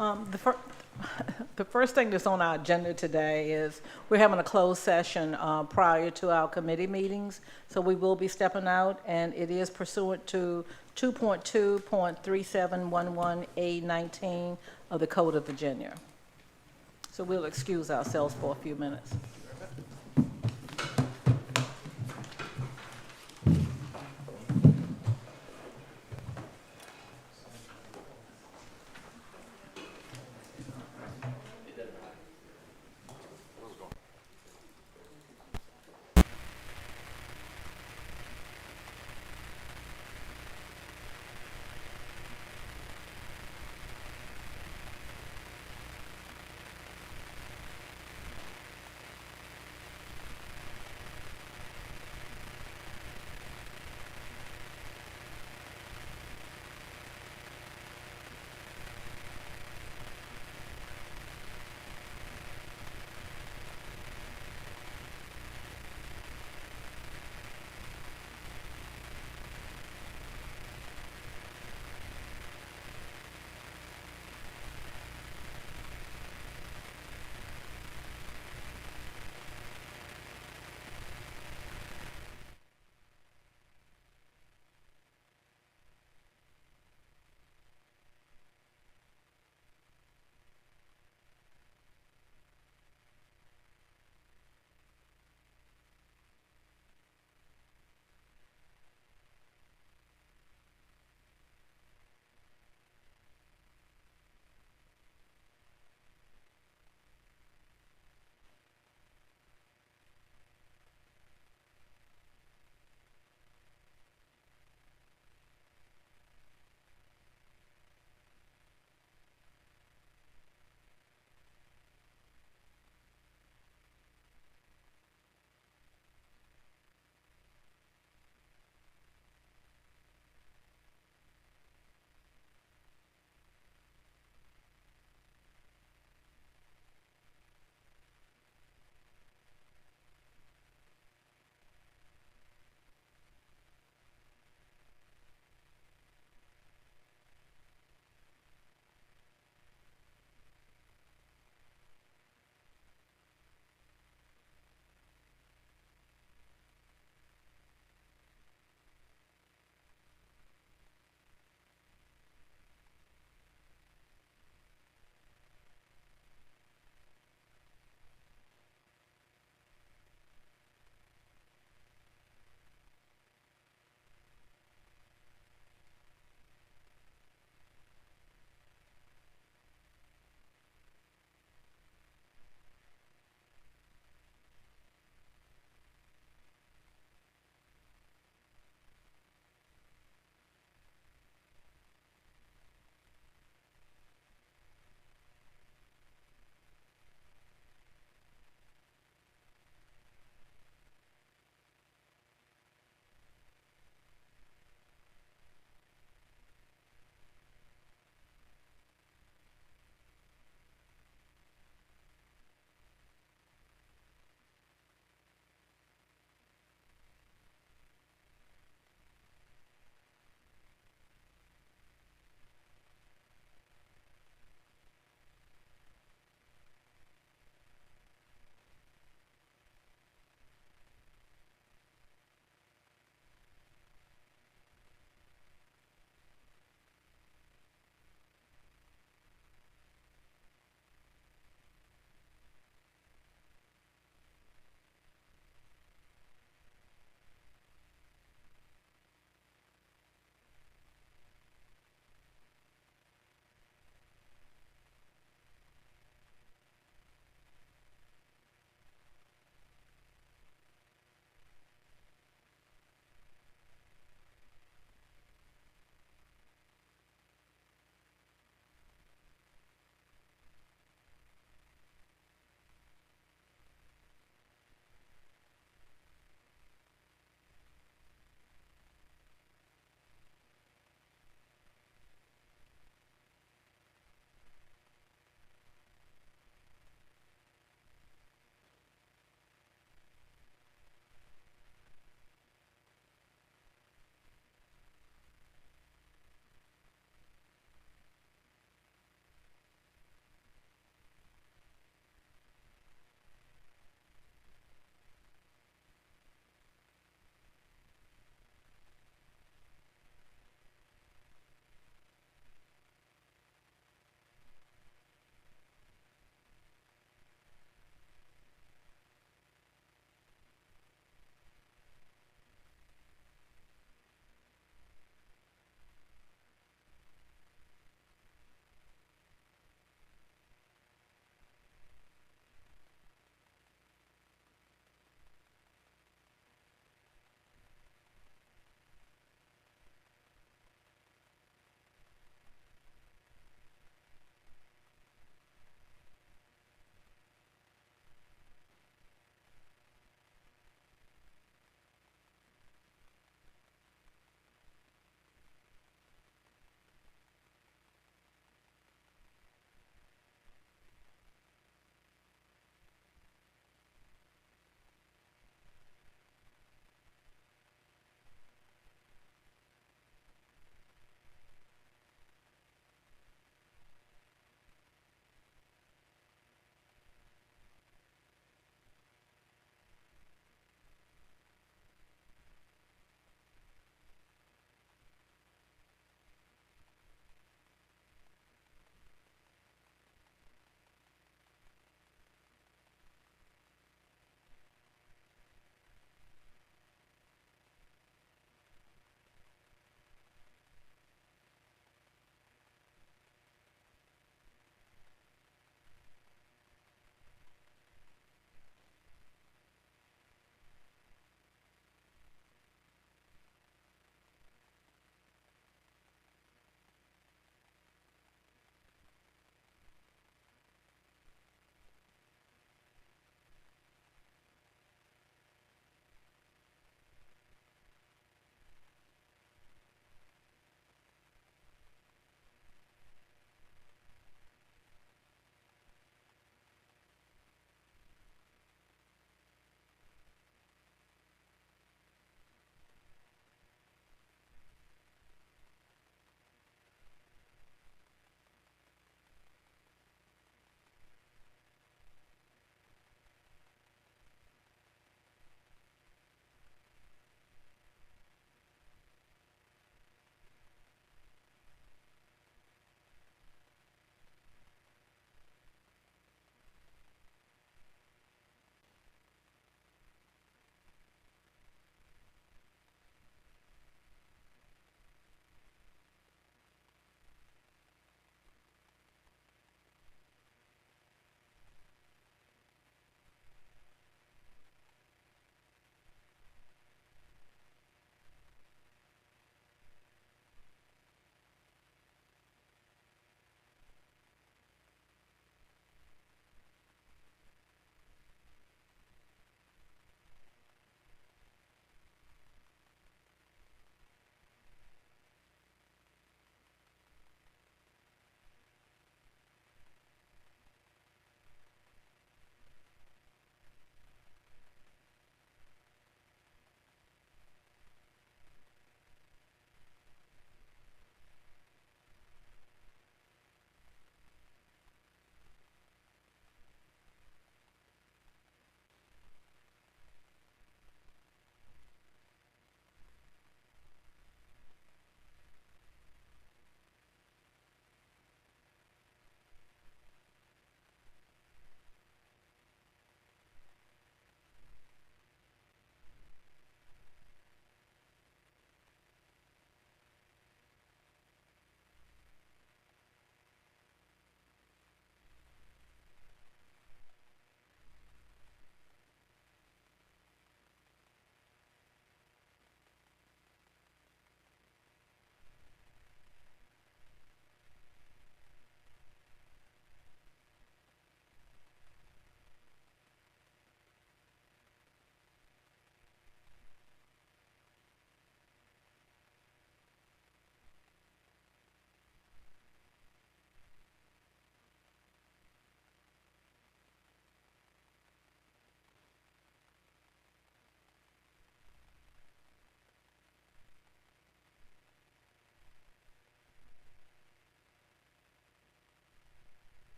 The fir- the first thing that's on our agenda today is we're having a closed session prior to our committee meetings. So we will be stepping out, and it is pursuant to 2.2.3711A19 of the Code of Virginia. So we'll excuse ourselves for a few minutes.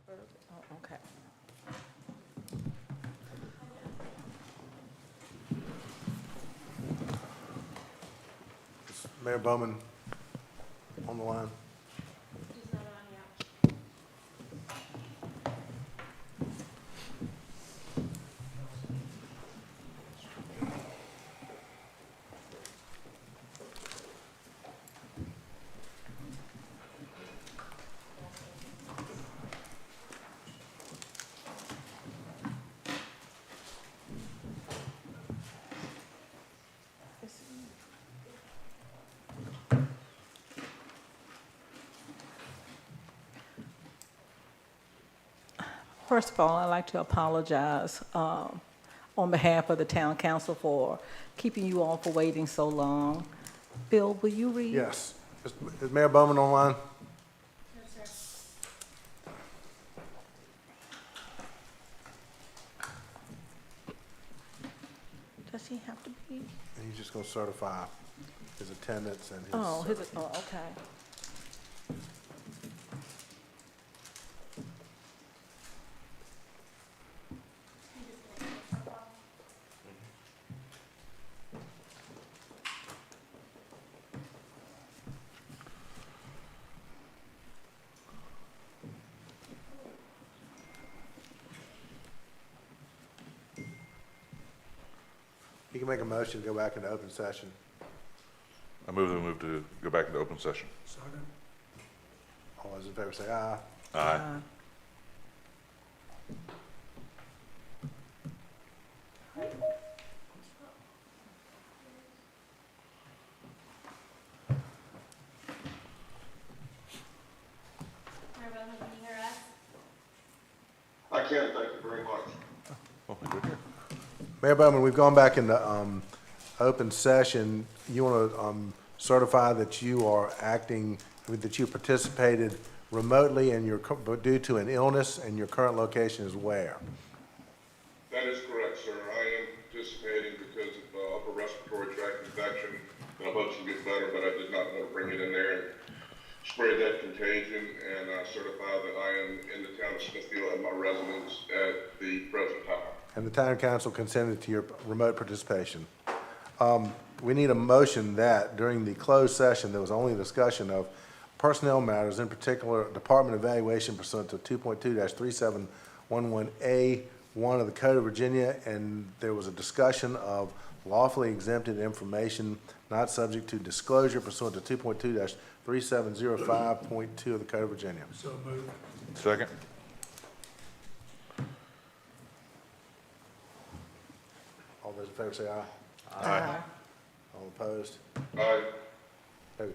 Oh, okay. Is Mayor Bowman on the line? First of all, I'd like to apologize on behalf of the town council for keeping you all for waiting so long. Bill, will you read? Yes. Is Mayor Bowman online? Does he have to be? And he's just going to certify his attendance and his. Oh, okay. He can make a motion to go back into open session. I move that we move to go back into open session. Second. All those in favor say aye. Aye. Can you hear us? I can, thank you very much. Well, good here. Mayor Bowman, we've gone back into open session. You want to certify that you are acting, that you participated remotely and due to an illness, and your current location is where? That is correct, sir. I am participating because of upper respiratory tract infection, and I hope to get better, but I did not want to bring it in there and spread that contagion, and certify that I am in the town of Smithfield at my residence at the present time. And the town council consented to your remote participation. We need a motion that during the closed session, there was only discussion of personnel matters, in particular department evaluation pursuant to 2.2-3711A1 of the Code of Virginia, and there was a discussion of lawfully exempted information not subject to disclosure pursuant to 2.2-3705.2 of the Code of Virginia. So moved. Second? All those in favor say aye. Aye. All opposed? Aye. Oh,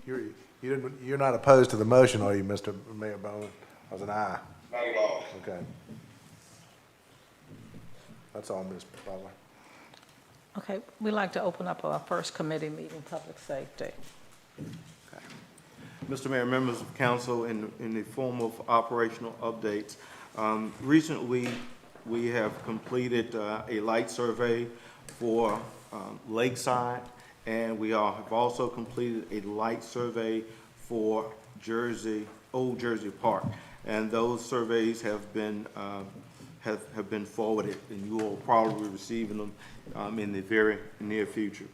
you're not opposed to the motion, are you, Mr. Mayor Bowman? That was an aye. Not at all. Okay. That's all, Ms. Butler. Okay, we'd like to open up our first committee meeting, public safety. Mr. Mayor, members of council, in the form of operational updates, recently we have completed a light survey for Lakeside, and we have also completed a light survey for Old Jersey Park, and those surveys have been forwarded, and you will probably be receiving them in the very near future.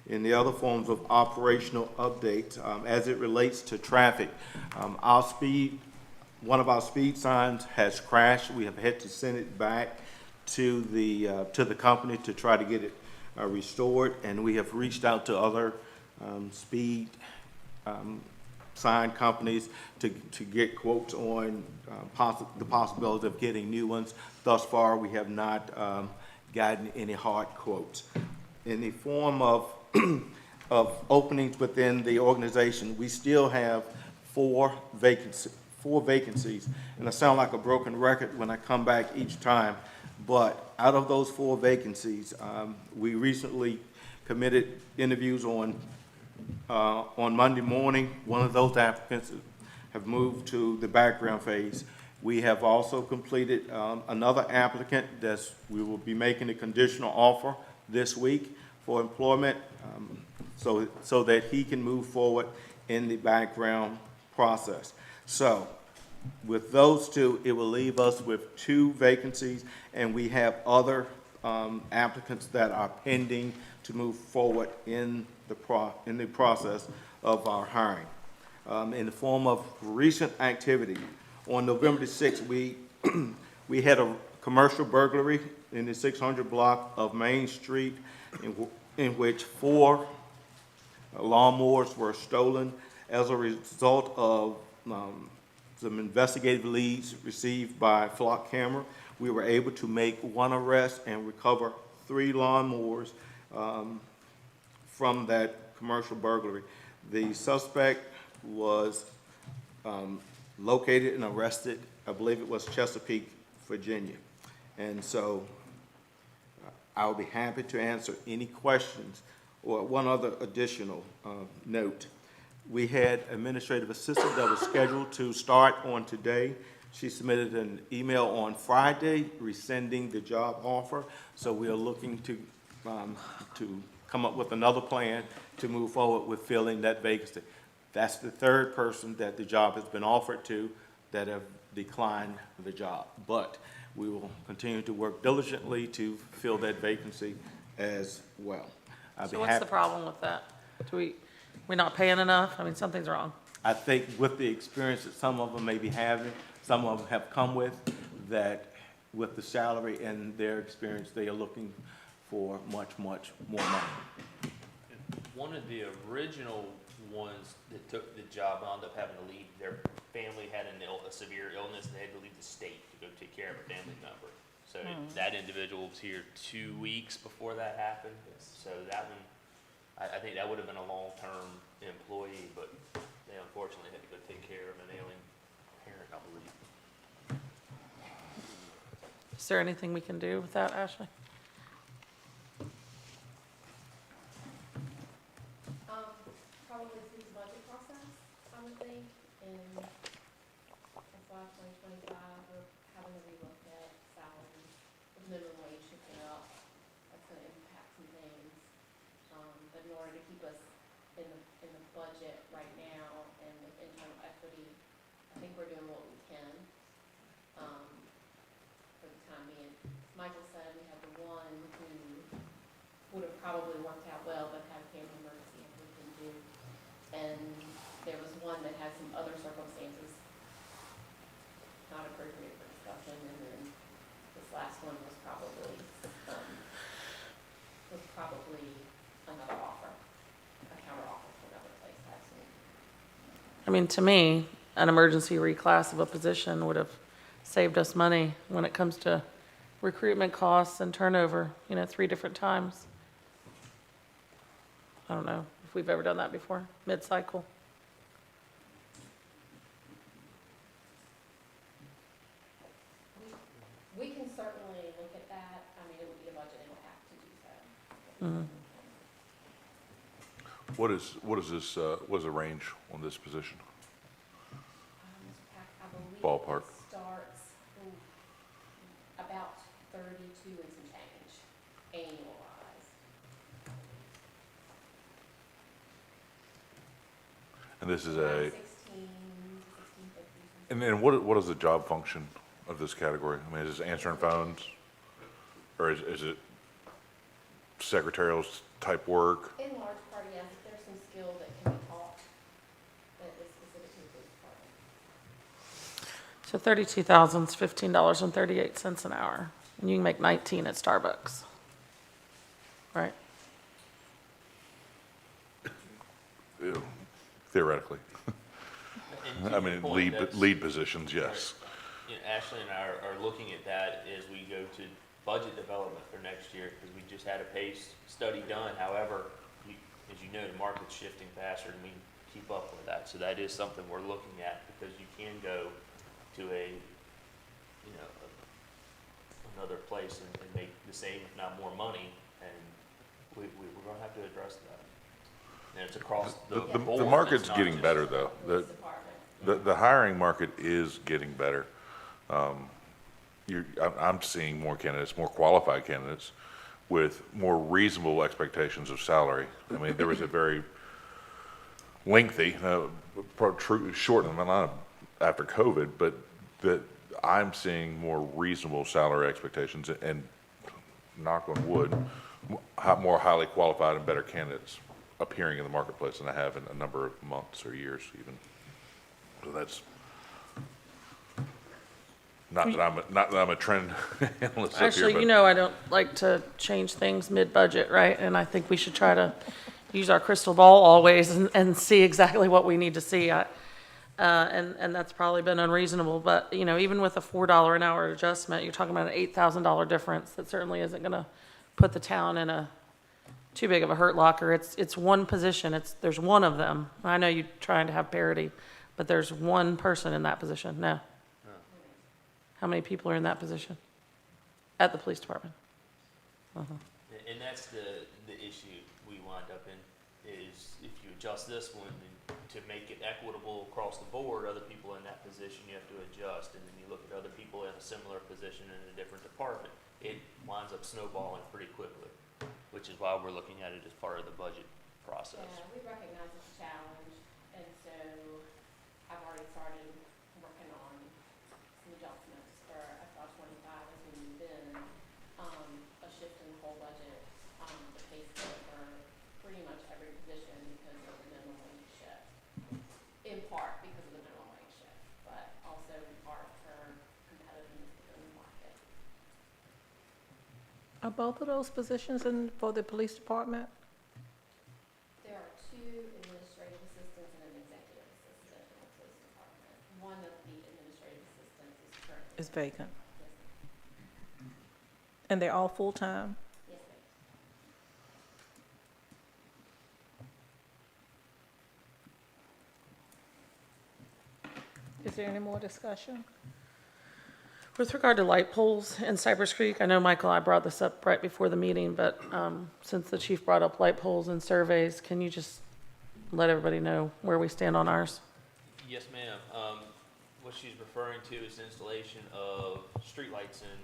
In the other forms of operational updates, as it relates to traffic, one of our speed signs has crashed. We have had to send it back to the company to try to get it restored, and we have reached out to other speed sign companies to get quotes on the possibility of getting new ones. Thus far, we have not gotten any hard quotes. In the form of openings within the organization, we still have four vacancies, and I sound like a broken record when I come back each time, but out of those 4 vacancies, we recently committed interviews on Monday morning. One of those applicants have moved to the background phase. We have also completed another applicant that we will be making a conditional offer this week for employment, so that he can move forward in the background process. So With those two, it will leave us with 2 vacancies, and we have other applicants that are pending to move forward in the process of our hiring. In the form of recent activity, on November the 6th, we had a commercial burglary in the 600 block of Main Street in which 4 lawnmowers were stolen. As a result of some investigative leads received by flock camera, we were able to make 1 arrest and recover 3 lawnmowers from that commercial burglary. The suspect was located and arrested, I believe it was Chesapeake, Virginia. And so I'll be happy to answer any questions. Or one other additional note. We had administrative assistant that was scheduled to start on today. She submitted an email on Friday rescinding the job offer. So we are looking to come up with another plan to move forward with filling that vacancy. That's the 3rd person that the job has been offered to that have declined the job. But we will continue to work diligently to fill that vacancy as well. So what's the problem with that? We're not paying enough? I mean, something's wrong. I think with the experience that some of them may be having, some of them have come with, that with the salary and their experience, they are looking for much, much more money. One of the original ones that took the job wound up having to leave. Their family had a severe illness, and they had to leave the state to go take care of a family member. So that individual was here 2 weeks before that happened. So that one, I think that would have been a long-term employee, but they unfortunately had to go take care of an ailing parent, I believe. Is there anything we can do with that, Ashley? Probably through the budget process, I would think, in FY 2025, we're having to relook at salaries, with minimum wage shifting up, that's gonna impact some things. But in order to keep us in the budget right now and with internal equity, I think we're doing what we can, for the time being. Michael said we have the one who would have probably worked out well, but had a family emergency and we couldn't do. And there was one that had some other circumstances not appropriate for discussion, and then this last one was probably another offer, a counter offer from another place, actually. I mean, to me, an emergency reclass of a position would have saved us money when it comes to recruitment costs and turnover, 3 different times. I don't know if we've ever done that before, mid-cycle. We can certainly look at that. I mean, it would be a budget impact to do so. What is the range on this position? Mr. Pack, I believe Ballpark. it starts about 32 and some change, annualized. And this is Around a, 1650. and then what is the job function of this category? I mean, is it answering phones? Or is it secretarial type work? In large part, yes, if there's some skill that can be taught that is specific to the police department. So 32,000 is $15.38 an hour, and you can make 19 at Starbucks, right? Ew, theoretically. And to I your mean, point, that's- lead positions, yes. Ashley and I are looking at that as we go to budget development for next year, because we just had a PACE study done. However, as you know, the market's shifting faster than we can keep up with that. So that is something we're looking at, because you can go to another place and make the same, if not more money, and we're gonna have to address that. And it's across the board. The market's It's not getting just- better, though. Police department. The hiring market is getting better. I'm seeing more candidates, more qualified candidates with more reasonable expectations of salary. I mean, there was a very lengthy, short after COVID, but that I'm seeing more reasonable salary expectations and, knock on wood, more highly qualified and better candidates appearing in the marketplace than I have in a number of months or years even. So that's, not that I'm a trend analyst up here, Actually, but you know, I don't like to change things mid-budget, right? And I think we should try to use our crystal ball always and see exactly what we need to see. And that's probably been unreasonable, but, you know, even with a $4 an hour adjustment, you're talking about an $8,000 difference. That certainly isn't gonna put the town in a too big of a hurt locker. It's one position, there's one of them. I know you're trying to have parity, but there's one person in that position, no. How many people are in that position? At the police department? And that's the issue we wind up in, is if you adjust this one, then to make it equitable across the board, other people in that position, you have to adjust. And then you look at other people in a similar position in a different department. It winds up snowballing pretty quickly, which is why we're looking at it as part of the budget process. Yeah, we recognize it's a challenge, and so I've already started working on some adjustments for FY '25 as we move in. A shift in the whole budget, the pay scale for pretty much every position because of the minimum wage shift. In part because of the minimum wage shift, but also in part for competitiveness within the market. Are both of those positions for the police department? There are 2 administrative assistants and an executive assistant in the police department. One of the administrative assistants is currently. Is vacant. Yes, And they're all full-time? yes, ma'am. Is there any more discussion? With regard to light poles in Cypress Creek, I know, Michael, I brought this up right before the meeting, but since the chief brought up light poles and surveys, can you just let everybody know where we stand on ours? Yes, ma'am. What she's referring to is installation of streetlights in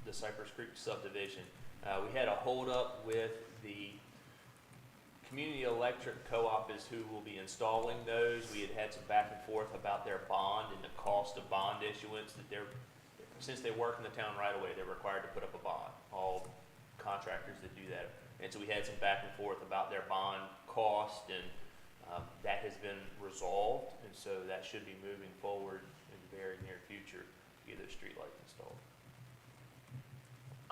the Cypress Creek subdivision. We had a holdup with the Community Electric Co-op is who will be installing those. We had some back and forth about their bond and the cost of bond issuance that since they work in the town right away, they're required to put up a bond, all contractors that do that. And so we had some back and forth about their bond cost, and that has been resolved, and so that should be moving forward in the very near future to get those streetlights installed.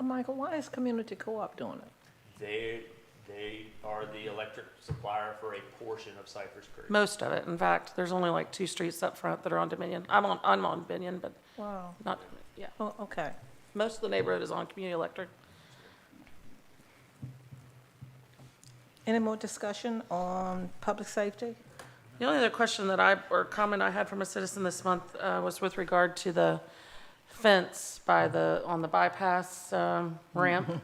Michael, why is Community Co-op doing it? They are the electric supplier for a portion of Cypress Creek. Most of it. In fact, there's only like 2 streets up front that are on Dominion. I'm on Dominion, but Wow. not, yeah. Oh, okay. Most of the neighborhood is on Community Electric. Any more discussion on public safety? The only other question or comment I had from a citizen this month was with regard to the fence on the bypass ramp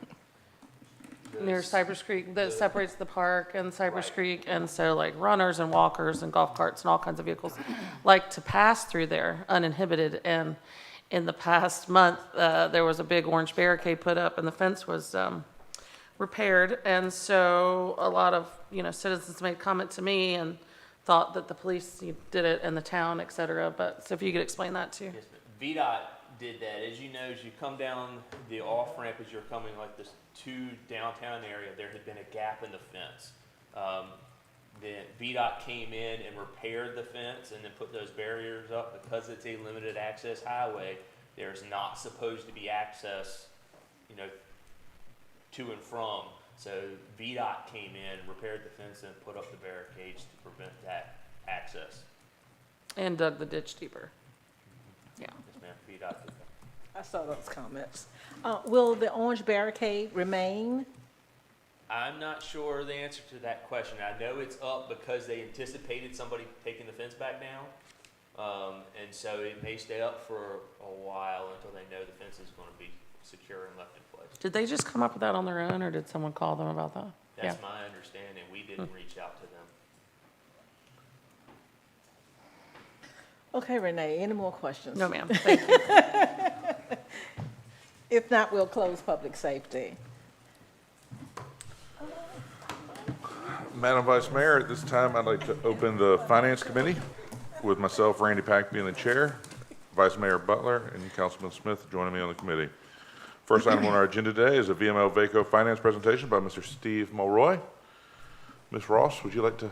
near Cypress Creek that separates the park and Cypress Creek. And so like runners and walkers and golf carts and all kinds of vehicles like to pass through there uninhibited. And in the past month, there was a big orange barricade put up and the fence was repaired. And so a lot of, citizens made comment to me and thought that the police did it and the town, et cetera. But so if you could explain that too. Yes, ma'am. VDOT did that. As you know, as you come down the off-ramp as you're coming like this to downtown area, there had been a gap in the fence. Then VDOT came in and repaired the fence and then put those barriers up. Because it's a limited access highway, there's not supposed to be access, to and from. So VDOT came in, repaired the fence, and put up the barricades to prevent that access. And dug the ditch deeper. Yeah. Yes, ma'am. VDOT did that. I saw those comments. Will the orange barricade remain? I'm not sure the answer to that question. I know it's up because they anticipated somebody taking the fence back down. And so it may stay up for a while until they know the fence is going to be secure and left in place. Did they just come up with that on their own, or did someone call them about that? That's my understanding. We didn't reach out to them. Okay, Renee, any more questions? No, ma'am. Thank you. If not, we'll close public safety. Madam Vice Mayor, at this time, I'd like to open the Finance Committee. with myself, Randy Pack, being the chair, Vice Mayor Butler, and Councilman Smith joining me on the committee. First item on our agenda today is a VML VACO finance presentation by Mr. Steve Mulroy. Ms. Ross, would you like to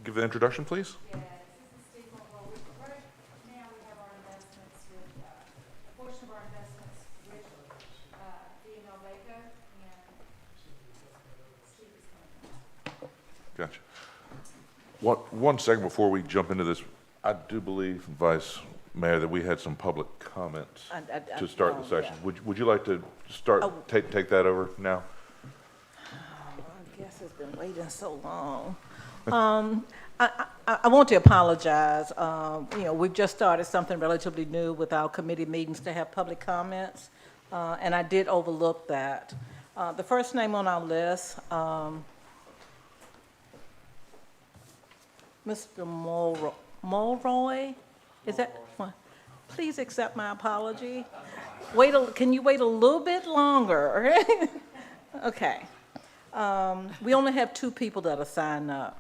give the introduction, please? Yes, this is Steve Mulroy. Right now, we have our investments with, a portion of our investments with, DML Vaco, and Steve is coming. Gotcha. One second before we jump into this, I do believe, Vice Mayor, that we had some public comments to start the session. Would you like to start, take that over now? I guess it's been waiting so long. I want to apologize. We've just started something relatively new with our committee meetings to have public comments, and I did overlook that. The first name on our list, Mr. Mulroy, is that? Please accept my apology. Can you wait a little bit longer? Okay. We only have 2 people that are signed up.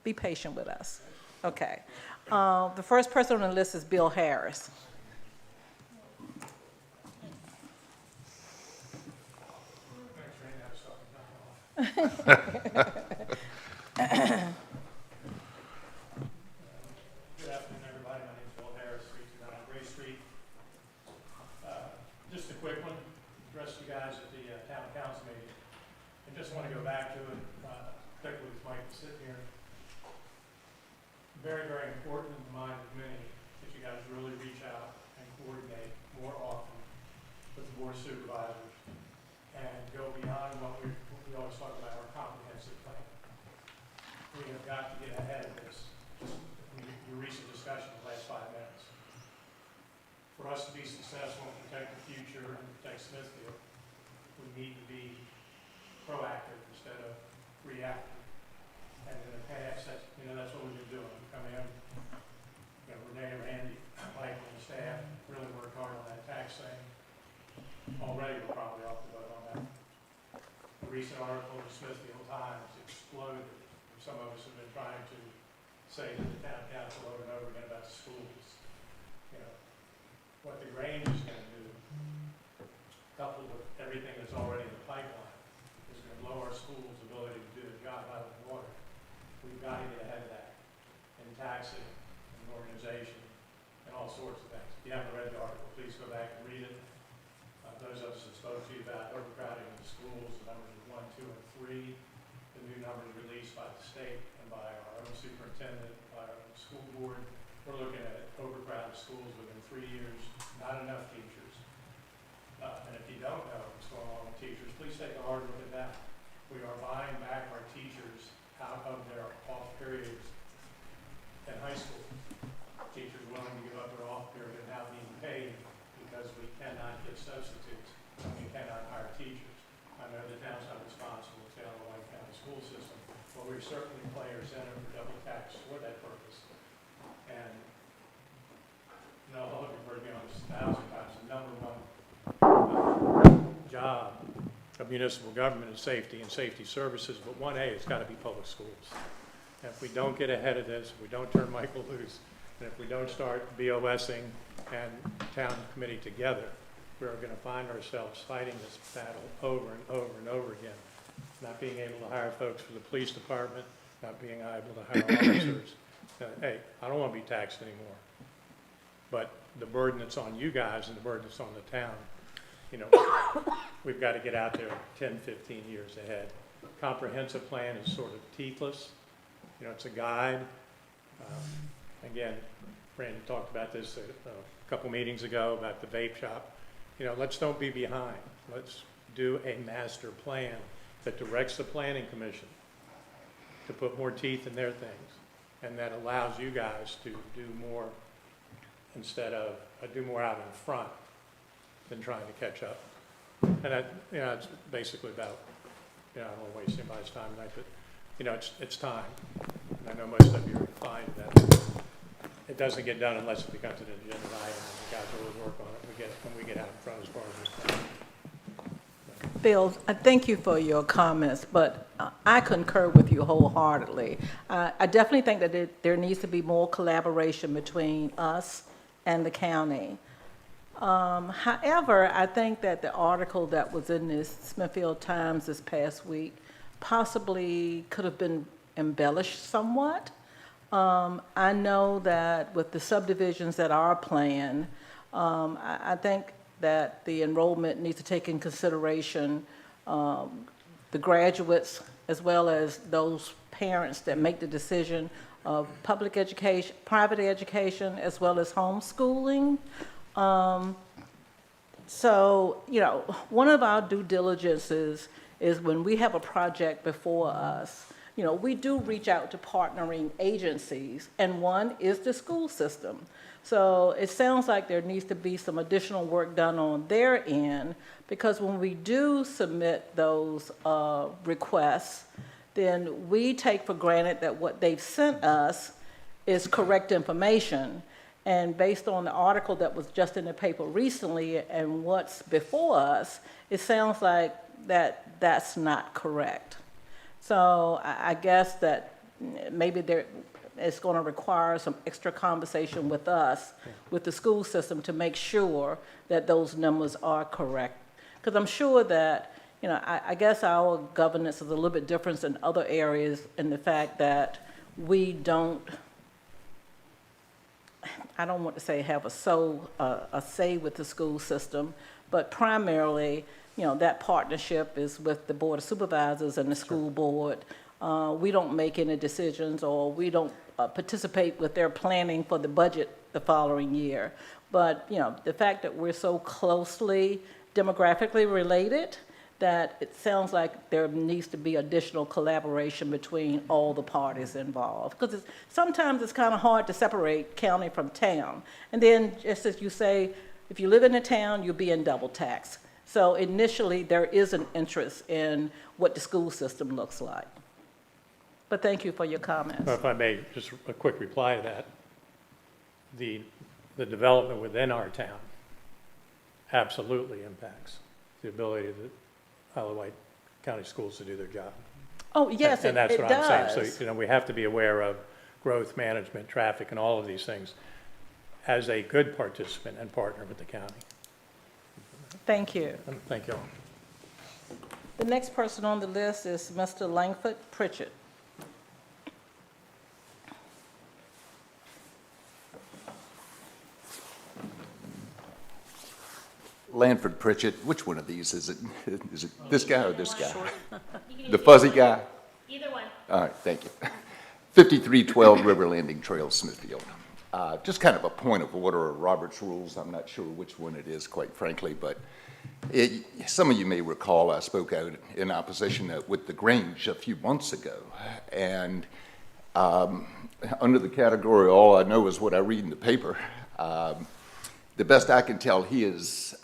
Be patient with us. Okay. The first person on the list is Bill Harris. Good afternoon, everybody. My name is Bill Harris, 329 Gray Street. Just a quick one, address you guys at the town council meeting. I just want to go back to it, particularly with Mike sitting here. Very, very important in the mind of many that you guys really reach out and coordinate more often with the board of supervisors and go beyond what we always talk about, our comprehensive plan. We have got to get ahead of this. Just your recent discussion in the last 5 minutes. For us to be successful and protect the future and protect Smithfield, we need to be proactive instead of reactive. And in the past, that's what we've been doing. Come in, Renee, Randy, Mike, and the staff really worked hard on that tax thing. Already, we're probably off the boat on that. The recent article in the Smithfield Times exploded. Some of us have been trying to say to the town council over and over again about the schools. What the Grange is going to do, coupled with everything that's already in the pipeline, is going to blow our schools' ability to do their job out of the water. We've got to get ahead of that in taxing and organization and all sorts of things. If you haven't read the article, please go back and read it. Those of us that spoke to you about overcrowding in the schools, the numbers are 1, 2, and 3. The new numbers released by the state and by our own superintendent, by our own school board. We're looking at overcrowded schools within 3 years, not enough teachers. And if you don't know what's going on with teachers, please take a hard look at that. We are buying back our teachers out of their off periods in high school. Teachers willing to give up their off period and now being paid because we cannot get substitutes and we cannot hire teachers. I know the town's not responsible to the White County school system, but we certainly play our center for double tax for that purpose. And all of you've heard me on this 1,000 times, the number 1 job of municipal government is safety and safety services, but 1A has got to be public schools. And if we don't get ahead of this, if we don't turn Michael loose, and if we don't start BOSing and town committee together, we're going to find ourselves fighting this battle over and over and over again. Not being able to hire folks for the police department, not being able to hire officers. Hey, I don't want to be taxed anymore. But the burden that's on you guys and the burden that's on the town, we've got to get out there 10, 15 years ahead. Comprehensive plan is sort of teethless. It's a guide. Again, Randy talked about this a couple meetings ago about the vape shop. Let's don't be behind. Let's do a master plan that directs the planning commission to put more teeth in their things and that allows you guys to do more instead of do more out in front than trying to catch up. And that, it's basically about, I don't want to waste anybody's time tonight, but, it's time. And I know most of you are inclined that it doesn't get done unless it becomes an agenda item, and the guys always work on it. When we get out in front as far as we can. Bill, I thank you for your comments, but I concur with you wholeheartedly. I definitely think that there needs to be more collaboration between us and the county. However, I think that the article that was in this Smithfield Times this past week possibly could have been embellished somewhat. I know that with the subdivisions that are planned, I think that the enrollment needs to take in consideration the graduates as well as those parents that make the decision of public education, private education, as well as homeschooling. So, you know, one of our due diligences is when we have a project before us, you know, we do reach out to partnering agencies, and one is the school system. So it sounds like there needs to be some additional work done on their end, because when we do submit those requests, then we take for granted that what they've sent us is correct information. And based on the article that was just in the paper recently and what's before us, it sounds like that's not correct. So I guess that maybe it's going to require some extra conversation with us, with the school system, to make sure that those numbers are correct. Because I'm sure that, you know, I guess our governance is a little bit different than other areas in the fact that we don't, I don't want to say have a say with the school system, but primarily, you know, that partnership is with the Board of Supervisors and the school board. We don't make any decisions, or we don't participate with their planning for the budget the following year. But, you know, the fact that we're so closely demographically related, that it sounds like there needs to be additional collaboration between all the parties involved. Because sometimes it's kind of hard to separate county from town. And then, just as you say, if you live in a town, you'll be in double tax. So initially, there is an interest in what the school system looks like. But thank you for your comments. Well, if I may, just a quick reply to that. The development within our town absolutely impacts the ability of the Isle of Wight County schools to do their job. Oh, yes, And that's it what I'm saying. does. So, you know, we have to be aware of growth management, traffic, and all of these things as a good participant and partner with the county. Thank you. Thank you all. The next person on the list is Mr. Langford Pritchett. Lanford Pritchett, which one of these is it? Is it this guy or this guy? The fuzzy guy? Either one. All right, thank you. 5312 River Landing Trail, Smithfield. Just kind of a point of order or Robert's Rules. I'm not sure which one it is, quite frankly, but some of you may recall I spoke out in opposition with the Grange a few months ago. And under the category, all I know is what I read in the paper. The best I can tell, he has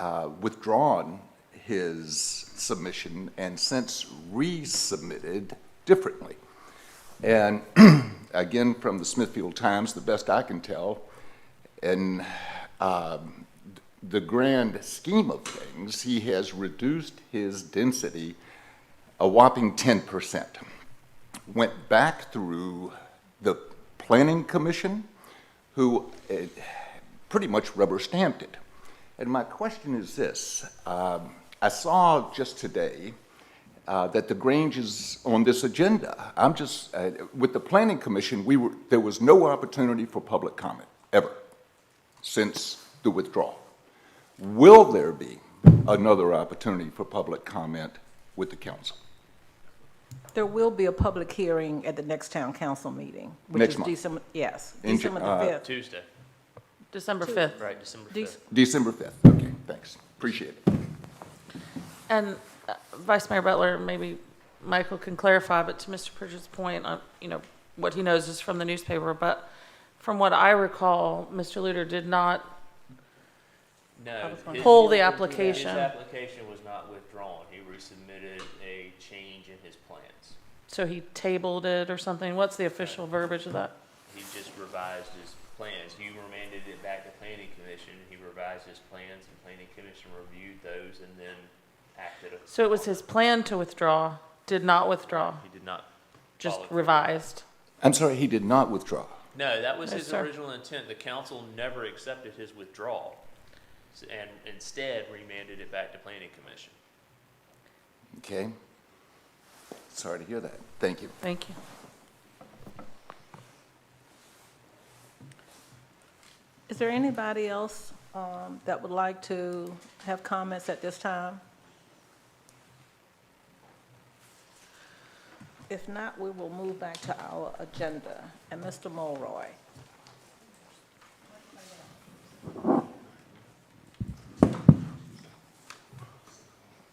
withdrawn his submission and since resubmitted differently. And again, from the Smithfield Times, the best I can tell, in the grand scheme of things, he has reduced his density a whopping 10%. Went back through the Planning Commission, who pretty much rubber stamped it. And my question is this. I saw just today that the Grange is on this agenda. I'm just, with the Planning Commission, there was no opportunity for public comment, ever, since the withdrawal. Will there be another opportunity for public comment with the council? There will be a public hearing at the next town council meeting. Which Next is month. December, yes, In December the 5th. Tuesday, December 5th. right, December Dec- 5th. December 5th. Okay, thanks. Appreciate it. And Vice Mayor Butler, maybe Michael can clarify, but to Mr. Pritchett's point, you know, what he knows is from the newspaper, but from what I recall, Mr. Luter did not, No. his- Pull the his application. application was not withdrawn. He resubmitted a change in his plans. so he tabled it or something. What's the official verbiage of that? He just revised his plans. He remanded it back to Planning Commission. He revised his plans, and Planning Commission reviewed those and then acted. So it was his plan to withdraw, Did not withdraw, He did not just follow through. revised. I'm sorry, he did not withdraw. No, that was No, his sir. original intent. The council never accepted his withdrawal and instead remanded it back to planning commission. Okay? Sorry to hear that. Thank you. Thank you. Is there anybody else that would like to have comments at this time? If not, we will move back to our agenda. And Mr. Mulroy.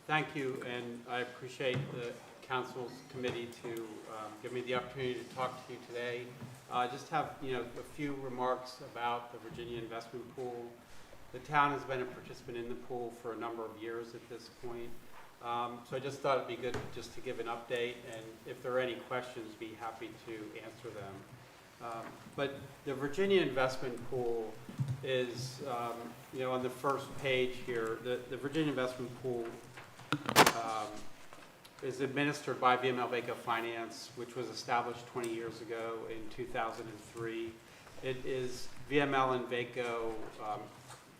Thank you, and I appreciate the council's committee to give me the opportunity to talk to you today. I just have, a few remarks about the Virginia Investment Pool. The town has been a participant in the pool for a number of years at this point. So I just thought it'd be good just to give an update, and if there are any questions, be happy to answer them. But the Virginia Investment Pool is, on the first page here, the Virginia Investment Pool is administered by VML Finance, which was established 20 years ago in 2003. It is VML and VACO,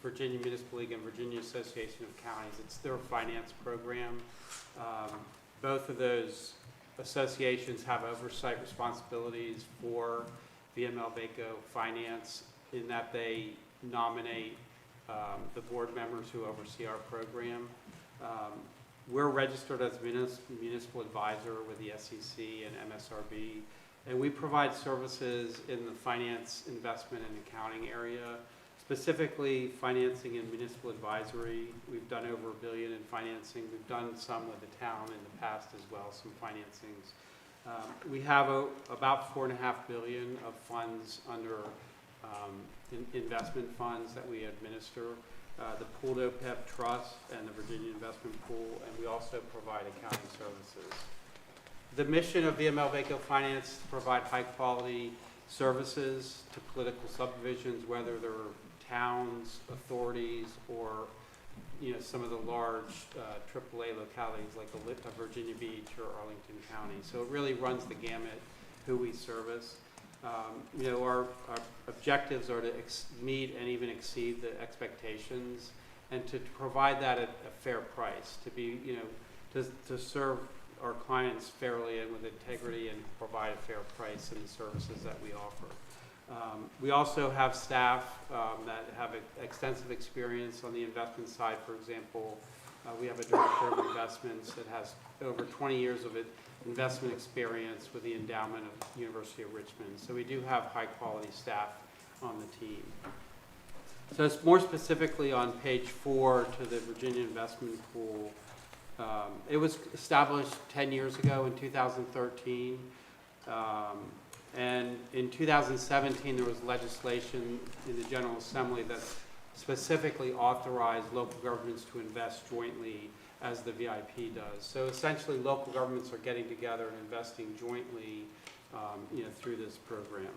Virginia Municipal League and Virginia Association of Counties. It's their finance program. Both of those associations have oversight responsibilities for VML Finance in that they nominate the board members who oversee our program. We're registered as municipal advisor with the SEC and MSRB, and we provide services in the finance, investment, and accounting area, specifically financing and municipal advisory. We've done over $1 billion in financing. We've done some with the town in the past as well, some financings. We have about $4.5 billion of funds under investment funds that we administer. The Pooled OPEB Trust and the Virginia Investment Pool, and we also provide accounting services. The mission of VML Finance is to provide high-quality services to political subdivisions, whether they're towns, authorities, or some of the large AAA localities like Virginia Beach or Arlington County. So it really runs the gamut who we service. Our objectives are to meet and even exceed the expectations, and to provide that at a fair price, to be, to serve our clients fairly and with integrity, and provide a fair price in the services that we offer. We also have staff that have extensive experience on the investment side. For example, we have a director of investments that has over 20 years of investment experience with the endowment of University of Richmond. So we do have high quality staff on the team. So it's more specifically on page 4 to the Virginia Investment Pool. It was established 10 years ago in 2013. And in 2017, there was legislation in the General Assembly that specifically authorized local governments to invest jointly as the VIP does. So essentially, local governments are getting together and investing jointly, through this program.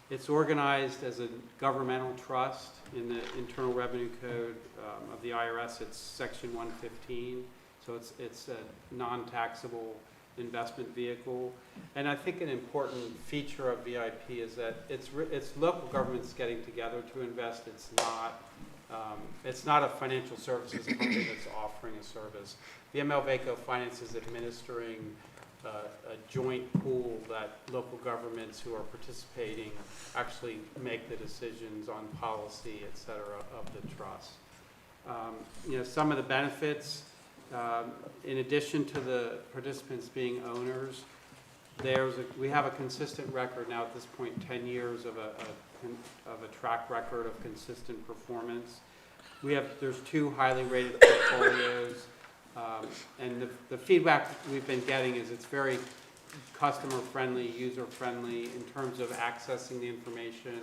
It's organized as a governmental trust in the Internal Revenue Code of the IRS. It's Section 115, so it's a non-taxable investment vehicle. And I think an important feature of VIP is that it's local governments getting together to invest. It's not a financial services company that's offering a service. VML Finance is administering a joint pool that local governments who are participating actually make the decisions on policy, et cetera, of the trust. Some of the benefits, in addition to the participants being owners, we have a consistent record now at this point, 10 years of a track record of consistent performance. There's 2 highly rated portfolios, and the feedback we've been getting is it's very customer friendly, user friendly in terms of accessing the information.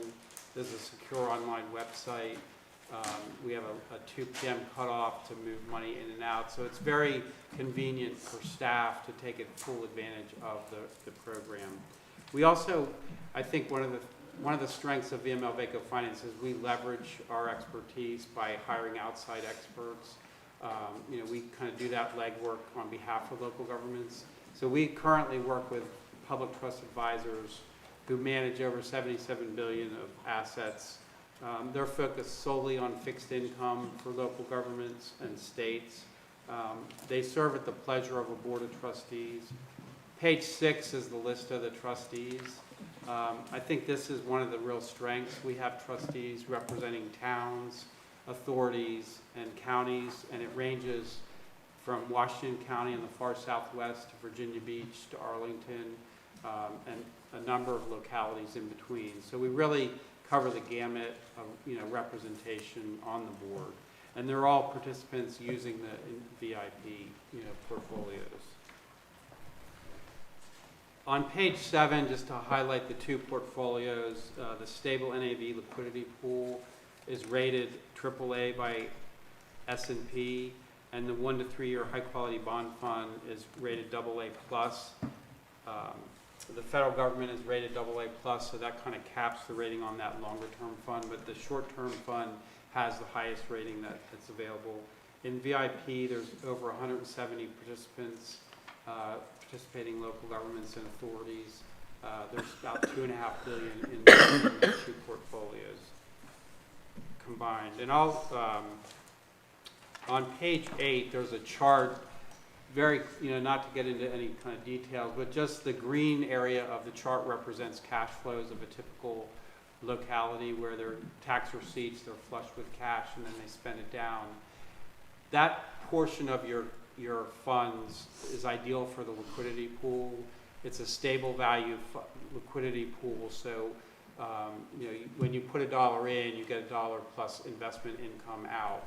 There's a secure online website. We have a 2 p.m. cutoff to move money in and out, so it's very convenient for staff to take full advantage of the program. We also, I think one of the strengths of VML Finance is we leverage our expertise by hiring outside experts. We kind of do that legwork on behalf of local governments, So we currently work with public trust advisors who manage over 77 billion of assets. They're focused solely on fixed income for local governments and states. They serve at the pleasure of a board of trustees. Page 6 is the list of the trustees. I think this is one of the real strengths. We have trustees representing towns, authorities, and counties, and it ranges from Washington County in the far southwest to Virginia Beach to Arlington, and a number of localities in between. So we really cover the gamut of, representation on the board. And they're all participants using the VIP, portfolios. On page 7, just to highlight the two portfolios, the stable NAV liquidity pool is rated AAA by S&P, and the 1 to 3 year high quality bond fund is rated AA plus. The federal government is rated AA plus, so that kind of caps the rating on that longer term fund, but the short term fund has the highest rating that's available. In VIP, there's over 170 participants, participating local governments and authorities. There's about $2.5 billion in the two portfolios combined. And on page 8, there's a chart, very, not to get into any kind of details, but just the green area of the chart represents cash flows of a typical locality where their tax receipts, they're flush with cash, and then they spend it down. That portion of your funds is ideal for the liquidity pool. It's a stable value liquidity pool, so when you put $1 in, you get $1 plus investment income out.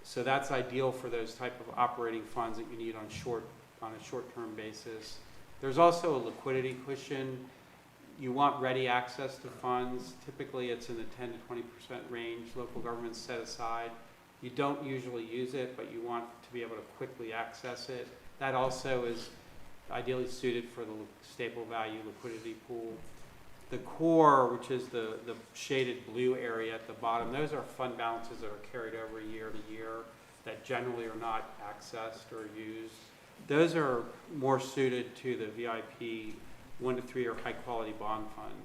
So that's ideal for those type of operating funds that you need on a short-term basis. There's also a liquidity cushion. You want ready access to funds. Typically, it's in the 10 to 20% range. Local governments set aside. You don't usually use it, but you want to be able to quickly access it. That also is ideally suited for the stable value liquidity pool. The core, which is the shaded blue area at the bottom, those are fund balances that are carried over year to year that generally are not accessed or used. Those are more suited to the VIP 1 to 3 year high quality bond fund.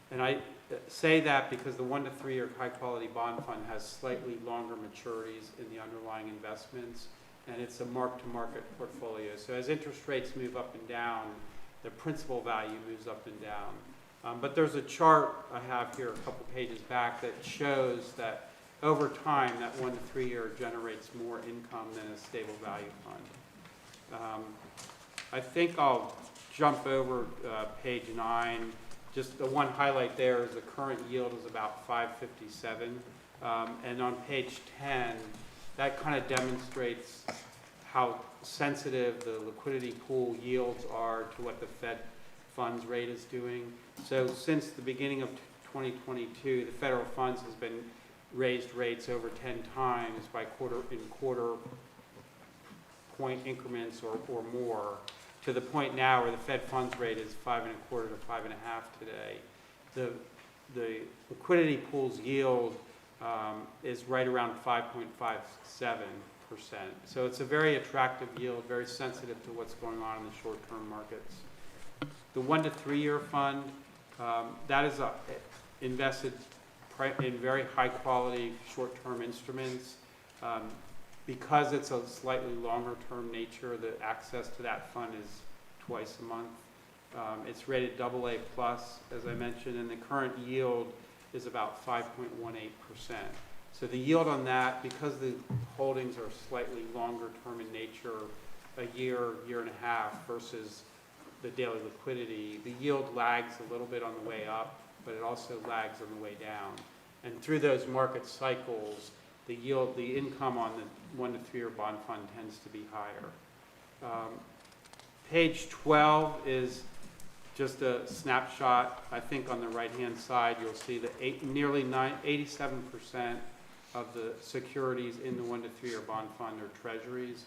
And I say that because the 1 to 3 year high quality bond fund has slightly longer maturities in the underlying investments, and it's a mark-to-market portfolio. So as interest rates move up and down, the principal value moves up and down. But there's a chart I have here a couple pages back that shows that over time, that 1 to 3 year generates more income than a stable value fund. I think I'll jump over page 9. Just the one highlight there is the current yield is about 5.57. And on page 10, that kind of demonstrates how sensitive the liquidity pool yields are to what the Fed funds rate is doing. So since the beginning of 2022, the federal funds has been raised rates over 10 times by quarter point increments or more, to the point now where the Fed funds rate is 5.25 to 5.5 today. The liquidity pool's yield is right around 5.57%. So it's a very attractive yield, very sensitive to what's going on in the short-term markets. The 1 to 3 year fund, that is invested in very high quality short-term instruments. Because it's a slightly longer term nature, the access to that fund is twice a month. It's rated AA plus, as I mentioned, and the current yield is about 5.18%. So the yield on that, because the holdings are slightly longer term in nature, a year, year and a half versus the daily liquidity, the yield lags a little bit on the way up, but it also lags on the way down. And through those market cycles, the yield, the income on the 1 to 3 year bond fund tends to be higher. Page 12 is just a snapshot. I think on the right-hand side, you'll see that nearly 87% of the securities in the 1 to 3 year bond fund are treasuries.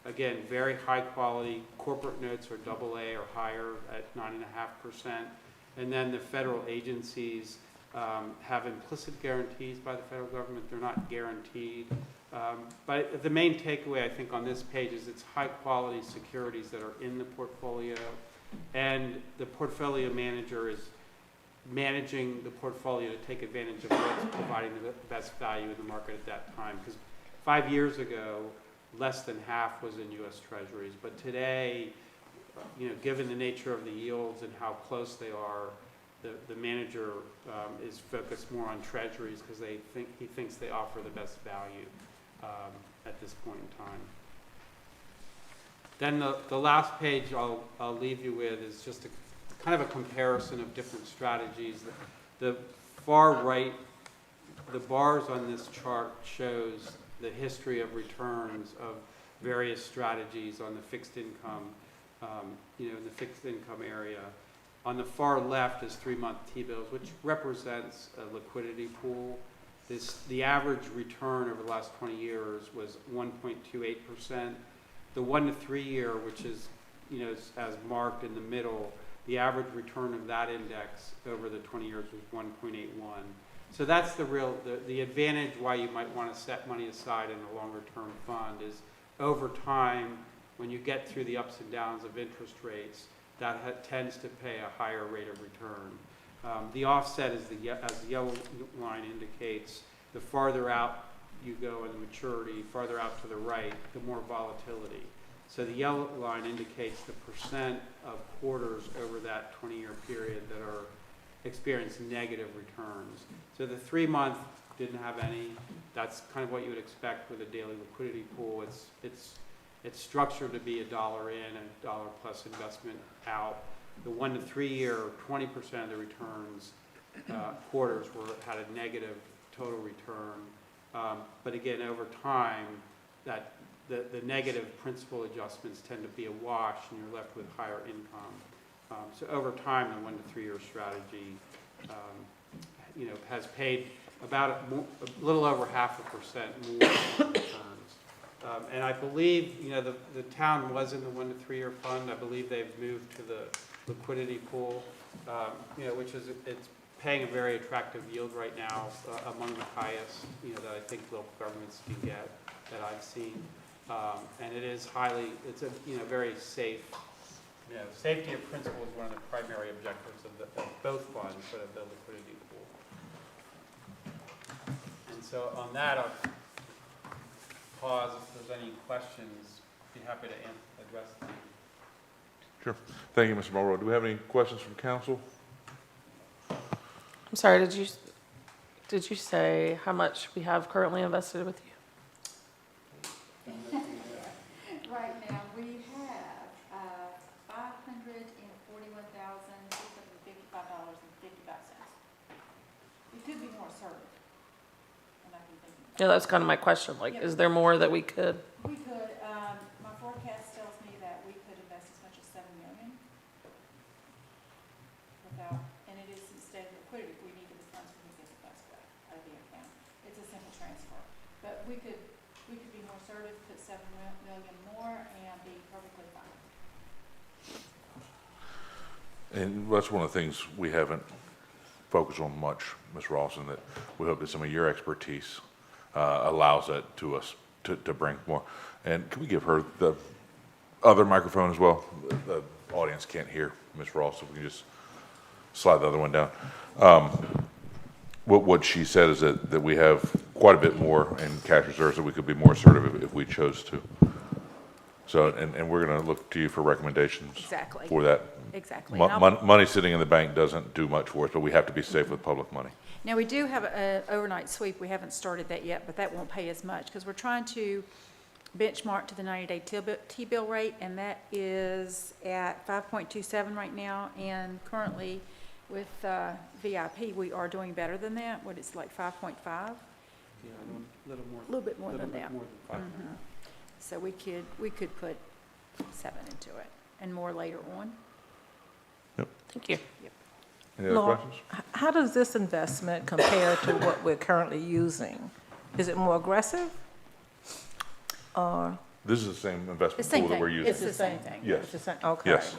Again, very high quality. Corporate notes are AA or higher at 9.5%. And then the federal agencies have implicit guarantees by the federal government. They're not guaranteed. But the main takeaway, I think, on this page is it's high-quality securities that are in the portfolio, and the portfolio manager is managing the portfolio to take advantage of what's providing the best value in the market at that time. Because 5 years ago, less than half was in U.S. Treasuries, but today, given the nature of the yields and how close they are, the manager is focused more on Treasuries because he thinks they offer the best value at this point in time. Then the last page I'll leave you with is just kind of a comparison of different strategies. The far right, the bars on this chart shows the history of returns of various strategies on the fixed income, in the fixed income area. On the far left is 3-month T-bills, which represents a liquidity pool. The average return over the last 20 years was 1.28%. The 1 to 3 year, which is, as marked in the middle, the average return of that index over the 20 years was 1.81. So that's the advantage why you might want to set money aside in a longer term fund is over time, when you get through the ups and downs of interest rates, that tends to pay a higher rate of return. The offset is as the yellow line indicates, the farther out you go in the maturity, farther out to the right, the more volatility. So the yellow line indicates the percent of quarters over that 20-year period that are experience negative returns. So the 3-month didn't have any. That's kind of what you would expect with a daily liquidity pool. It's structured to be $1 in and $1 plus investment out. The 1 to 3 year, 20% of the returns quarters had a negative total return. But again, over time, that the negative principal adjustments tend to be a wash, and you're left with higher income. So over time, the 1 to 3 year strategy, has paid about a little over 0.5% more returns. And I believe, the town was in the 1 to 3 year fund. I believe they've moved to the liquidity pool, which is it's paying a very attractive yield right now, among the highest, that I think local governments can get that I've seen. And it is it's a very safe. Safety of principal is one of the primary objectives of both funds, but of the liquidity pool. And so on that, I'll pause. If there's any questions, be happy to address them. Sure. Thank you, Mr. Mulroy. Do we have any questions from council? I'm sorry, did you say how much we have currently invested with you? Right now, we have $541,655.55. It could be more certain. And I can think of Yeah, that's kind of my question. Like, is there more that we could? We could, my forecast tells me that we could invest as much as $7 million and it is instead of liquidity. If we needed the funds, we could get the funds back out of the account. It's a simple transfer. But we could be more assertive, put $7 million more and be perfectly fine. And that's one of the things we haven't focused on much, Ms. Rawson, that we hope that some of your expertise allows that to us to bring more. And can we give her the other microphone as well? The audience can't hear Ms. Ross, so we can just slide the other one down. What she said is that we have quite a bit more in cash reserves, that we could be more assertive if we chose to. So, and we're going to look to you for recommendations Exactly. for that. Exactly. Money sitting in the bank doesn't do much for us, but we have to be safe with public money. Now, we do have an overnight sweep. We haven't started that yet, but that won't pay as much because we're trying to benchmark to the 90-day T-bill rate, and that is at 5.27 right now. And currently, with VIP, we are doing better than that. What is like 5.5? Yeah, a little more. A little bit more than that. More than 5. So we could put 7 into it and more later on. Thank you. Any other Laura, questions? how does this investment compare to what we're currently using? Is it more aggressive? Or? This is the same investment The same pool that thing. we're using. It's the same thing. Yes. It's the same, okay. Yes.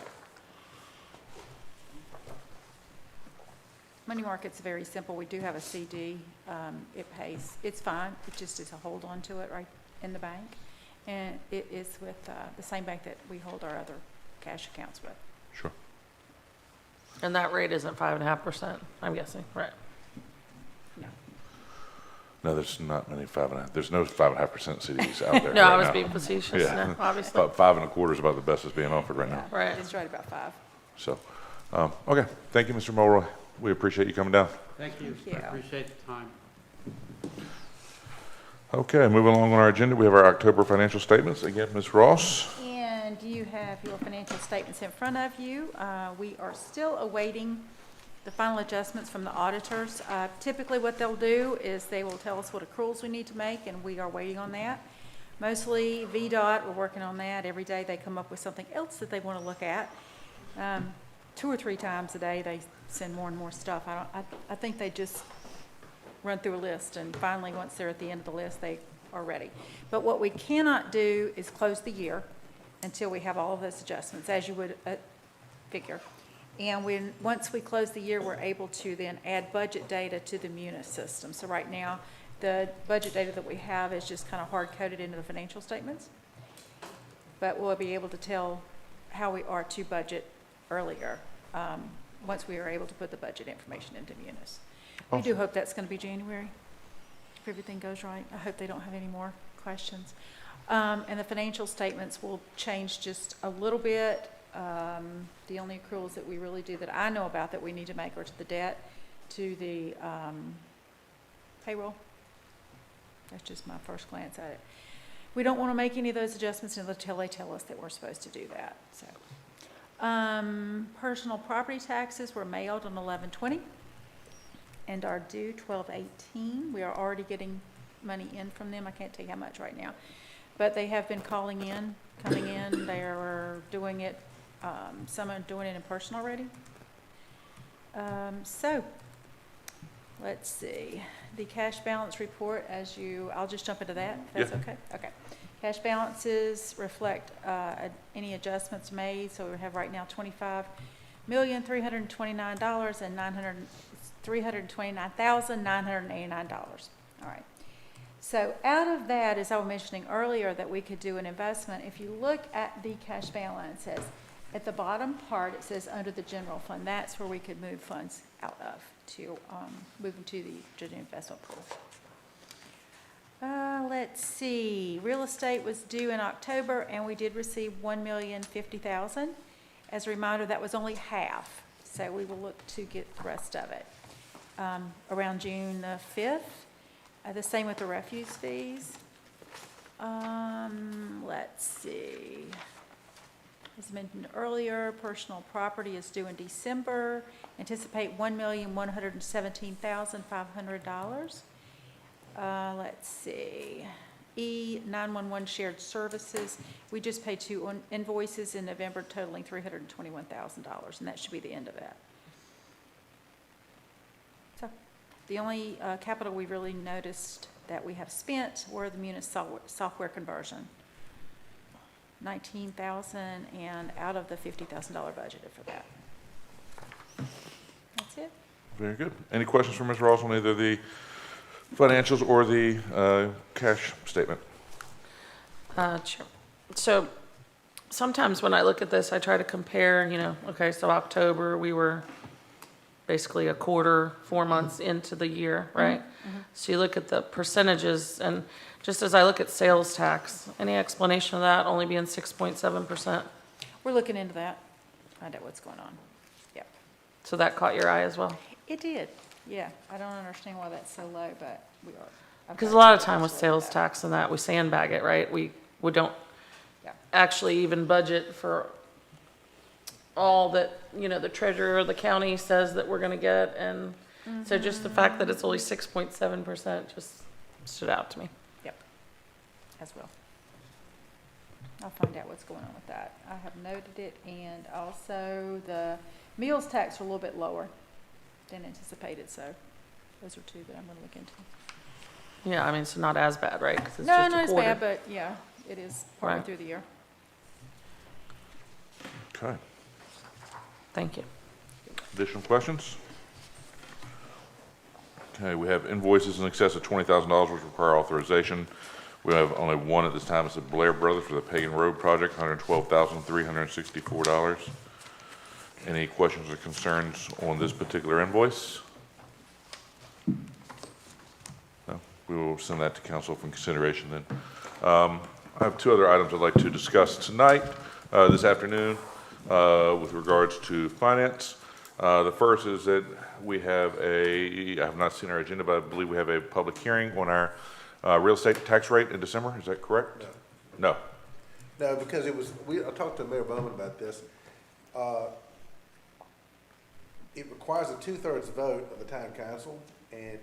Money market's very simple. We do have a CD. It pays, it's fine. It just is a hold on to it right in the bank. And it is with the same bank that we hold our other cash accounts with. Sure. And that rate isn't 5.5%, I'm guessing, right? No. No, there's not many 5.5%. There's no 5.5% CDs out there No, I right was now. being facetious, Yeah. no, obviously. About 5.25 is about the best that's being offered right now. Right. It's right about 5. So, okay. Thank you, Mr. Mulroy. We appreciate you coming down. Thank you. Thank you. I appreciate the time. Okay, moving along on our agenda, we have our October financial statements. Again, Ms. Ross. And you have your financial statements in front of you. We are still awaiting the final adjustments from the auditors. Typically what they'll do is they will tell us what accruals we need to make, and we are waiting on that. Mostly VDOT, we're working on that. Every day they come up with something else that they want to look at. 2 or 3 times a day they send more and more stuff. I think they just run through a list, and finally, once they're at the end of the list, they are ready. But what we cannot do is close the year until we have all of those adjustments, as you would figure. And once we close the year, we're able to then add budget data to the Munis system. So right now, the budget data that we have is just kind of hard-coded into the financial statements. But we'll be able to tell how we are to budget earlier, once we are able to put the budget information into Munis. We do hope that's going to be January, if everything goes right. I hope they don't have any more questions. And the financial statements will change just a little bit. The only accruals that we really do that I know about that we need to make are to the debt, to the payroll. That's just my first glance at it. We don't want to make any of those adjustments until they tell us that we're supposed to do that. So, personal property taxes were mailed on 11/20 and are due 12/18. We are already getting money in from them. I can't tell you how much right now, but they have been coming in. They are doing it. Some are doing it in person already. So, let's see. The cash balance report, I'll just jump into that, if that's okay? Okay. Cash balances reflect any adjustments made. So we have right now $25,329,989. All right. So out of that, as I was mentioning earlier, that we could do an investment. If you look at the cash balances, at the bottom part, it says under the general fund. That's where we could move funds out of to move them to the Virginia investment pool. Let's see. Real estate was due in October, and we did receive $1,050,000. As a reminder, that was only half, so we will look to get the rest of it around June the 5th. The same with the refuse fees. Let's see. As mentioned earlier, personal property is due in December. Anticipate $1,117,500. Let's see. 911 shared services. We just paid 2 invoices in November totaling $321,000, and that should be the end of that. So the only capital we really noticed that we have spent were the Munis software conversion. $19,000, and out of the $50,000 budgeted for that. That's it. Very good. Any questions for Ms. Ross on either the financials or the cash statement? Sure. So sometimes when I look at this, I try to compare, okay, so October, we were basically a quarter, 4 months into the year, right? Mm-hmm. So you look at the percentages, and just as I look at sales tax, any explanation of that only being 6.7%? We're looking into that, find out what's going on. Yep. So that caught your eye as well? It did, yeah. I don't understand why that's so low, but we are. Because a lot of time with sales tax and that, we sandbag it, right? We don't actually even budget for all that, the treasurer of the county says that we're gonna get, and so just the fact that it's only 6.7% just stood out to me. Yep, as well. I'll find out what's going on with that. I have noted it, and also the meals tax are a little bit lower than anticipated, so those are 2 that I'm gonna look into. Yeah, I mean, so not as bad, right? 'Cause it's No, just a not as quarter. bad, but yeah, it is partway Right. through the year. Okay. Thank you. Additional questions? Okay, we have invoices in excess of $20,000 which require authorization. We have only one at this time. It's the Blair Brothers for the Pagan Road Project, $112,364. Any questions or concerns on this particular invoice? No, we will send that to council for consideration then. I have two other items I'd like to discuss tonight, this afternoon, with regards to finance. The first is that we have I have not seen our agenda, but I believe we have a public hearing on our real estate tax rate in December. Is that correct? No. No, because I talked to Mayor Bowman about this. It requires a 2/3 vote of the town council, and it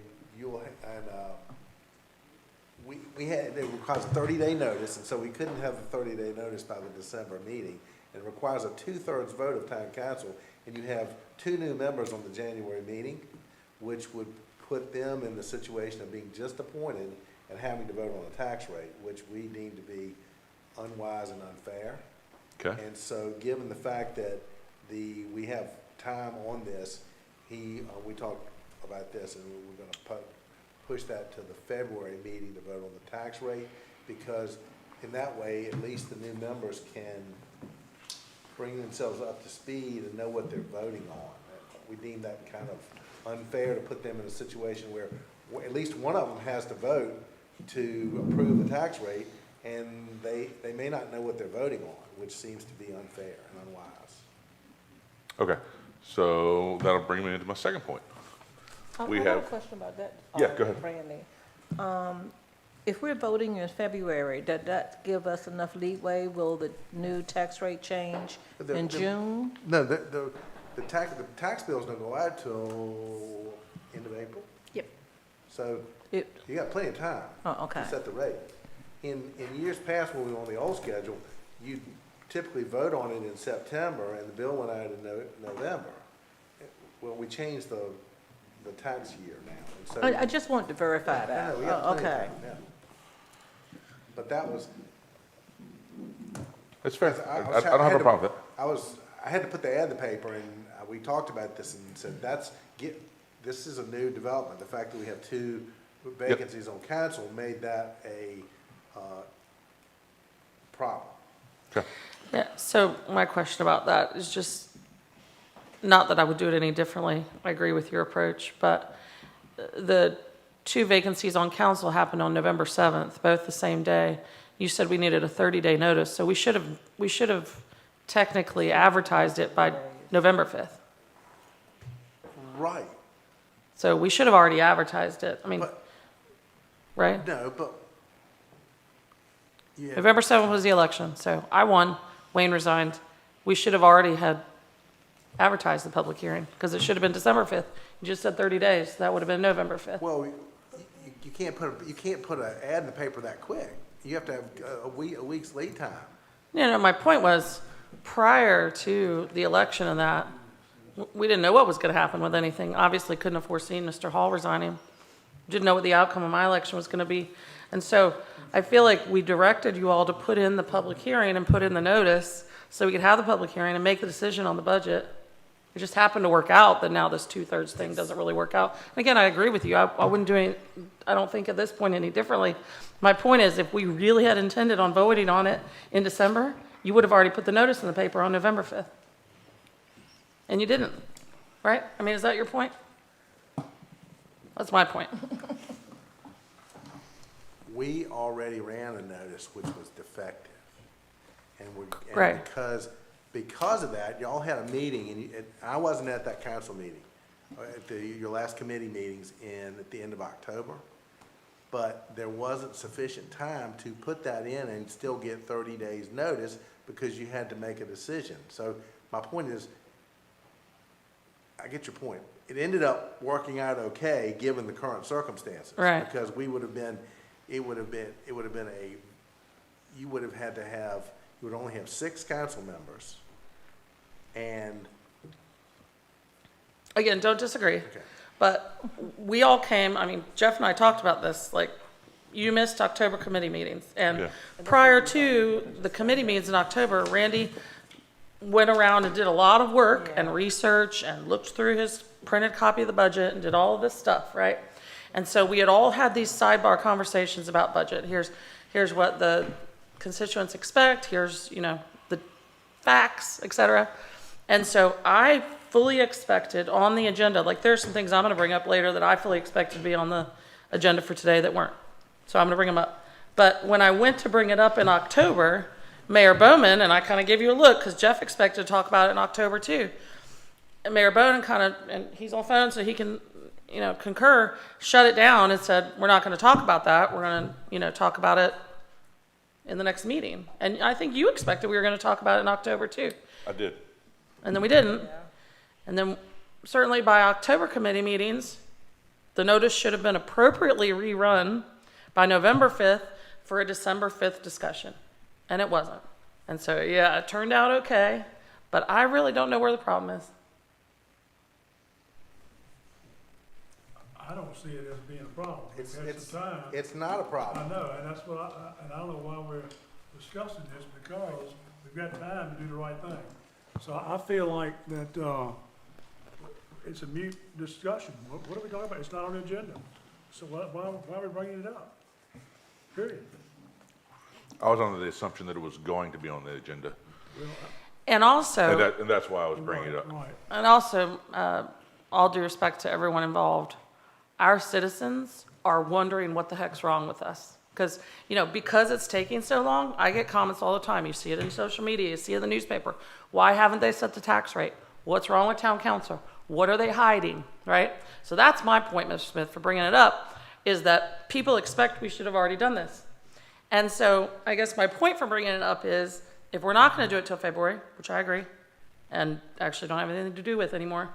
requires a 30-day notice, and so we couldn't have the 30-day notice by the December meeting. It requires a 2/3 vote of town council, and you have 2 new members on the January meeting, which would put them in the situation of being just appointed and having to vote on a tax rate, which we deem to be unwise and unfair. Okay. And so, given the fact that we have time on this, we talked about this, and we're going to push that to the February meeting to vote on the tax rate, because in that way, at least the new members can bring themselves up to speed and know what they're voting on. We deem that kind of unfair to put them in a situation where at least one of them has to vote to approve the tax rate, and they may not know what they're voting on, which seems to be unfair and unwise. Okay, so that'll bring me into my second point. I We have a have- question about that. Yeah, go ahead. Randy. If we're voting in February, does that give us enough leeway? Will the new tax rate change in June? No, the tax bills don't go out till end of April, Yep. so It, you got plenty of time oh, okay. to set the rate. In years past, when we were on the old schedule, you typically vote on it in September, and the bill went out in November. Well, we changed the tax year now, and so. I just wanted to verify that. No, we got Oh, plenty of okay. time, yeah. But that was. That's fair. I I don't have a problem with that. I had to put the ad in the paper, and we talked about this and said, this is a new development. The fact that we have 2 vacancies on council made that a problem. Okay. Yeah, so my question about that is just, not that I would do it any differently, I agree with your approach, but the 2 vacancies on council happened on November 7th, both the same day. You said we needed a 30-day notice, so we should have technically advertised it by November 5th. Right. So we should have already advertised it, I mean, But- right? No, but. Yeah. November 7th was the election, so I won, Wayne resigned. We should have already had advertised the public hearing, because it should have been December 5th. You just said 30 days, that would have been November 5th. Well, you can't put an ad in the paper that quick. You have to have a week's lead time. No, my point was, prior to the election and that, we didn't know what was going to happen with anything. Obviously, couldn't have foreseen Mr. Hall resigning. Didn't know what the outcome of my election was going to be. And so I feel like we directed you all to put in the public hearing and put in the notice so we could have the public hearing and make the decision on the budget. It just happened to work out that now this 2/3 thing doesn't really work out. And again, I agree with you. I wouldn't do it, I don't think at this point any differently. My point is, if we really had intended on voting on it in December, you would have already put the notice in the paper on November 5th. And you didn't, right? I mean, is that your point? That's my point. We already ran a notice which was defective. And Right. because of that, y'all had a meeting, and I wasn't at that council meeting, at your last committee meetings at the end of October. But there wasn't sufficient time to put that in and still get 30 days notice because you had to make a decision. So my point is, I get your point. It ended up working out okay, given the current circumstances. Right. Because you would only have 6 council members, and. Again, don't disagree. Okay. But we all came, I mean, Jeff and I talked about this, like, you missed October committee meetings. And Yeah. prior to the committee meetings in October, Randy went around and did a lot of work and research and looked through his printed copy of the budget and did all of this stuff, right? And so we had all had these sidebar conversations about budget. Here's what the constituents expect, here's, the facts, et cetera. And so I fully expected on the agenda, like there's some things I'm gonna bring up later that I fully expected to be on the agenda for today that weren't. So I'm gonna bring them up. But when I went to bring it up in October, Mayor Bowman, and I kind of gave you a look, because Jeff expected to talk about it in October too. And Mayor Bowman and he's on phone so he can, concur, shut it down and said, we're not going to talk about that. We're going to, talk about it in the next meeting. And I think you expected we were going to talk about it in October too. I did. And then we didn't. And then certainly by October committee meetings, the notice should have been appropriately rerun by November 5th for a December 5th discussion. And it wasn't. And so, yeah, it turned out okay, but I really don't know where the problem is. I don't see it as being a problem. It's, At it's, the time, it's not a I problem. know, and that's what and I don't know why we're discussing this, because we've got time to do the right thing. So I feel like that, it's a mute discussion. What are we talking about? It's not on the agenda. So why are we bringing it up? Period. I was under the assumption that it was going to be on the agenda, And also, and that's why I was bringing it up. Right. and also, all due respect to everyone involved, our citizens are wondering what the heck's wrong with us. Because, because it's taking so long, I get comments all the time. You see it in social media, you see it in the newspaper. Why haven't they set the tax rate? What's wrong with town council? What are they hiding, right? So that's my point, Mr. Smith, for bringing it up, is that people expect we should have already done this. And so I guess my point for bringing it up is, if we're not going to do it till February, which I agree, and actually don't have anything to do with anymore,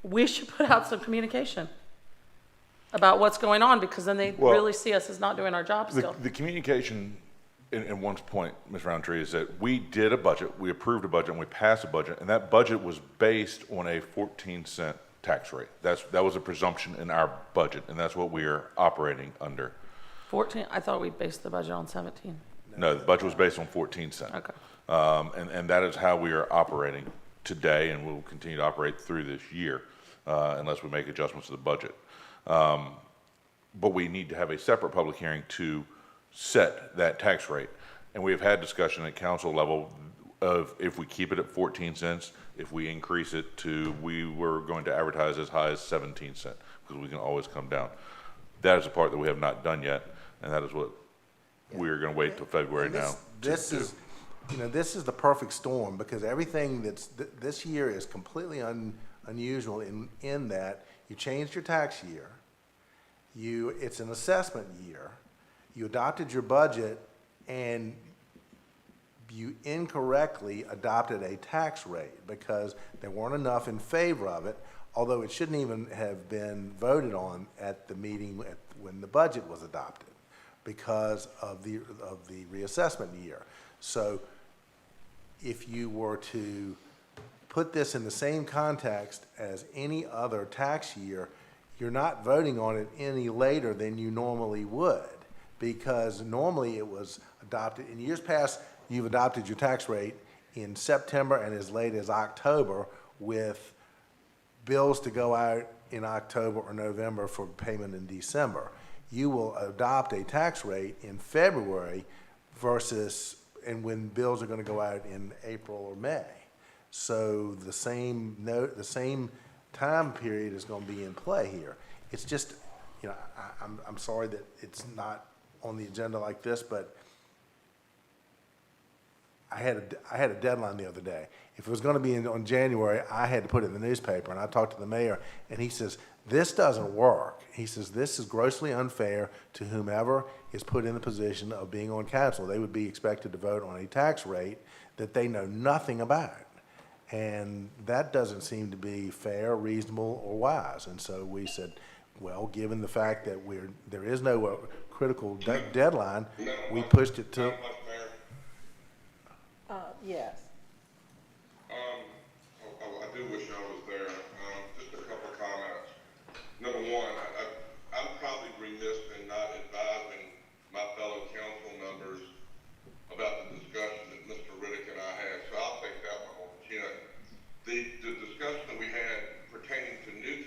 we should put out some communication about what's going on, because then they Well, really see us as not doing our job still. The communication, in one's point, Ms. Roundtree, is that we did a budget, we approved a budget, and we passed a budget, and that budget was based on a 14-cent tax rate. That was a presumption in our budget, and that's what we are operating under. 14, I thought we based the budget on 17. No, the budget was based on 14 cents. Okay. And that is how we are operating today, and we'll continue to operate through this year, unless we make adjustments to the budget. But we need to have a separate public hearing to set that tax rate. And we have had discussion at council level of if we keep it at 14 cents, if we increase it to, we were going to advertise as high as 17 cents, because we can always come down. That is the part that we have not done yet, and that is what we are going to wait till February And now. This is, this is the perfect storm, because everything this year is completely unusual in that you changed your tax year. It's an assessment year. You adopted your budget, and you incorrectly adopted a tax rate because there weren't enough in favor of it, although it shouldn't even have been voted on at the meeting when the budget was adopted, because of the reassessment year. So if you were to put this in the same context as any other tax year, you're not voting on it any later than you normally would, because normally it was adopted, in years past, you've adopted your tax rate in September and as late as October, with bills to go out in October or November for payment in December. You will adopt a tax rate in February and when bills are going to go out in April or May. So the same time period is going to be in play here. It's just, I'm sorry that it's not on the agenda like this, but I had a deadline the other day. If it was going to be on January, I had to put it in the newspaper, and I talked to the mayor, and he says, this doesn't work. He says, this is grossly unfair to whomever is put in the position of being on council. They would be expected to vote on a tax rate that they know nothing about. And that doesn't seem to be fair, reasonable, or wise. And so we said, well, given the fact that there is no critical deadline, we pushed it to... Yes. I do wish I was there. Just a couple of comments. Number one, I'm probably remiss in not advising my fellow council members about the discussion that Mr. Riddick and I had, so I'll take that one on the chin. The discussion that we had pertaining to new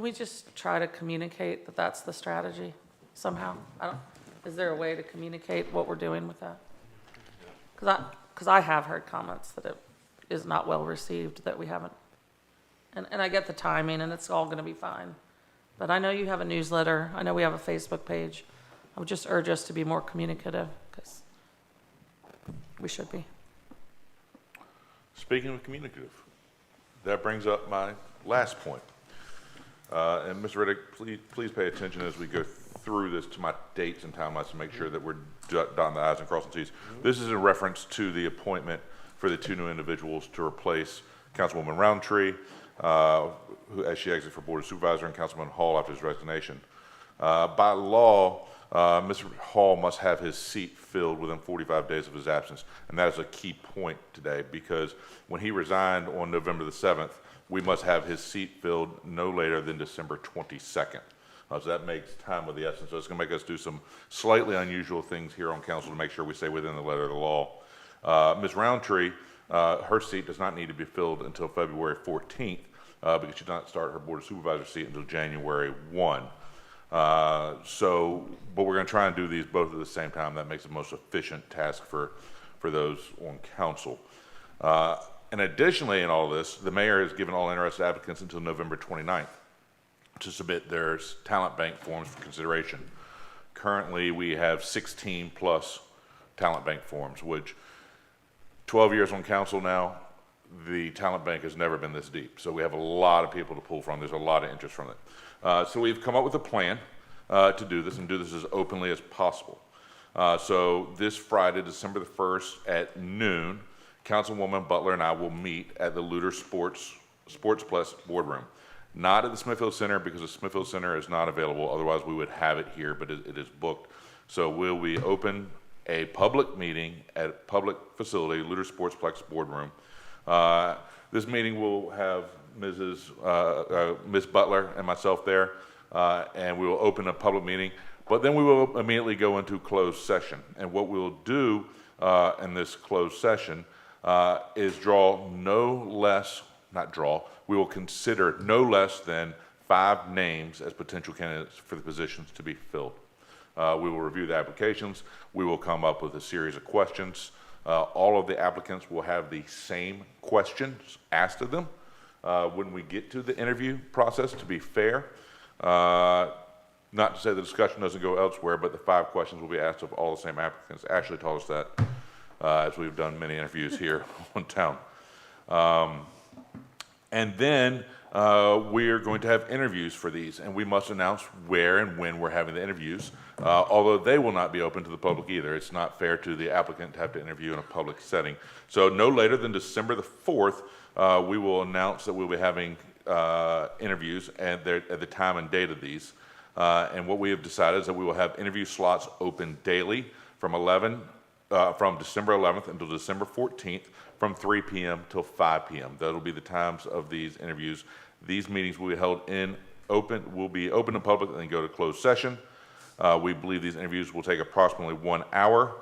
Can we just try to communicate that that's the strategy somehow? Is there a way to communicate what we're doing with that? Because I have heard comments that it is not well received, that we haven't, and I get the timing, and it's all gonna be fine. But I know you have a newsletter, I know we have a Facebook page. I would just urge us to be more communicative, because we should be. Speaking of communicative, that brings up my last point. And Mr. Riddick, please pay attention as we go through this to my dates and timelines to make sure that we're dotting the i's and crossing the t's. This is in reference to the appointment for the two new individuals to replace Councilwoman Roundtree, who, as she exits for Board of Supervisor, and Councilman Hall after his resignation. By law, Mr. Hall must have his seat filled within 45 days of his absence. And that is a key point today, because when he resigned on November the 7th, we must have his seat filled no later than December 22nd. So that makes time of the essence. So it's going to make us do some slightly unusual things here on council to make sure we stay within the letter of the law. Ms. Roundtree, her seat does not need to be filled until February 14th because she did not start her Board of Supervisor seat until January 1. But we're going to try and do these both at the same time. That makes the most efficient task for those on council. And additionally, in all this, the mayor has given all interested applicants until November 29th to submit their talent bank forms for consideration. Currently, we have 16 plus talent bank forms, which 12 years on council now, the talent bank has never been this deep. So we have a lot of people to pull from. There's a lot of interest from it. So we've come up with a plan to do this and do this as openly as possible. So this Friday, December the 1st at noon, Councilwoman Butler and I will meet at the Luter Sports Plus boardroom. Not at the Smithfield Center, because the Smithfield Center is not available. Otherwise, we would have it here, but it is booked. So we'll be open a public meeting at a public facility, Luter Sportsplex boardroom. This meeting will have Ms. Butler and myself there, and we will open a public meeting. But then we will immediately go into closed session. And what we'll do in this closed session is we will consider no less than 5 names as potential candidates for the positions to be filled. We will review the applications. We will come up with a series of questions. All of the applicants will have the same questions asked of them when we get to the interview process, to be fair. Not to say the discussion doesn't go elsewhere, but the 5 questions will be asked of all the same applicants. Ashley told us that as we've done many interviews here on town. And then we are going to have interviews for these, and we must announce where and when we're having the interviews, although they will not be open to the public either. It's not fair to the applicant to have to interview in a public setting. So no later than December the 4th, we will announce that we'll be having interviews at the time and date of these. And what we have decided is that we will have interview slots open daily from December 11th until December 14th, from 3 p.m. till 5 p.m. That'll be the times of these interviews. These meetings will be open to public and then go to closed session. We believe these interviews will take approximately 1 hour.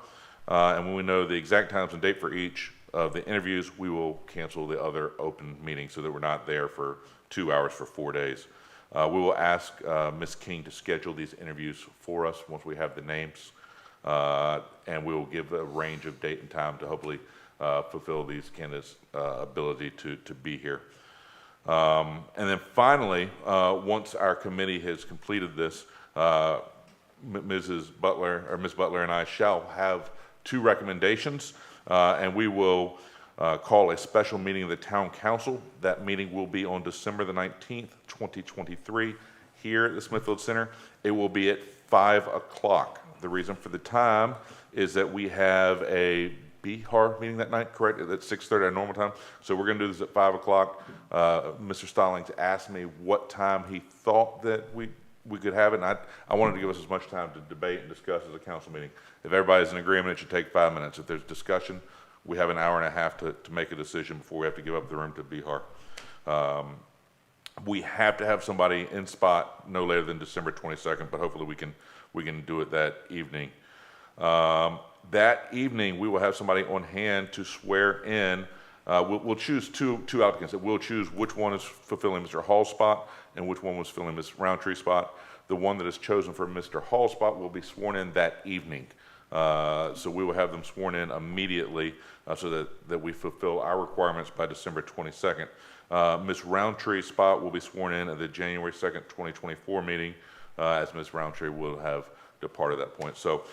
And when we know the exact times and date for each of the interviews, we will cancel the other open meetings so that we're not there for 2 hours for 4 days. We will ask Ms. King to schedule these interviews for us once we have the names. And we will give a range of date and time to hopefully fulfill these candidates' ability to be here. And then finally, once our committee has completed this, Ms. Butler and I shall have 2 recommendations, and we will call a special meeting of the Town Council. That meeting will be on December the 19th, 2023, here at the Smithfield Center. It will be at 5 o'clock. The reason for the time is that we have a BHAR meeting that night, correct? At 6:30 our normal time. So we're going to do this at 5 o'clock. Mr. Stallings asked me what time he thought that we could have it, and I wanted to give us as much time to debate and discuss as a council meeting. If everybody's in agreement, it should take 5 minutes. If there's discussion, we have an hour and a half to make a decision before we have to give up the room to BHAR. We have to have somebody in spot no later than December 22nd, but hopefully we can do it that evening. That evening, we will have somebody on hand to swear in. We'll choose two applicants. We'll choose which one is fulfilling Mr. Hall's spot, and which one was filling Ms. Roundtree's spot. The one that is chosen for Mr. Hall's spot will be sworn in that evening. So we will have them sworn in immediately so that we fulfill our requirements by December 22nd. Ms. Roundtree's spot will be sworn in at the January 2nd, 2024 meeting, as Ms. Roundtree will have departed at that point. So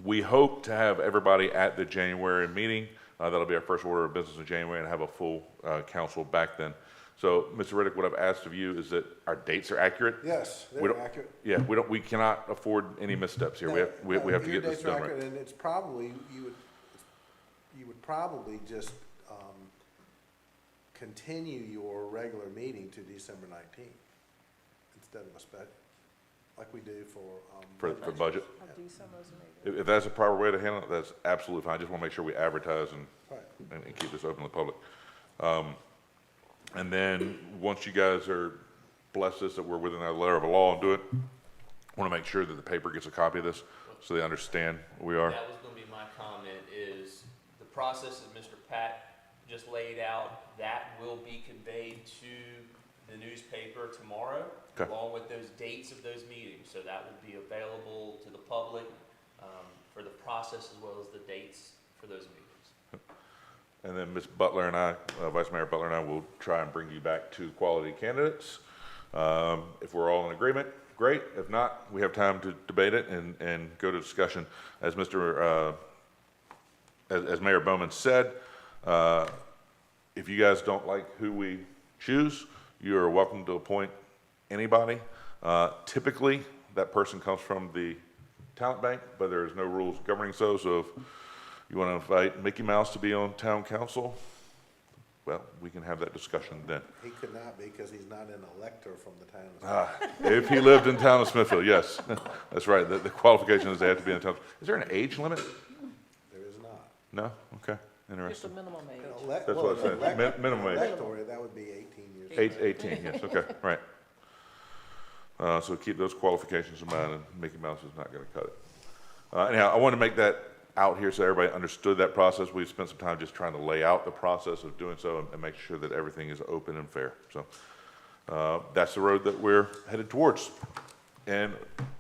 we hope to have everybody at the January meeting. That'll be our first order of business in January, and have a full council back then. So, Mr. Riddick, what I've asked of you is that our dates are accurate. Yes, We they're don't- accurate. Yeah, we cannot afford any missteps here. We have to get this done right. And it's probably, you would probably just, continue your regular meeting to December 19th instead of a special, like we do for. For budget. I'll do some of those meetings. If that's a proper way to handle it, that's absolutely fine. I just want to make sure we advertise Right. and keep this open to the public. And then, once you guys are blessed us that we're within our letter of the law and do it, I want to make sure that the paper gets a copy of this so they understand who we are. That was gonna be my comment, is the process that Mr. Pat just laid out, that will be conveyed to the newspaper tomorrow, Okay. along with those dates of those meetings. So that will be available to the public, for the process as well as the dates for those meetings. And then Ms. Butler and I, Vice Mayor Butler and I will try and bring you back two quality candidates. If we're all in agreement, great. If not, we have time to debate it and go to discussion. As as Mayor Bowman said, if you guys don't like who we choose, you are welcome to appoint anybody. Typically, that person comes from the talent bank, but there's no rules governing so. So if you want to invite Mickey Mouse to be on town council, well, we can have that discussion then. He could not be because he's not an elector from the town of. If he lived in town of Smithfield, yes, that's right. The qualification is they have to be in town. Is there an age limit? There is not. No? Okay, Just a interesting. minimum age. That's That's what I said. Minimum age. Electorate, that would be 18 years. 18, yes, okay, right. So keep those qualifications in mind, and Mickey Mouse is not going to cut it. Anyhow, I want to make that out here so everybody understood that process. We've spent some time just trying to lay out the process of doing so and make sure that everything is open and fair. So that's the road that we're headed towards. And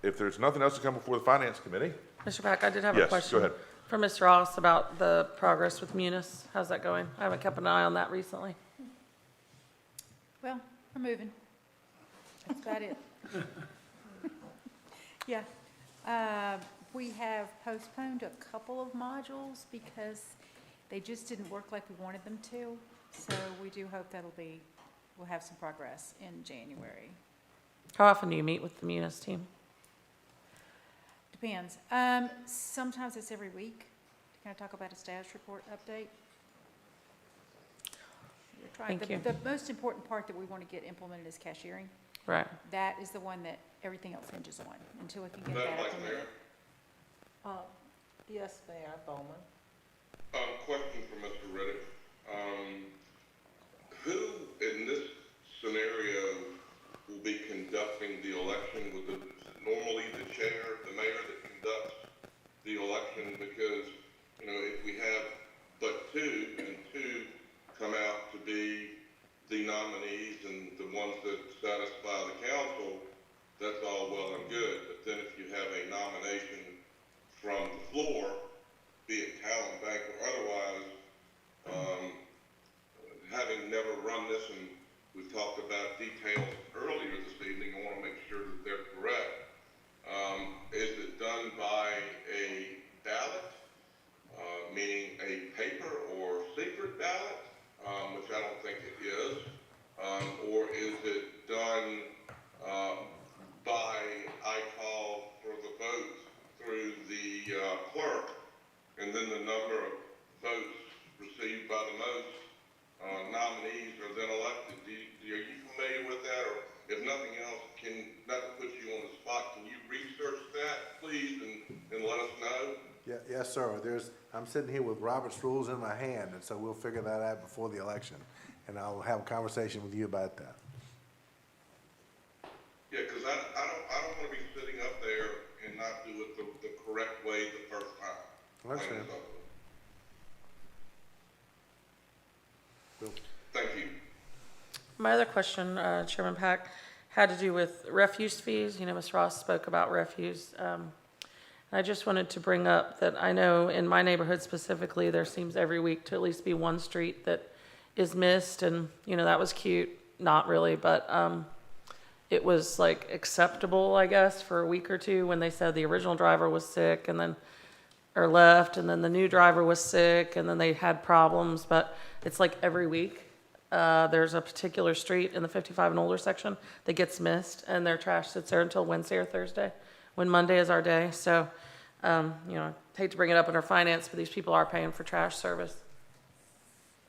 if there's nothing else to come before the Finance Committee, Mr. Pack, I did have a Yes, go question. ahead. For Mr. Ross about the progress with Munis. How's that going? I haven't kept an eye on that recently. Well, we're moving. That's about it. Yeah. We have postponed a couple of modules because they just didn't work like we wanted them to. So we do hope we'll have some progress in January. How often do you meet with the Munis team? Depends. Sometimes it's every week. Can I talk about a status report update? We're trying. Thank you. The most important part that we want to get implemented is cashiering. Right. That is the one that everything else hinges on until we can get Madam that Vice Mayor, implemented. Yes, Mayor Bowman. question for Mr. Riddick. Who in this scenario will be conducting the election? Would normally the chair, the mayor that conducts the election? Because, if we have but two, and two come out to be the nominees and the ones that satisfy the council, that's all well and good. But then if you have a nomination from the floor, be it talent bank or otherwise, having never run this, and we've talked about details earlier this evening, I want to make sure that they're correct. Is it done by a ballot, meaning a paper or secret ballot, which I don't think it is, or is it done by I call for the vote through the clerk, and then the number of votes received by the most nominees are then elected? Are you familiar with that? Or if nothing else, not to put you on the spot, can you research that, please, and let us know? Yes, sir. I'm sitting here with Robert's rules in my hand, and so we'll figure that out before the election. And I'll have a conversation with you about that. Yeah, because I don't want to be sitting up there and not do it the correct way the first time. I understand. Thank you. My other question, Chairman Pack, had to do with refuse fees. You know, Ms. Ross spoke about refuse. I just wanted to bring up that I know in my neighborhood specifically, there seems every week to at least be one street that is missed, and, you know, that was cute. Not really, but it was like acceptable, I guess, for a week or two when they said the original driver was sick and then, or left, and then the new driver was sick, and then they had problems, but it's like every week. There's a particular street in the 55 and older section that gets missed, and their trash sits there until Wednesday or Thursday, when Monday is our day. So, you know, I hate to bring it up in our finance, but these people are paying for trash service.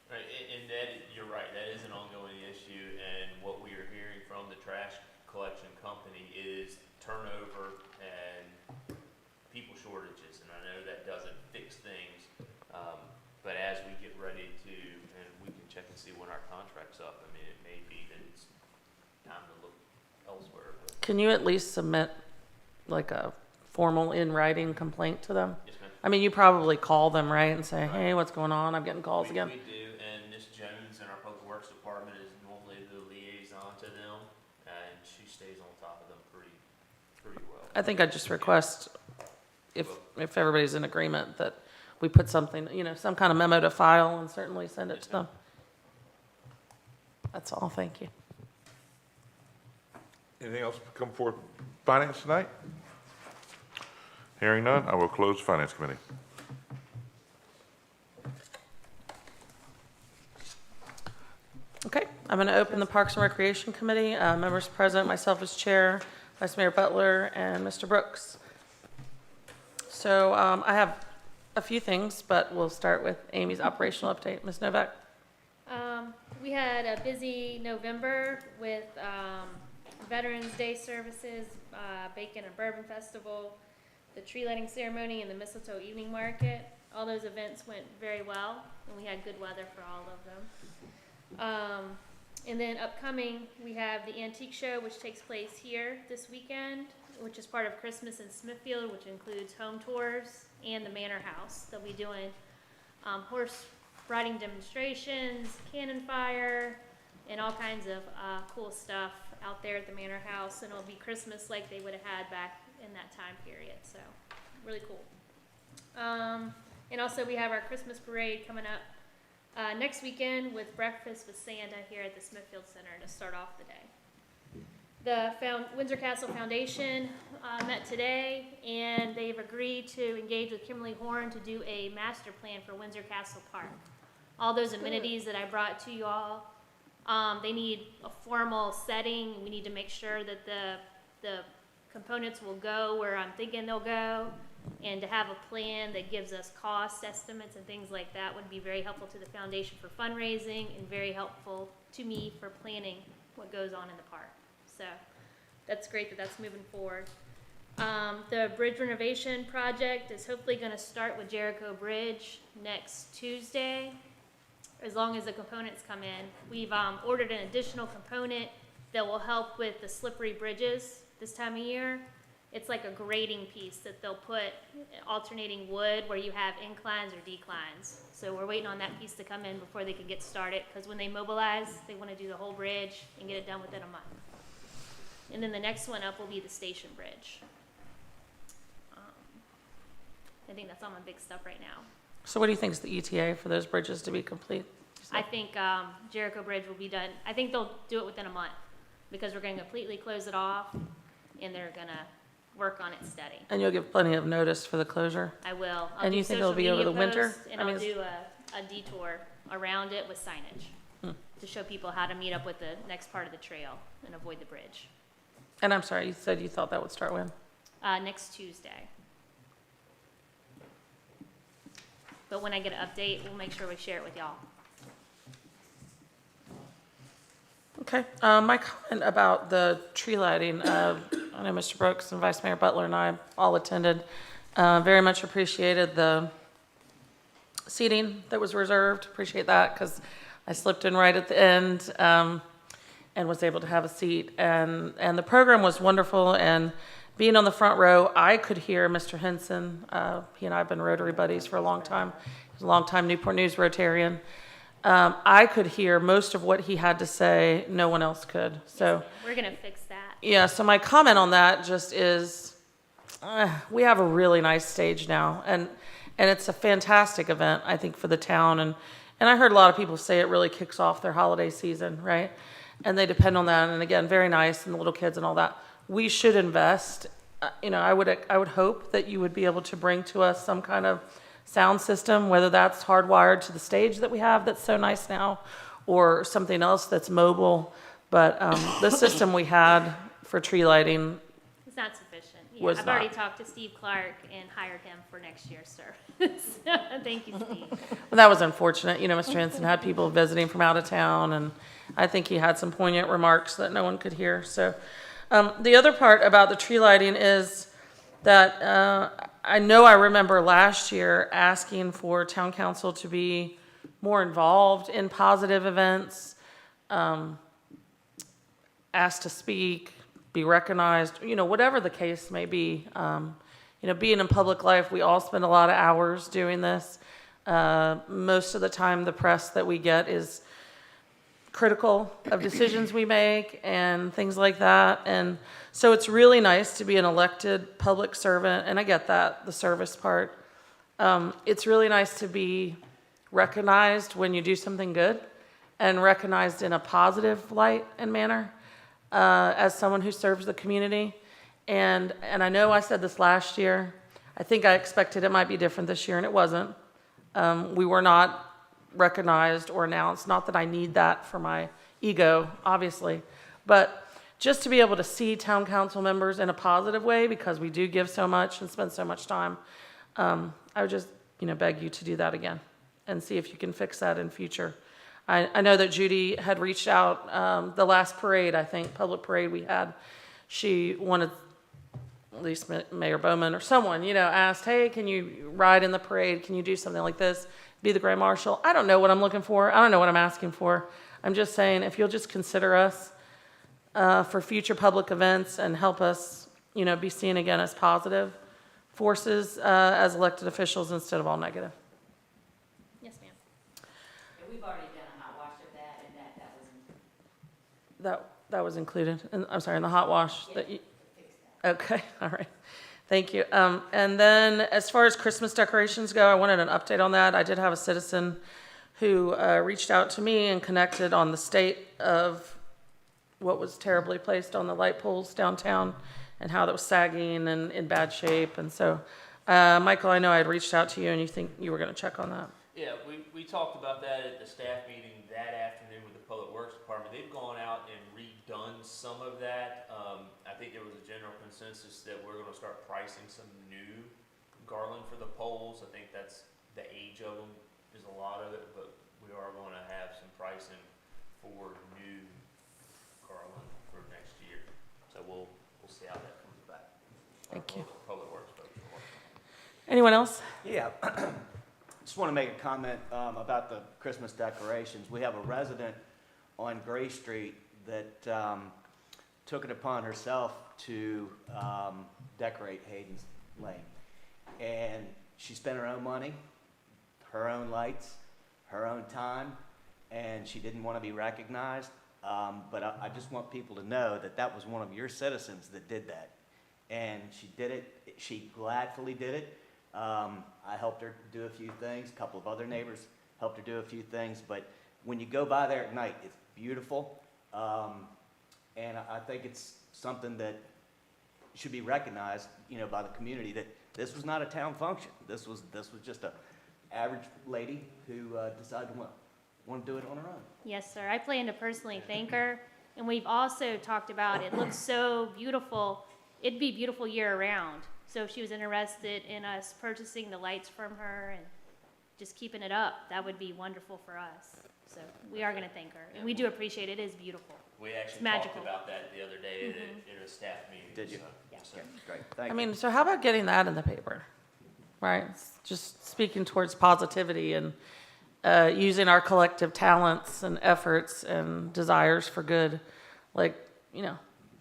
Right, and that, you're right, that is an ongoing issue, and what we are hearing from the trash collection company is turnover and people shortages, and I know that doesn't fix things, but as we get ready to, and we can check and see when our contract's up, I mean, it may be that it's time to look elsewhere, but. Can you at least submit like a formal in-writing complaint to them? Yes, ma'am. I mean, you probably call them, right, and say, hey, what's going on? I'm getting calls again. We do, and Ms. Jones in our Public Works Department is normally the liaison to them, and she stays on top of them pretty well. I think I'd just request, if everybody's in agreement, that we put something, you know, some kind of memo to file and certainly send it to them. That's all, thank you. Anything else come before finance tonight? Hearing none, I will close the finance committee. Okay, I'm going to open the Parks and Recreation Committee. Members present, myself as chair, Vice Mayor Butler, and Mr. Brooks. So I have a few things, but we'll start with Amy's operational update. Ms. Novak? We had a busy November with Veterans Day services, Bacon and Bourbon Festival, the tree lighting ceremony, and the Mistletoe Evening Market. All those events went very well, and we had good weather for all of them. And then upcoming, we have the Antique Show, which takes place here this weekend, which is part of Christmas in Smithfield, which includes home tours and the Manor House. They'll be doing horse riding demonstrations, cannon fire, and all kinds of cool stuff out there at the Manor House. And it'll be Christmas like they would have had back in that time period. So really cool. And also we have our Christmas parade coming up next weekend with Breakfast with Santa here at the Smithfield Center to start off the day. The Windsor Castle Foundation met today, and they've agreed to engage with Kimberly Horn to do a master plan for Windsor Castle Park. All those amenities that I brought to you all, they need a formal setting. We need to make sure that the components will go where I'm thinking they'll go, and to have a plan that gives us cost estimates and things like that would be very helpful to the foundation for fundraising and very helpful to me for planning what goes on in the park. So that's great that that's moving forward. The bridge renovation project is hopefully going to start with Jericho Bridge next Tuesday, as long as the components come in. We've ordered an additional component that will help with the slippery bridges this time of year. It's like a grading piece that they'll put alternating wood where you have inclines or declines. So we're waiting on that piece to come in before they can get started, because when they mobilize, they want to do the whole bridge and get it done within a month. And then the next one up will be the station bridge. I think that's all my big stuff right now. So what do you think is the ETA for those bridges to be complete? I think Jericho Bridge will be done. I think they'll do it within a month, because we're going to completely close it off, and they're going to work on it steady. And you'll give plenty of notice for the closure? I will. And you think it'll be over the winter? And I'll do a detour around it with signage to show people how to meet up with the next part of the trail and avoid the bridge. And I'm sorry, you said you thought that would start when? Next Tuesday. But when I get an update, we'll make sure we share it with y'all. Okay, my comment about the tree lighting, I know Mr. Brooks and Vice Mayor Butler and I all attended. Very much appreciated the seating that was reserved. Appreciate that, because I slipped in right at the end and was able to have a seat. And the program was wonderful, and being on the front row, I could hear Mr. Henson. He and I have been Rotary buddies for a long time. He's a long-time Newport News Rotarian. I could hear most of what he had to say. No one else could. So, We're gonna fix that. yeah, so my comment on that just is, we have a really nice stage now, and it's a fantastic event, I think, for the town, and I heard a lot of people say it really kicks off their holiday season, right? And they depend on that, and again, very nice, and the little kids and all that. We should invest, I would hope that you would be able to bring to us some kind of sound system, whether that's hardwired to the stage that we have that's so nice now, or something else that's mobile, but the system we had for tree lighting, It's not sufficient. Yeah, Was I've already not. talked to Steve Clark and hired him for next year's service. Thank you, Steve. well, that was unfortunate. Mr. Henson had people visiting from out of town, and I think he had some poignant remarks that no one could hear. So the other part about the tree lighting is that I know I remember last year asking for town council to be more involved in positive events, asked to speak, be recognized, whatever the case may be. Being in public life, we all spend a lot of hours doing this. Most of the time, the press that we get is critical of decisions we make and things like that. And so it's really nice to be an elected public servant, and I get that, the service part. It's really nice to be recognized when you do something good and recognized in a positive light and manner as someone who serves the community. And I know I said this last year. I think I expected it might be different this year, and it wasn't. We were not recognized or announced. Not that I need that for my ego, obviously, but just to be able to see town council members in a positive way, because we do give so much and spend so much time. I would just, beg you to do that again and see if you can fix that in future. I know that Judy had reached out, the last parade, I think, public parade we had. She wanted, at least Mayor Bowman or someone, asked, hey, can you ride in the parade? Can you do something like this? Be the Grand Marshal. I don't know what I'm looking for. I don't know what I'm asking for. I'm just saying, if you'll just consider us for future public events and help us, be seen again as positive forces as elected officials instead of all negative. Yes, ma'am. We've already done a hot wash of that, and that was That was included. I'm sorry, in the hot wash. That you, fixed that. okay, all right. Thank you. And then as far as Christmas decorations go, I wanted an update on that. I did have a citizen who reached out to me and connected on the state of what was terribly placed on the light poles downtown and how that was sagging and in bad shape. And so, Michael, I know I had reached out to you and you think you were going to check on that. Yeah, we talked about that at the staff meeting that afternoon with the Public Works Department. They've gone out and redone some of that. I think there was a general consensus that we're gonna start pricing some new garland for the poles. I think that's, the age of them is a lot of it, but we are gonna have some pricing for new garland for next year. So we'll see how that comes back. Thank you. Public Works folks are working on it. Anyone else? Yeah, just want to make a comment about the Christmas decorations. We have a resident on Gray Street that took it upon herself to decorate Hayden's Lane. And she spent her own money, her own lights, her own time, and she didn't want to be recognized. But I just want people to know that that was one of your citizens that did that. And she did it, she gladfully did it. I helped her do a few things, a couple of other neighbors helped her do a few things, but when you go by there at night, it's beautiful. And I think it's something that should be recognized, by the community, that this was not a town function. This was just a average lady who decided to want to do it on her own. Yes, sir. I plan to personally thank her. And we've also talked about, it looks so beautiful. It'd be beautiful year round. So if she was interested in us purchasing the lights from her and just keeping it up, that would be wonderful for us. So we are going to thank her. And we do appreciate it. It is beautiful. We actually magical. talked about that the other day at a staff meeting. Did you? so- Yeah. so- Great, thank I you. mean, so how about getting that in the paper, right? Just speaking towards positivity and using our collective talents and efforts and desires for good. Like,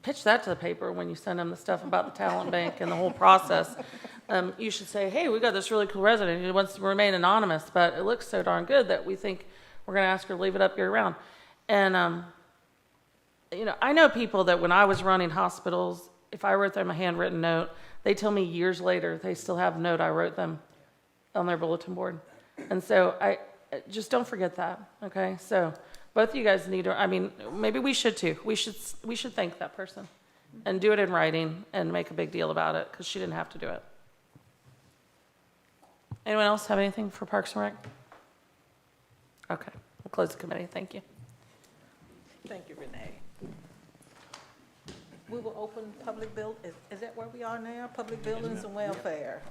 pitch that to the paper when you send them the stuff about the talent bank and the whole process. You should say, hey, we got this really cool resident who wants to remain anonymous, but it looks so darn good that we think we're gonna ask her to leave it up year-round. And, you know, I know people that when I was running hospitals, if I wrote them a handwritten note, they tell me years later, they still have the note I wrote them on their bulletin board. And so just don't forget that, okay? So both of you guys need to, I mean, maybe we should too. We should thank that person and do it in writing and make a big deal about it, because she didn't have to do it. Anyone else have anything for Parks and Rec? Okay, we'll close the committee. Thank you. Thank you, Renee. We will open public build, is that where we are now? Public buildings and welfare.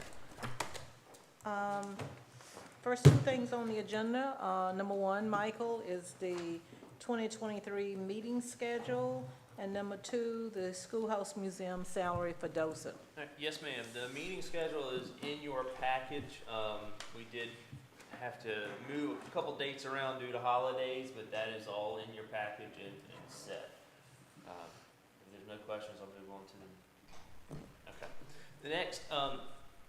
First two things on the agenda, number one, Michael, is the 2023 meeting schedule, and number two, the Schoolhouse Museum salary for docent. Yes, ma'am. The meeting schedule is in your package. We did have to move a couple dates around due to holidays, but that is all in your package and set. If there's no questions, I'll move on to them. Okay. The next,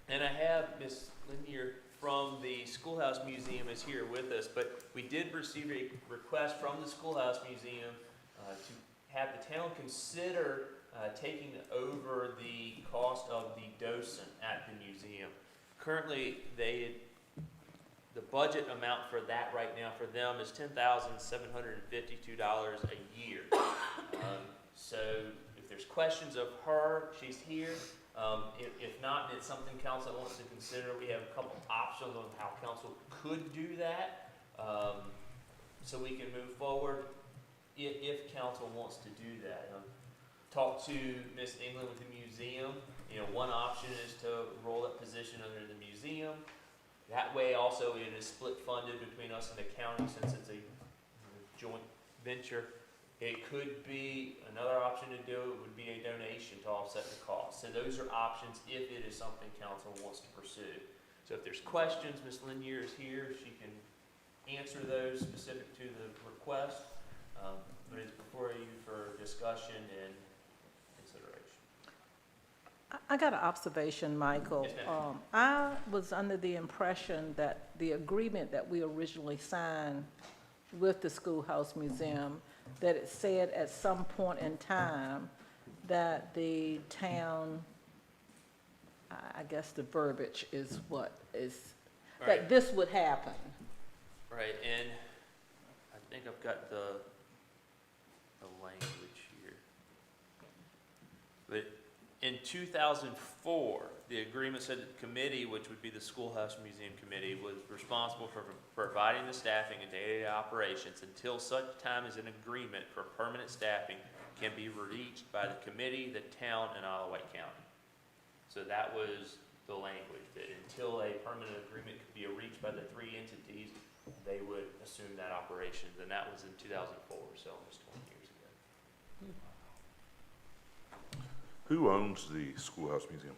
and I have Ms. Lanier from the Schoolhouse Museum is here with us, but we did receive a request from the Schoolhouse Museum to have the town consider taking over the cost of the docent at the museum. Currently, the budget amount for that right now for them is $10,752 a year. So if there's questions of her, she's here. If not, it's something council wants to consider. We have a couple options on how council could do that, so we can move forward if council wants to do that. Talk to Miss England with the museum. You know, one option is to roll that position under the museum. That way also it is split funded between us and the county since it's a joint venture. It could be, another option to do it would be a donation to offset the cost. So those are options if it is something council wants to pursue. So if there's questions, Ms. Lanier is here. She can answer those specific to the request. But it's before you for discussion and consideration. I got an observation, Michael. Yes, ma'am. I was under the impression that the agreement that we originally signed with the Schoolhouse Museum, that it said at some point in time that the town, I guess the verbiage is what is, that Right. this would happen. Right, and I think I've got the language here. But in 2004, the agreement said that the committee, which would be the Schoolhouse Museum Committee, was responsible for providing the staffing and day-to-day operations until such time as an agreement for permanent staffing can be reached by the committee, the town, and Isle of Wight County. So that was the language, that until a permanent agreement could be reached by the three entities, they would assume that operations, and that was in 2004, so almost 20 years ago. Who owns the Schoolhouse Museum?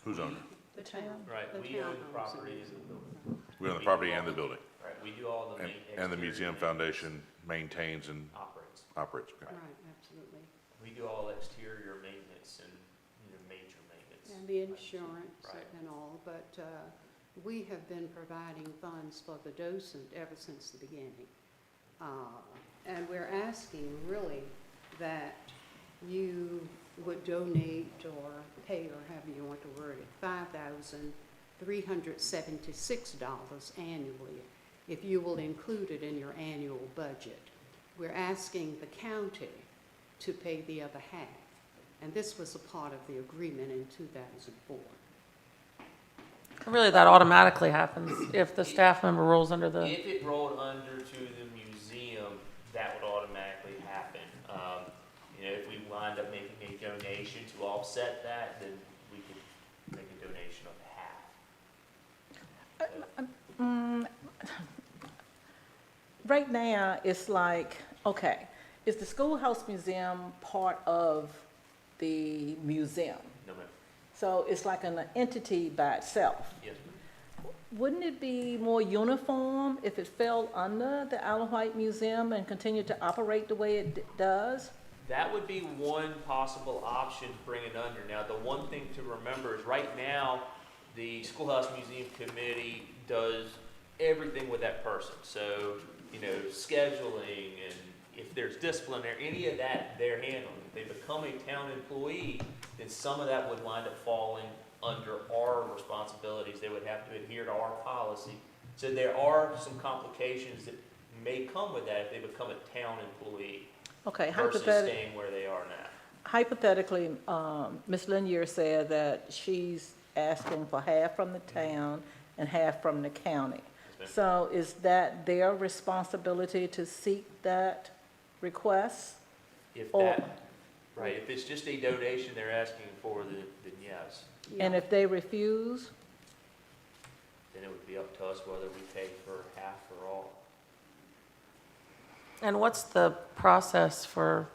Who's owner? The town. Right, we own the property and the building. We own the property and the building. Right, we do all the And, main. and the exterior museum foundation maintains and Operates. operates, okay. Right, absolutely. We do all exterior maintenance and, major maintenance. And the insurance Right. and all, but we have been providing funds for the docent ever since the beginning. And we're asking really that you would donate or pay, or however you want to word it, $5,376 annually, if you will include it in your annual budget. We're asking the county to pay the other half. And this was a part of the agreement in 2004. Really, that automatically happens if the staff member rolls under the, If it rolled under to the museum, that would automatically happen. If we wind up making a donation to offset that, then we could make a donation of half. Right now, it's like, okay, is the Schoolhouse Museum part of the museum? No, ma'am. So it's like an entity by itself. Yes, ma'am. Wouldn't it be more uniform if it fell under the Isle of Wight Museum and continued to operate the way it does? That would be one possible option to bring it under. Now, the one thing to remember is right now, the Schoolhouse Museum Committee does everything with that person. So, you know, scheduling and if there's disciplinary, any of that they're handling. If they become a town employee, then some of that would wind up falling under our responsibilities. They would have to adhere to our policy. So there are some complications that may come with that if they become a town employee Okay, versus staying where they are now. hypothetically, Ms. Linier said that she's asking for half from the town and half from the county. Yes, So is that their responsibility to seek that request? If Or- that, right, if it's just a donation they're asking for, then yes. And if they refuse? Then it would be up to us whether we pay for half or all. And what's the process for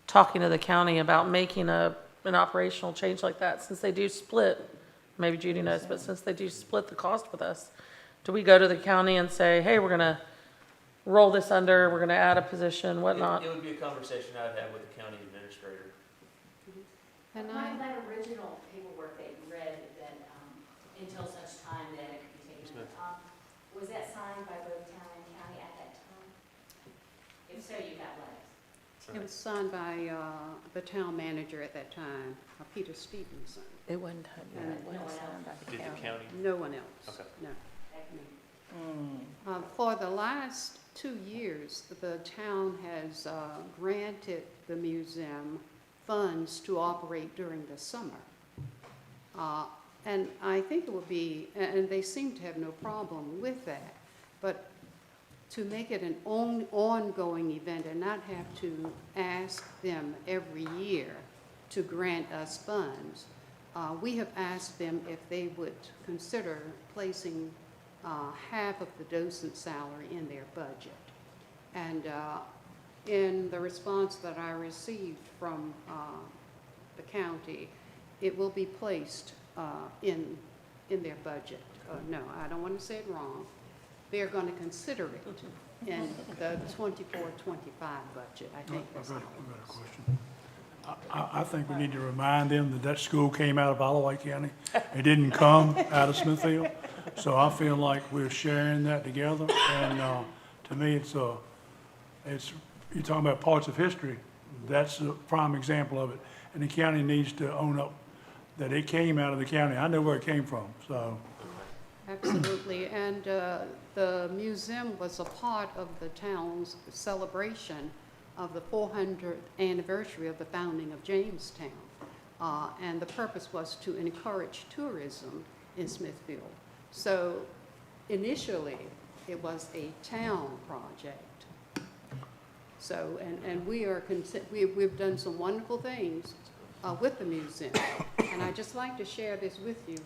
talking to the county about making an operational change like that? Since they do split, maybe Judy knows, but since they do split the cost with us, do we go to the county and say, hey, we're gonna roll this under, we're gonna add a position, whatnot? It would be a conversation I would have with the county administrator. And That original paperwork that you read that, until such time that it could be taken up, was that signed by both town and county at that time? If so, you got letters. it was signed by the town manager at that time, Peter Stevenson. It wasn't, And it wasn't signed by the Did county. the county? No one else. Okay. No. Mm. For the last 2 years, the town has granted the museum funds to operate during the summer. And I think it would be, and they seem to have no problem with that, but to make it an ongoing event and not have to ask them every year to grant us funds, we have asked them if they would consider placing half of the docent salary in their budget. And in the response that I received from the county, it will be placed in their budget. No, I don't want to say it wrong. They're going to consider it in the 24-25 budget. I think I've that's got how a it is. question. I think we need to remind them that that school came out of Alawite County. It didn't come out of Smithfield. So I feel like we're sharing that together. And to me, it's, you're talking about parts of history. That's a prime example of it. And the county needs to own up that it came out of the county. I know where it came from, so. Absolutely, and the museum was a part of the town's celebration of the 400th anniversary of the founding of Jamestown. And the purpose was to encourage tourism in Smithfield. So initially, it was a town project. So, and we've done some wonderful things with the museum. And I'd just like to share this with you.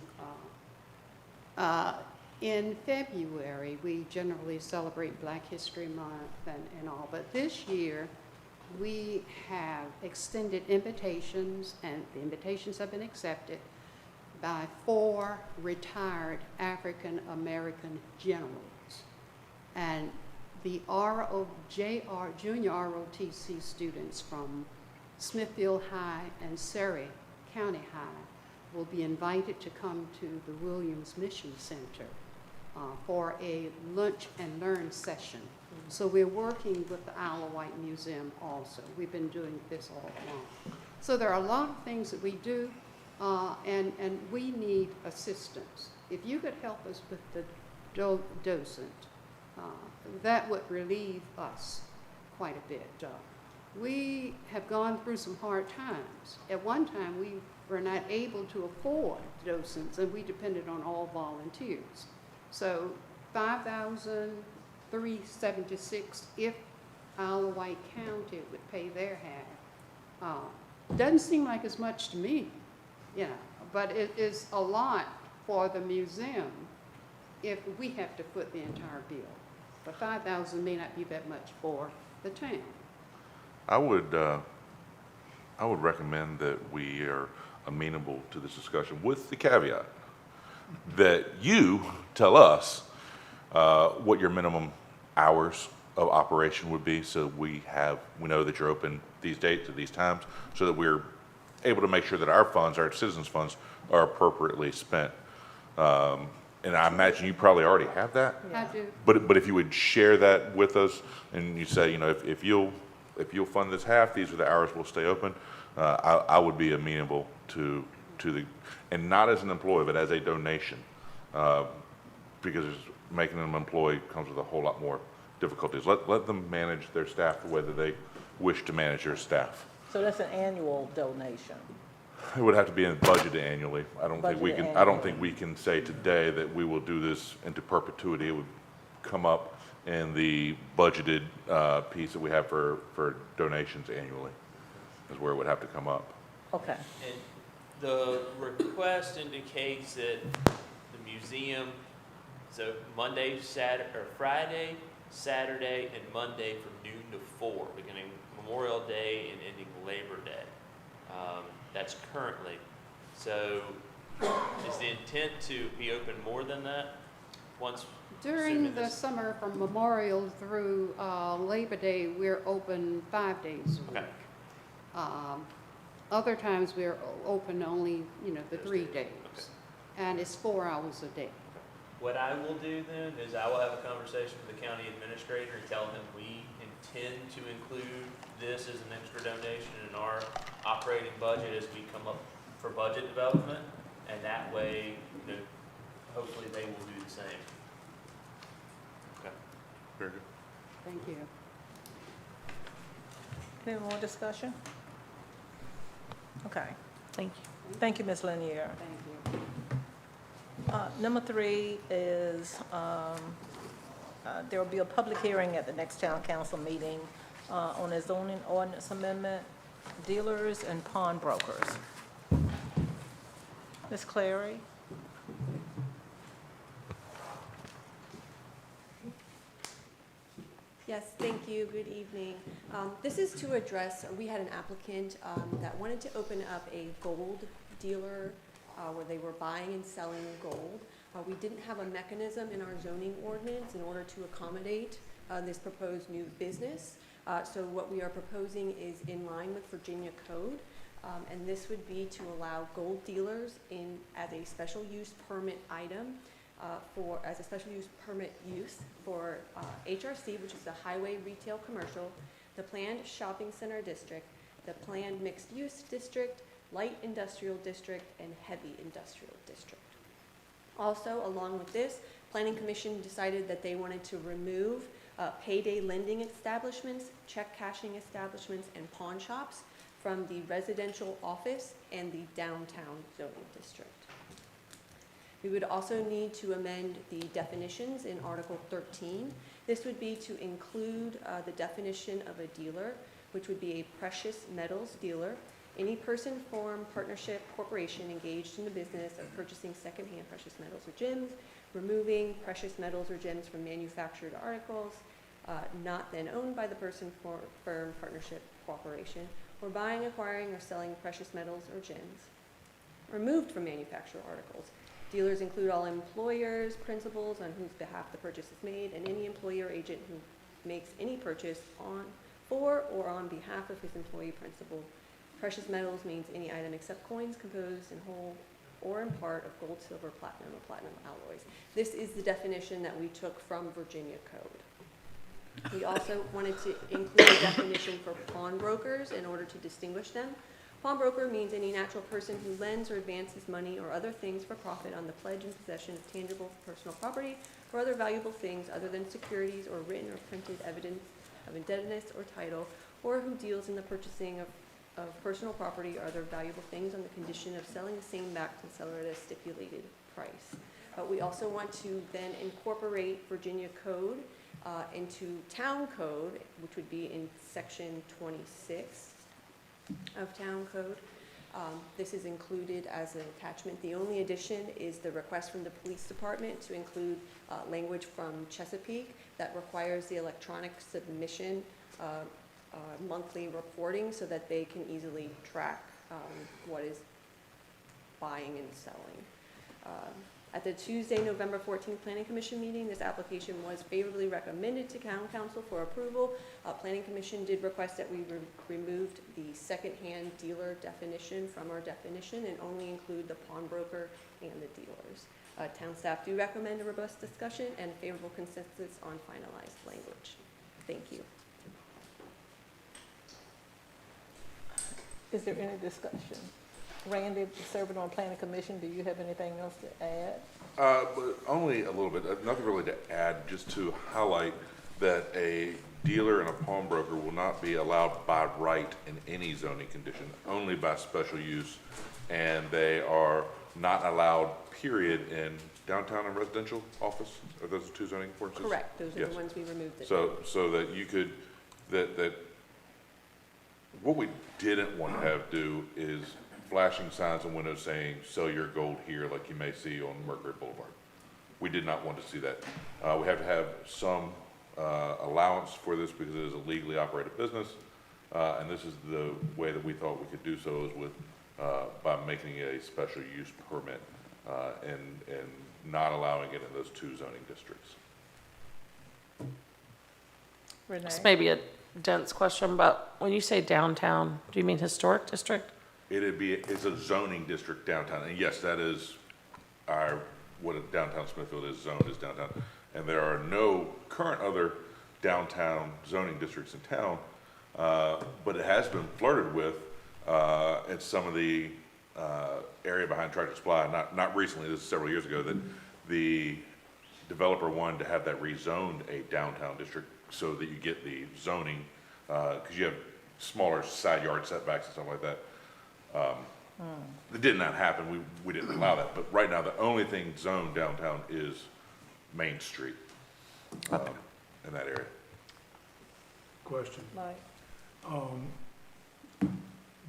In February, we generally celebrate Black History Month and all, but this year, we have extended invitations, and the invitations have been accepted by 4 retired African American generals. And the junior ROTC students from Smithfield High and Surrey County High will be invited to come to the Williams Mission Center for a lunch and learn session. So we're working with the Isle of Wight Museum also. We've been doing this all along. So there are a lot of things that we do, and we need assistance. If you could help us with the docent, that would relieve us quite a bit. We have gone through some hard times. At one time, we were not able to afford docents, and we depended on all volunteers. So $5,376 if Isle of Wight County would pay their half. Doesn't seem like as much to me, you know, but it is a lot for the museum if we have to foot the entire bill. But $5,000 may not be that much for the town. I would recommend that we are amenable to this discussion with the caveat that you tell us what your minimum hours of operation would be, so we know that you're open these dates at these times, so that we're able to make sure that our funds, our citizens' funds, are appropriately spent. and I imagine you probably already have that. I do. But if you would share that with us, and you say, you know, if you'll fund this half, these are the hours we'll stay open, I would be amenable to the, and not as an employee, but as a donation, because making them an employee comes with a whole lot more difficulties. Let them manage their staff the way that they wish to manage their staff. So that's an annual donation. It would have to be budgeted annually. I don't Budgeted think we can say today that we will do this into perpetuity. It would come up in the budgeted piece that we have for donations annually, is where it would have to come up. Okay. And the request indicates that the museum, so Monday, Saturday, or Friday, Saturday, and Monday from noon to 4, beginning Memorial Day and ending Labor Day. That's currently. So is the intent to be open more than that? During assuming the this- summer, from Memorial through Labor Day, we're open 5 days a week. Okay. Other times, we're open only, the 3 days. And it's 4 hours a day. What I will do then is I will have a conversation with the county administrator and tell him we intend to include this as an extra donation in our operating budget as we come up for budget development. And that way, hopefully they will do the same. Okay. Very good. Thank you. Any more discussion? Okay. Thank you. Thank you, Ms. Lanier. Thank you. Number 3 is, there will be a public hearing at the next town council meeting on a zoning ordinance amendment, dealers and pawnbrokers. Ms. Clary? Yes, thank you. Good evening. This is to address, we had an applicant that wanted to open up a gold dealer where they were buying and selling gold. We didn't have a mechanism in our zoning ordinance in order to accommodate this proposed new business. So what we are proposing is in line with Virginia code, and this would be to allow gold dealers as a special use permit item as a special use permit use for HRC, which is the Highway Retail Commercial, the Planned Shopping Center District, the Planned Mixed Use District, Light Industrial District, and Heavy Industrial District. Also, along with this, Planning Commission decided that they wanted to remove payday lending establishments, check cashing establishments, and pawn shops from the residential office and the downtown zoning district. We would also need to amend the definitions in Article 13. This would be to include the definition of a dealer, which would be a precious metals dealer, any person, firm, partnership, corporation engaged in the business of purchasing secondhand precious metals or gems, removing precious metals or gems from manufactured articles, not then owned by the person, firm, partnership, corporation, or buying, acquiring, or selling precious metals or gems removed from manufactured articles. Dealers include all employers, principals on whose behalf the purchase is made, and any employee or agent who makes any purchase for or on behalf of his employee principal. Precious metals means any item except coins composed in whole or in part of gold, silver, platinum, or platinum alloys. This is the definition that we took from Virginia code. We also wanted to include a definition for pawnbrokers in order to distinguish them. Pawnbroker means any natural person who lends or advances money or other things for profit on the pledge and possession of tangible personal property or other valuable things other than securities or written or printed evidence of indebtedness or title, or who deals in the purchasing of personal property or other valuable things on the condition of selling the same back to the seller at a stipulated price. But we also want to then incorporate Virginia code into town code, which would be in section 26 of town code. This is included as an attachment. The only addition is the request from the police department to include language from Chesapeake that requires the electronic submission monthly reporting so that they can easily track what is buying and selling. At the Tuesday, November 14th Planning Commission meeting, this application was favorably recommended to Town Council for approval. Planning Commission did request that we removed the second-hand dealer definition from our definition and only include the pawnbroker and the dealers. Town staff do recommend a robust discussion and favorable consensus on finalized language. Thank you. Is there any discussion? Randy, serving on planning commission, do you have anything else to add? But only a little bit, nothing really to add, just to highlight that a dealer and a pawnbroker will not be allowed by right in any zoning condition, only by special use. And they are not allowed, period, in downtown and residential office? Are those the two zoning ordinances? Correct, those are Yes. the ones we removed. It. So that you could, that what we didn't want to have do is flashing signs on windows saying, sell your gold here, like you may see on Mercury Boulevard. We did not want to see that. We have to have some allowance for this because it is a legally operated business. And this is the way that we thought we could do so, is with, by making a special use permit and not allowing it in those two zoning districts. Renee? This may be a dense question, but when you say downtown, do you mean historic district? It's a zoning district downtown, and yes, that is what a downtown Smithfield is zoned as downtown. And there are no current other downtown zoning districts in town, but it has been flirted with at some of the area behind Tractor Supply, not recently, this is several years ago, that the developer wanted to have that rezoned a downtown district so that you get the zoning, because you have smaller side yard setbacks and stuff like that. It did not happen, we didn't allow that, but right now, the only thing zoned downtown is Main Street in that area. Question. Mike?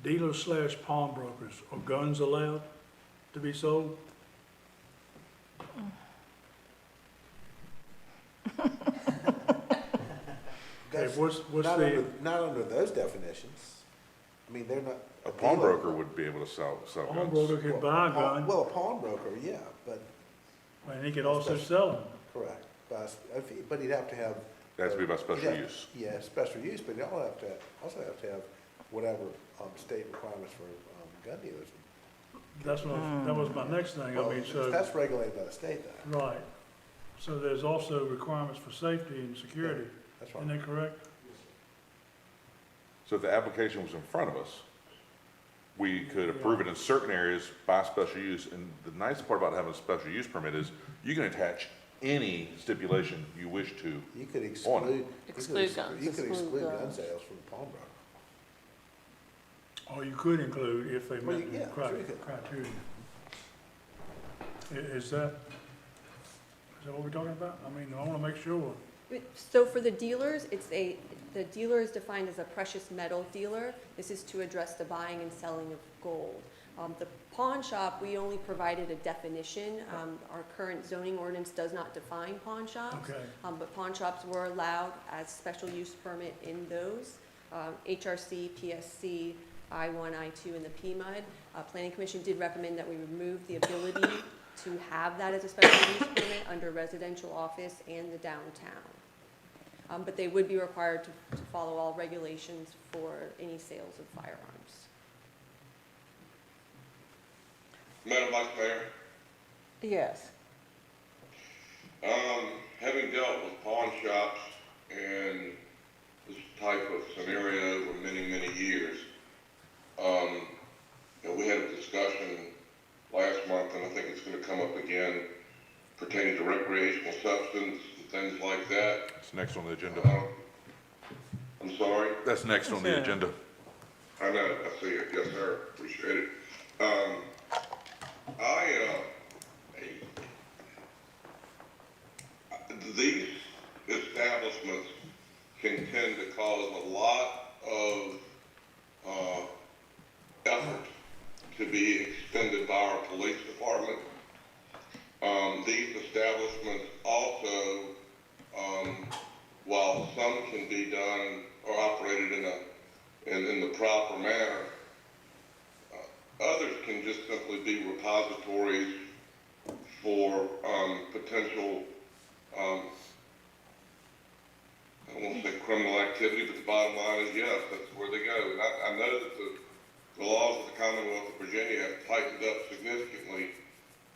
Dealers / pawnbrokers, are guns allowed to be sold? Okay, what's the, Not under those definitions. I mean, they're not. A pawnbroker would be able to sell guns. pawnbroker could buy a gun, Well, a pawnbroker, yeah, but, and he could also sell them. correct. But he'd have to have. It has to be by special he'd have- use. Yeah, special use, but he'd also have to have whatever, state requirements for, gun dealers. That's what, that was my next thing, I Well, mean, so, that's regulated by the state though. right. So there's also requirements for safety and security, That's isn't right. that correct? So if the application was in front of us, we could approve it in certain areas by special use. And the nice part about having a special use permit is you can attach any stipulation you wish to. You could On it. Exclude guns. You could Exclude exclude gun guns. sales from the pawnbroker. Or you could include if they Well, met the yeah, sure you could. criteria. Is that what we're talking about? I mean, I wanna make sure. So for the dealers, the dealer is defined as a precious metal dealer. This is to address the buying and selling of gold. The pawn shop, we only provided a definition. Our current zoning ordinance does not define pawn shops. Okay. But pawn shops were allowed as special use permit in those. HRC, PSC, I-1, I-2, and the PMUD. Planning Commission did recommend that we remove the ability to have that as a special use permit under residential office and the downtown. But they would be required to follow all regulations for any sales of firearms. Madam Vice Mayor, Yes. having dealt with pawn shops and this type of scenario over many, many years, we had a discussion last month, and I think it's gonna come up again, pertaining to recreational substance and things like that. It's next on the agenda. I'm sorry? That's next on the Yeah. agenda. I know, I see it, yes, sir, appreciate it. These establishments can tend to cause a lot of, effort to be expended by our police department. These establishments also, while some can be done or operated in the proper manner, others can just simply be repositories for potential, I won't say criminal activity, but the bottom line is yes, that's where they go. And I know that the laws of the Commonwealth of Virginia have tightened up significantly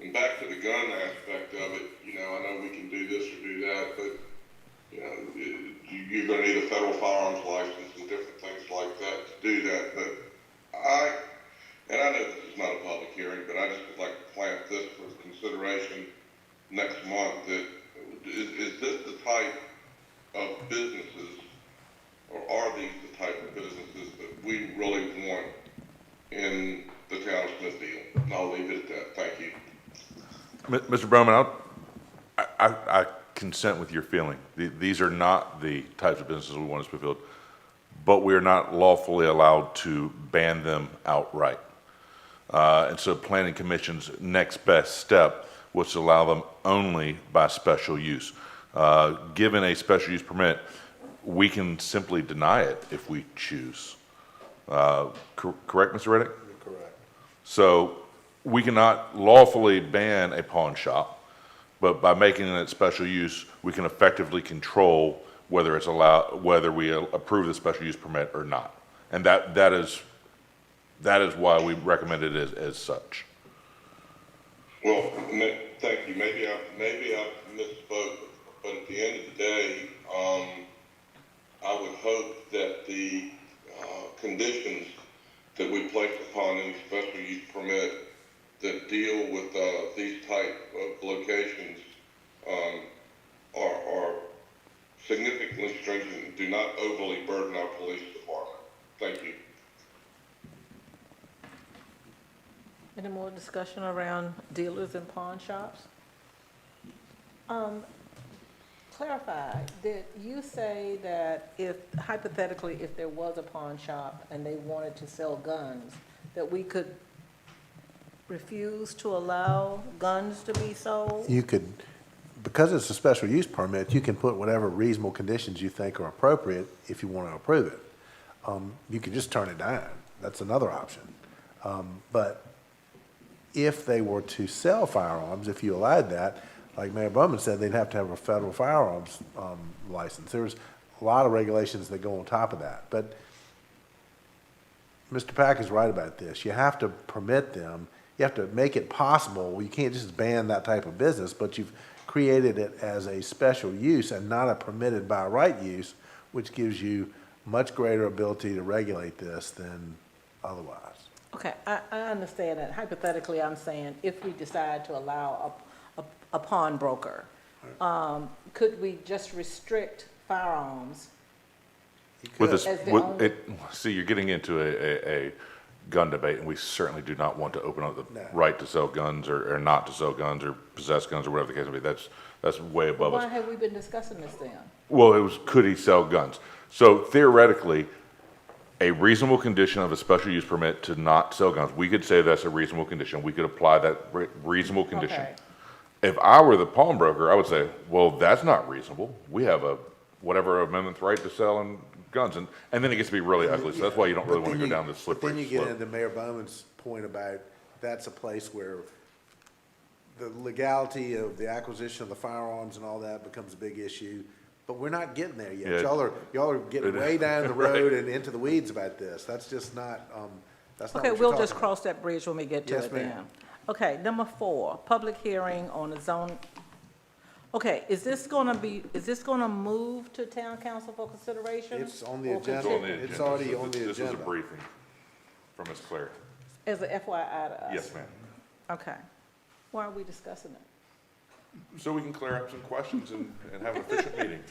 And back to the gun aspect of it, you know, I know we can do this or do that, but, you know, you're gonna need a federal firearms license and different things like that to do that. But and I know this is not a public hearing, but I just would like to plant this for consideration next month, that is this the type of businesses, or are these the type of businesses that we really want in the town of Smithfield? And I'll leave it at that. Thank you. Mr. Bowman, I consent with your feeling. These are not the types of businesses we want in Smithfield, but we are not lawfully allowed to ban them outright. And so Planning Commission's next best step was to allow them only by special use. Given a special use permit, we can simply deny it if we choose. Correct, Mr. Reddick? You're correct. So we cannot lawfully ban a pawn shop, but by making it special use, we can effectively control whether it's allowed, whether we approve the special use permit or not. And that is why we recommend it as such. Well, thank you. Maybe I misspoke, but at the end of the day, I would hope that the conditions that we place upon any special use permit that deal with these type of locations are significantly stringent and do not overly burden our police department. Thank you. Any more discussion around dealers and pawn shops? Clarify, did you say that if, hypothetically, if there was a pawn shop and they wanted to sell guns, that we could refuse to allow guns to be sold? You could, because it's a special use permit, you can put whatever reasonable conditions you think are appropriate if you want to approve it. You could just turn it down. That's another option. But if they were to sell firearms, if you allowed that, like Mayor Bowman said, they'd have to have a federal firearms license. There's a lot of regulations that go on top of that. But Mr. Pack is right about this. You have to permit them. You have to make it possible. You can't just ban that type of business, but you've created it as a special use and not a permitted by right use, which gives you much greater ability to regulate this than otherwise. Okay, I understand that. Hypothetically, I'm saying if we decide to allow a pawnbroker, could we just restrict firearms? With this, As the only- see, you're getting into a gun debate, and we certainly do not want to open up the No. right to sell guns or not to sell guns or possess guns or whatever the case may be. That's way above Why us. have we been discussing this then? Well, it was, could he sell guns? So theoretically, a reasonable condition of a special use permit to not sell guns, we could say that's a reasonable condition. We could apply that reasonable condition. Okay. If I were the pawnbroker, I would say, well, that's not reasonable. We have a whatever amendment's right to sell guns, and then it gets to be really ugly. So that's why you don't really want to go down this slippery Then you slope. get into Mayor Bowman's point about that's a place where the legality of the acquisition of the firearms and all that becomes a big issue. But we're not getting there yet. Yeah. Y'all are getting way down the road and into the weeds about this. That's just not, that's not what Okay, you're we'll talking just about. cross that bridge when we get to Yes, it ma'am. then. Okay, number 4, public hearing on a zone. Okay, is this gonna move to town council for consideration? It's on the Or agenda. It's on the It's agenda. already on the This was a agenda. briefing from Ms. Claire. As a FYI to us? Yes, ma'am. Okay. Why are we discussing it? So we can clear up some questions and have an efficient meeting.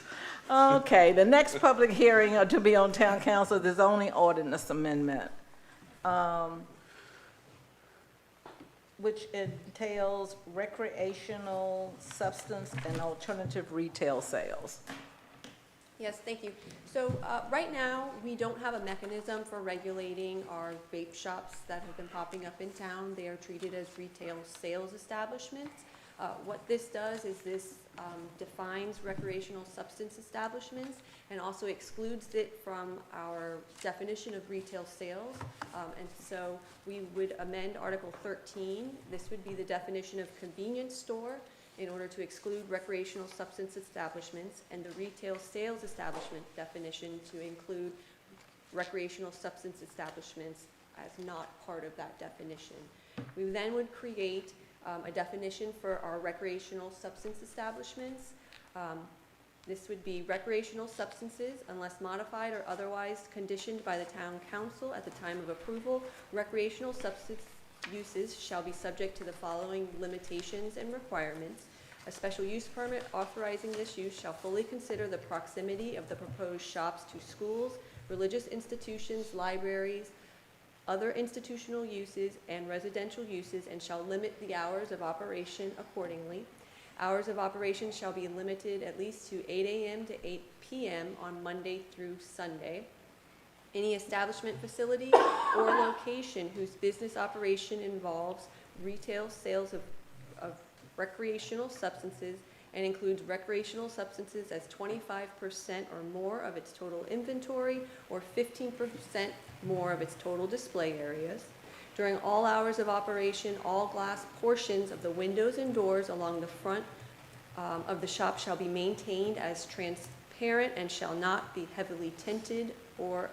Okay, the next public hearing to be on town council, the zoning ordinance amendment, which entails recreational substance and alternative retail sales. Yes, thank you. So right now, we don't have a mechanism for regulating our vape shops that have been popping up in town. They are treated as retail sales establishments. What this does is this defines recreational substance establishments and also excludes it from our definition of retail sales. And so we would amend Article 13. This would be the definition of convenience store in order to exclude recreational substance establishments, and the retail sales establishment definition to include recreational substance establishments as not part of that definition. We then would create a definition for our recreational substance establishments. This would be recreational substances unless modified or otherwise conditioned by the town council at the time of approval. Recreational substance uses shall be subject to the following limitations and requirements. A special use permit authorizing this use shall fully consider the proximity of the proposed shops to schools, religious institutions, libraries, other institutional uses, and residential uses, and shall limit the hours of operation accordingly. Hours of operation shall be limited at least to 8 a.m. to 8 p.m. on Monday through Sunday. Any establishment, facility, or location whose business operation involves retail sales of recreational substances and includes recreational substances as 25% or more of its total inventory or 15% more of its total display areas. During all hours of operation, all glass portions of the windows and doors along the front of the shop shall be maintained as transparent and shall not be heavily tinted or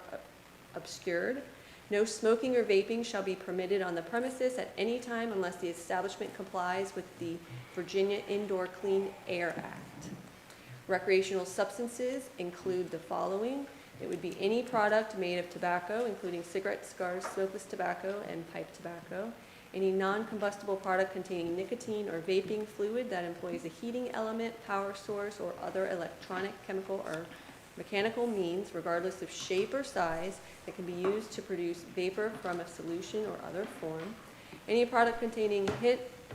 obscured. No smoking or vaping shall be permitted on the premises at any time unless the establishment complies with the Virginia Indoor Clean Air Act. Recreational substances include the following. It would be any product made of tobacco, including cigarettes, cigars, smokeless tobacco, and pipe tobacco. Any non-combustible product containing nicotine or vaping fluid that employs a heating element, power source, or other electronic, chemical, or mechanical means, regardless of shape or size, that can be used to produce vapor from a solution or other form. Any product containing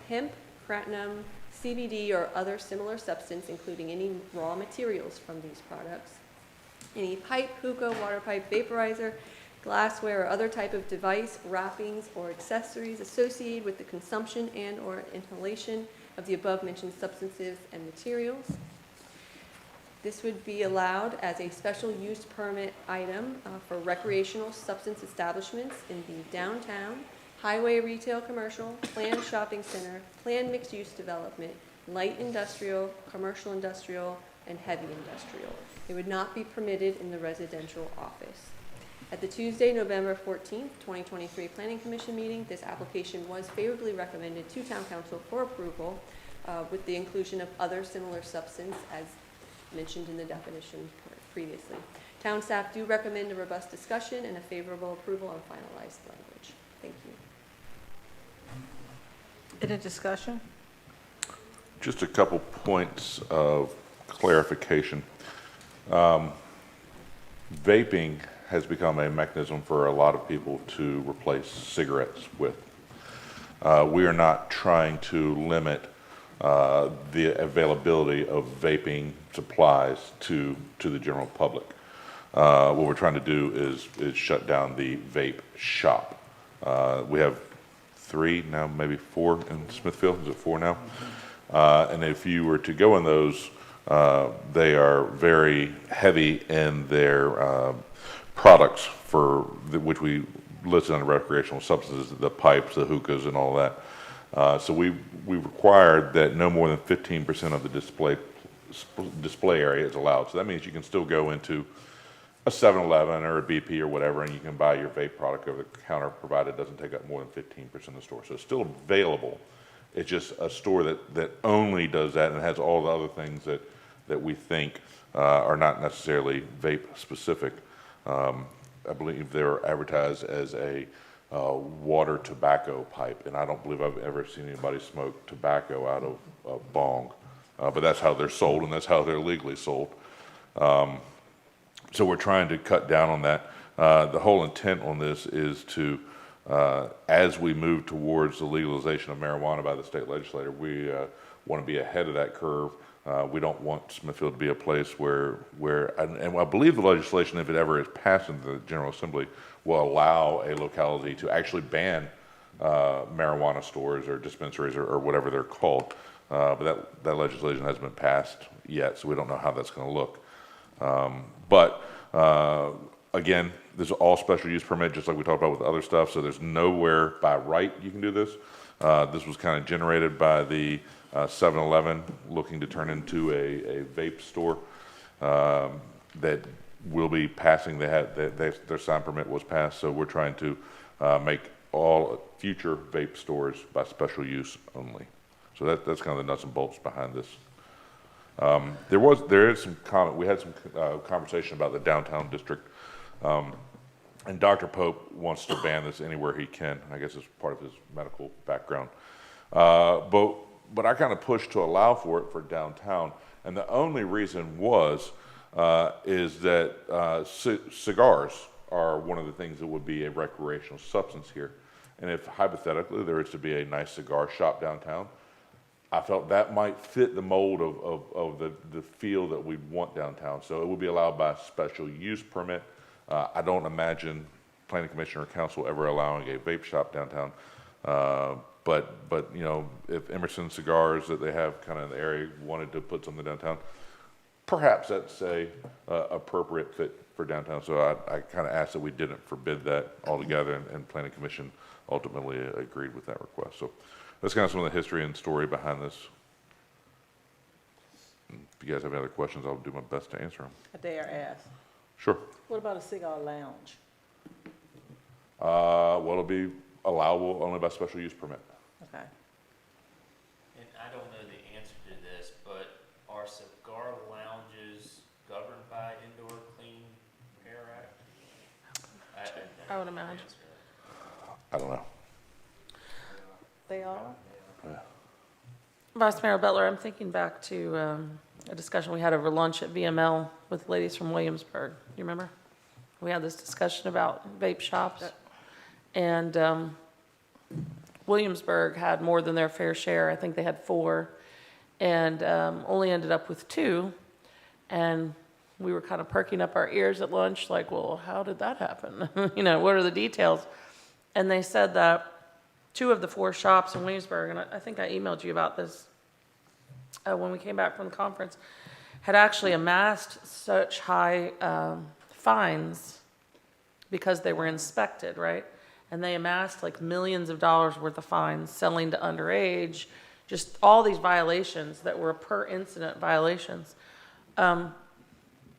hemp, kratom, CBD, or other similar substance, including any raw materials from these products. Any pipe, hookah, water pipe, vaporizer, glassware, or other type of device, wrappings, or accessories associated with the consumption and or inhalation of the above-mentioned substances and materials. This would be allowed as a special use permit item for recreational substance establishments in the downtown, highway retail commercial, planned shopping center, planned mixed-use development, light industrial, commercial industrial, and heavy industrial. It would not be permitted in the residential office. At the Tuesday, November 14th, 2023 Planning Commission meeting, this application was favorably recommended to Town Council for approval with the inclusion of other similar substance as mentioned in the definition previously. Town staff do recommend a robust discussion and a favorable approval on finalized language. Thank you. Any discussion? Just a couple points of clarification. Vaping has become a mechanism for a lot of people to replace cigarettes with. We are not trying to limit the availability of vaping supplies to the general public. What we're trying to do is shut down the vape shop. We have 3 now, maybe 4 in Smithfield. Is it 4 now? And if you were to go in those, they are very heavy in their products which we listed under recreational substances, the pipes, the hookahs, and all that. So we required that no more than 15% of the display area is allowed. So that means you can still go into a 7-Eleven or a BP or whatever, and you can buy your vape product over the counter, provided it doesn't take up more than 15% of the store. So it's still available. It's just a store that only does that and has all the other things that we think are not necessarily vape specific. I believe they're advertised as a water tobacco pipe, and I don't believe I've ever seen anybody smoke tobacco out of a bong. But that's how they're sold, and that's how they're legally sold. So we're trying to cut down on that. The whole intent on this is to, as we move towards the legalization of marijuana by the state legislature, we want to be ahead of that curve. We don't want Smithfield to be a place where and I believe the legislation, if it ever is passed in the General Assembly, will allow a locality to actually ban marijuana stores or dispensaries or whatever they're called. But that legislation hasn't been passed yet, so we don't know how that's going to look. But again, this is all special use permit, just like we talked about with other stuff, so there's nowhere by right you can do this. This was kind of generated by the 7-Eleven looking to turn into a vape store that will be passing. Their sign permit was passed, so we're trying to make all future vape stores by special use only. So that's kind of the nuts and bolts behind this. There is some comment, we had some conversation about the downtown district. And Dr. Pope wants to ban this anywhere he can. I guess it's part of his medical background. But I kind of pushed to allow for it for downtown. And the only reason is that cigars are one of the things that would be a recreational substance here. And if hypothetically there is to be a nice cigar shop downtown, I felt that might fit the mold of the feel that we'd want downtown. So it would be allowed by special use permit. I don't imagine planning commission or council ever allowing a vape shop downtown. But you know, if Emerson Cigars that they have kind of in the area wanted to put something downtown, perhaps that's a appropriate fit for downtown. So I kind of asked that we didn't forbid that altogether, and planning commission ultimately agreed with that request. So that's kind of some of the history and story behind this. If you guys have any other questions, I'll do my best to answer them. I dare ask. Sure. What about a cigar lounge? Well, it'll be allowable only by special use permit. Okay. And I don't know the answer to this, but are cigar lounges governed by Indoor Clean Air Act? I would imagine. I don't know. They are? Vice Mayor Butler, I'm thinking back to a discussion we had over lunch at VML with ladies from Williamsburg. Do you remember? We had this discussion about vape shops. And Williamsburg had more than their fair share. I think they had 4 and only ended up with 2. And we were kind of perking up our ears at lunch like, well, how did that happen? You know, what are the details? And they said that 2 of the 4 shops in Williamsburg, and I think I emailed you about this when we came back from the conference, had actually amassed such high fines because they were inspected, right? And they amassed like millions of dollars worth of fines, selling to underage, just all these violations that were per incident violations.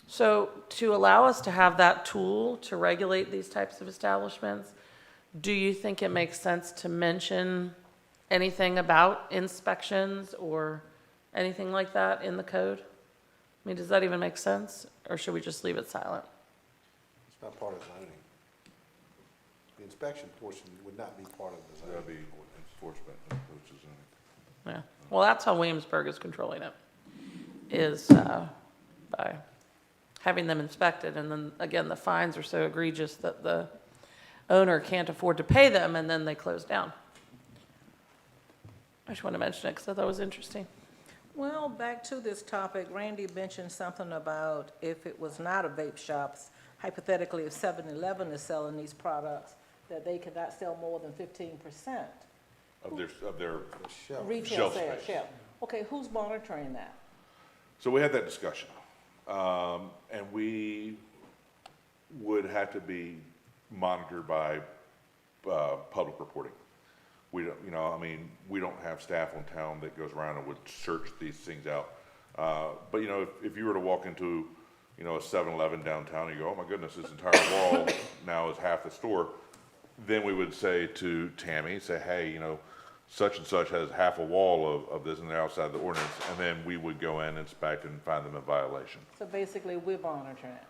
So to allow us to have that tool to regulate these types of establishments, do you think it makes sense to mention anything about inspections or anything like that in the code? I mean, does that even make sense, or should we just leave it silent? It's not part of zoning. The inspection portion would not be part of the zoning. That'd be enforcement as opposed to zoning. Yeah, well, that's how Williamsburg is controlling it, is by having them inspected, and then, again, the fines are so egregious that the owner can't afford to pay them, and then they close down. I just want to mention it because I thought it was interesting. Well, back to this topic, Randy mentioned something about if it was not a vape shops, hypothetically, if 7-Eleven is selling these products, that they could not sell more than 15%. Of their Retail shelf sales, space. yeah. Okay, who's monitoring that? So we had that discussion, and we would have to be monitored by public reporting. We don't, you know, I mean, we don't have staff on town that goes around and would search these things out. But you know, if you were to walk into, you know, a 7-Eleven downtown, and you go, oh my goodness, this entire wall now is half the store. Then we would say to Tammy, say, hey, you know, such and such has half a wall of this and they're outside the ordinance. And then we would go in, inspect, and find them in violation. So basically, we're monitoring it.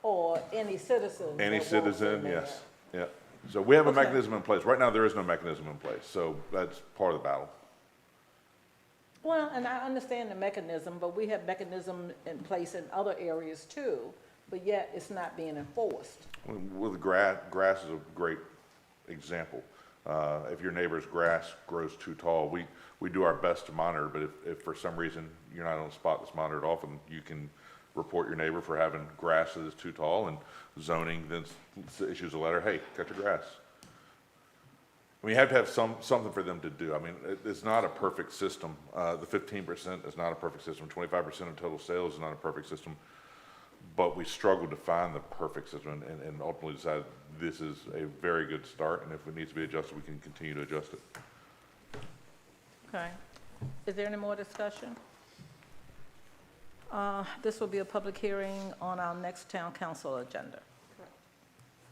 Or any citizen. Any that walks citizen, in there. yes, yeah. So we have a Okay. mechanism in place. Right now, there is no mechanism in place, so that's part of the battle. Well, and I understand the mechanism, but we have mechanism in place in other areas too, but yet it's not being enforced. With grass is a great example. If your neighbor's grass grows too tall, we do our best to monitor, but if for some reason you're not on a spot that's monitored often, you can report your neighbor for having grass that is too tall, and zoning then issues a letter, hey, cut your grass. I mean, you have to have something for them to do. I mean, it's not a perfect system. The 15% is not a perfect system. 25% of total sales is not a perfect system. But we struggled to find the perfect system and ultimately decided this is a very good start, and if it needs to be adjusted, we can continue to adjust it. Okay. Is there any more discussion? This will be a public hearing on our next town council agenda. Correct.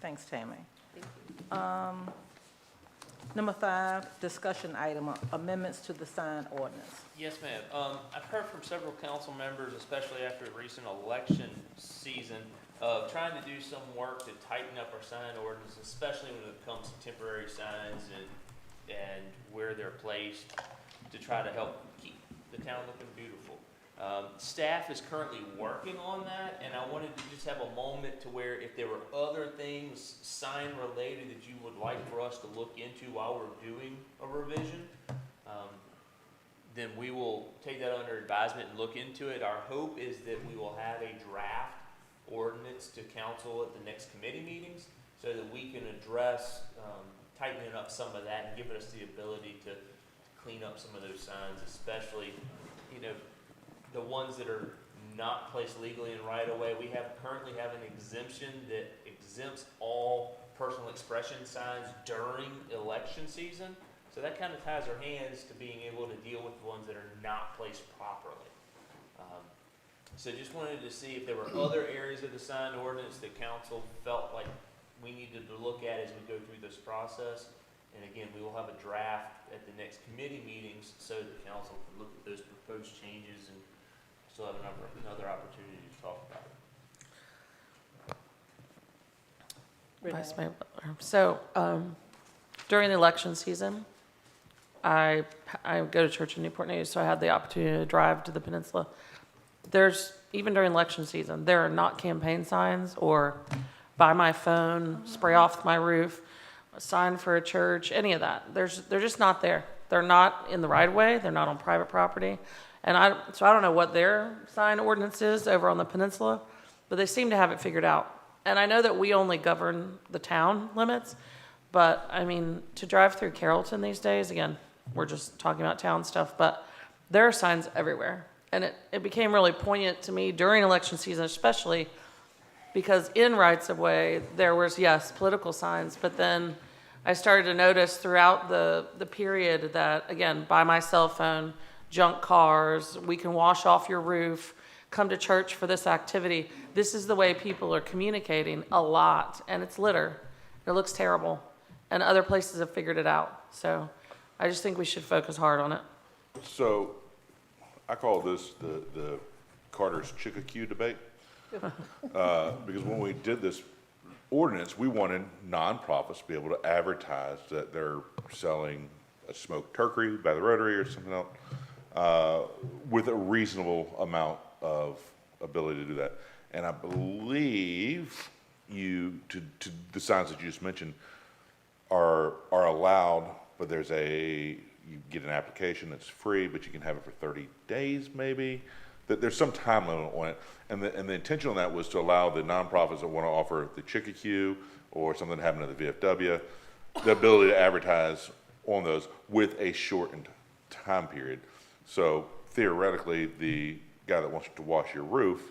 Thanks, Tammy. Thank you. Number 5, discussion item, amendments to the sign ordinance. Yes, ma'am. I've heard from several council members, especially after the recent election season, of trying to do some work to tighten up our sign ordinance, especially when it comes to temporary signs and where they're placed, to try to help keep the town looking beautiful. Staff is currently working on that, and I wanted to just have a moment to where if there were other things sign-related that you would like for us to look into while we're doing a revision, then we will take that under advisement and look into it. Our hope is that we will have a draft ordinance to council at the next committee meetings so that we can address tightening up some of that and giving us the ability to clean up some of those signs, especially, the ones that are not placed legally in right of way. We currently have an exemption that exempts all personal expression signs during election season. So that kind of ties our hands to being able to deal with the ones that are not placed properly. So just wanted to see if there were other areas of the sign ordinance that council felt like we needed to look at as we go through this process. And again, we will have a draft at the next committee meetings so that council can look at those proposed changes and still have another opportunity to talk about it. Vice Mayor Butler. So, during the election season, I go to church in Newport News, so I had the opportunity to drive to the peninsula. Even during election season, there are not campaign signs or buy my phone, spray off my roof, a sign for a church, any of that. They're just not there. They're not in the right of way. They're not on private property. So I don't know what their sign ordinance is over on the peninsula, but they seem to have it figured out. And I know that we only govern the town limits, but I mean, to drive through Carrollton these days, again, we're just talking about town stuff, but there are signs everywhere. And it became really poignant to me during election season, especially because in rights of way, there was, yes, political signs, but then I started to notice throughout the period that, again, buy my cell phone, junk cars, we can wash off your roof, come to church for this activity. This is the way people are communicating a lot, and it's litter. It looks terrible, and other places have figured it out. So I just think we should focus hard on it. So I call this the Carter's Chickacue debate. Because when we did this ordinance, we wanted nonprofits to be able to advertise that they're selling a smoked turkey by the Rotary or something else, with a reasonable amount of ability to do that. And I believe to the signs that you just mentioned are allowed, but you get an application that's free, but you can have it for 30 days maybe. That there's some time limit on it. And the intention on that was to allow the nonprofits that want to offer the Chickacue or something that happened at the VFW, the ability to advertise on those with a shortened time period. So theoretically, the guy that wants to wash your roof,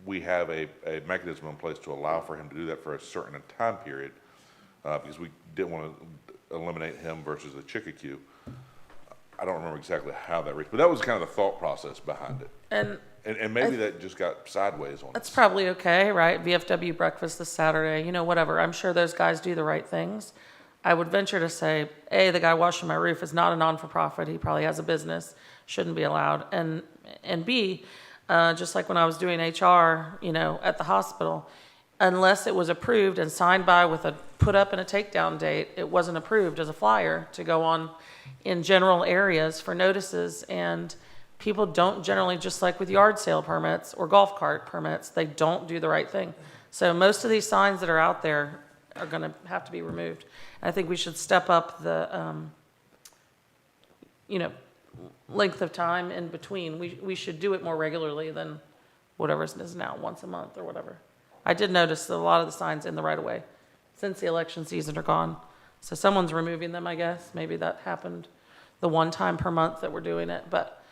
we have a mechanism in place to allow for him to do that for a certain time period, because we didn't want to eliminate him versus the Chickacue. I don't remember exactly how that reached, but that was kind of the thought process behind it. And maybe that just got sideways on us. That's probably okay, right? VFW breakfast this Saturday, whatever. I'm sure those guys do the right things. I would venture to say, A, the guy washing my roof is not a non-for-profit. He probably has a business, shouldn't be allowed. And B, just like when I was doing HR, at the hospital, unless it was approved and signed by with a put up and a takedown date, it wasn't approved as a flyer to go on in general areas for notices. And people don't generally, just like with yard sale permits or golf cart permits, they don't do the right thing. So most of these signs that are out there are going to have to be removed. I think we should step up the, length of time in between. We should do it more regularly than whatever it is now, once a month or whatever. I did notice that a lot of the signs in the right of way since the election season are gone. So someone's removing them, I guess. Maybe that happened the one time per month that we're doing it. But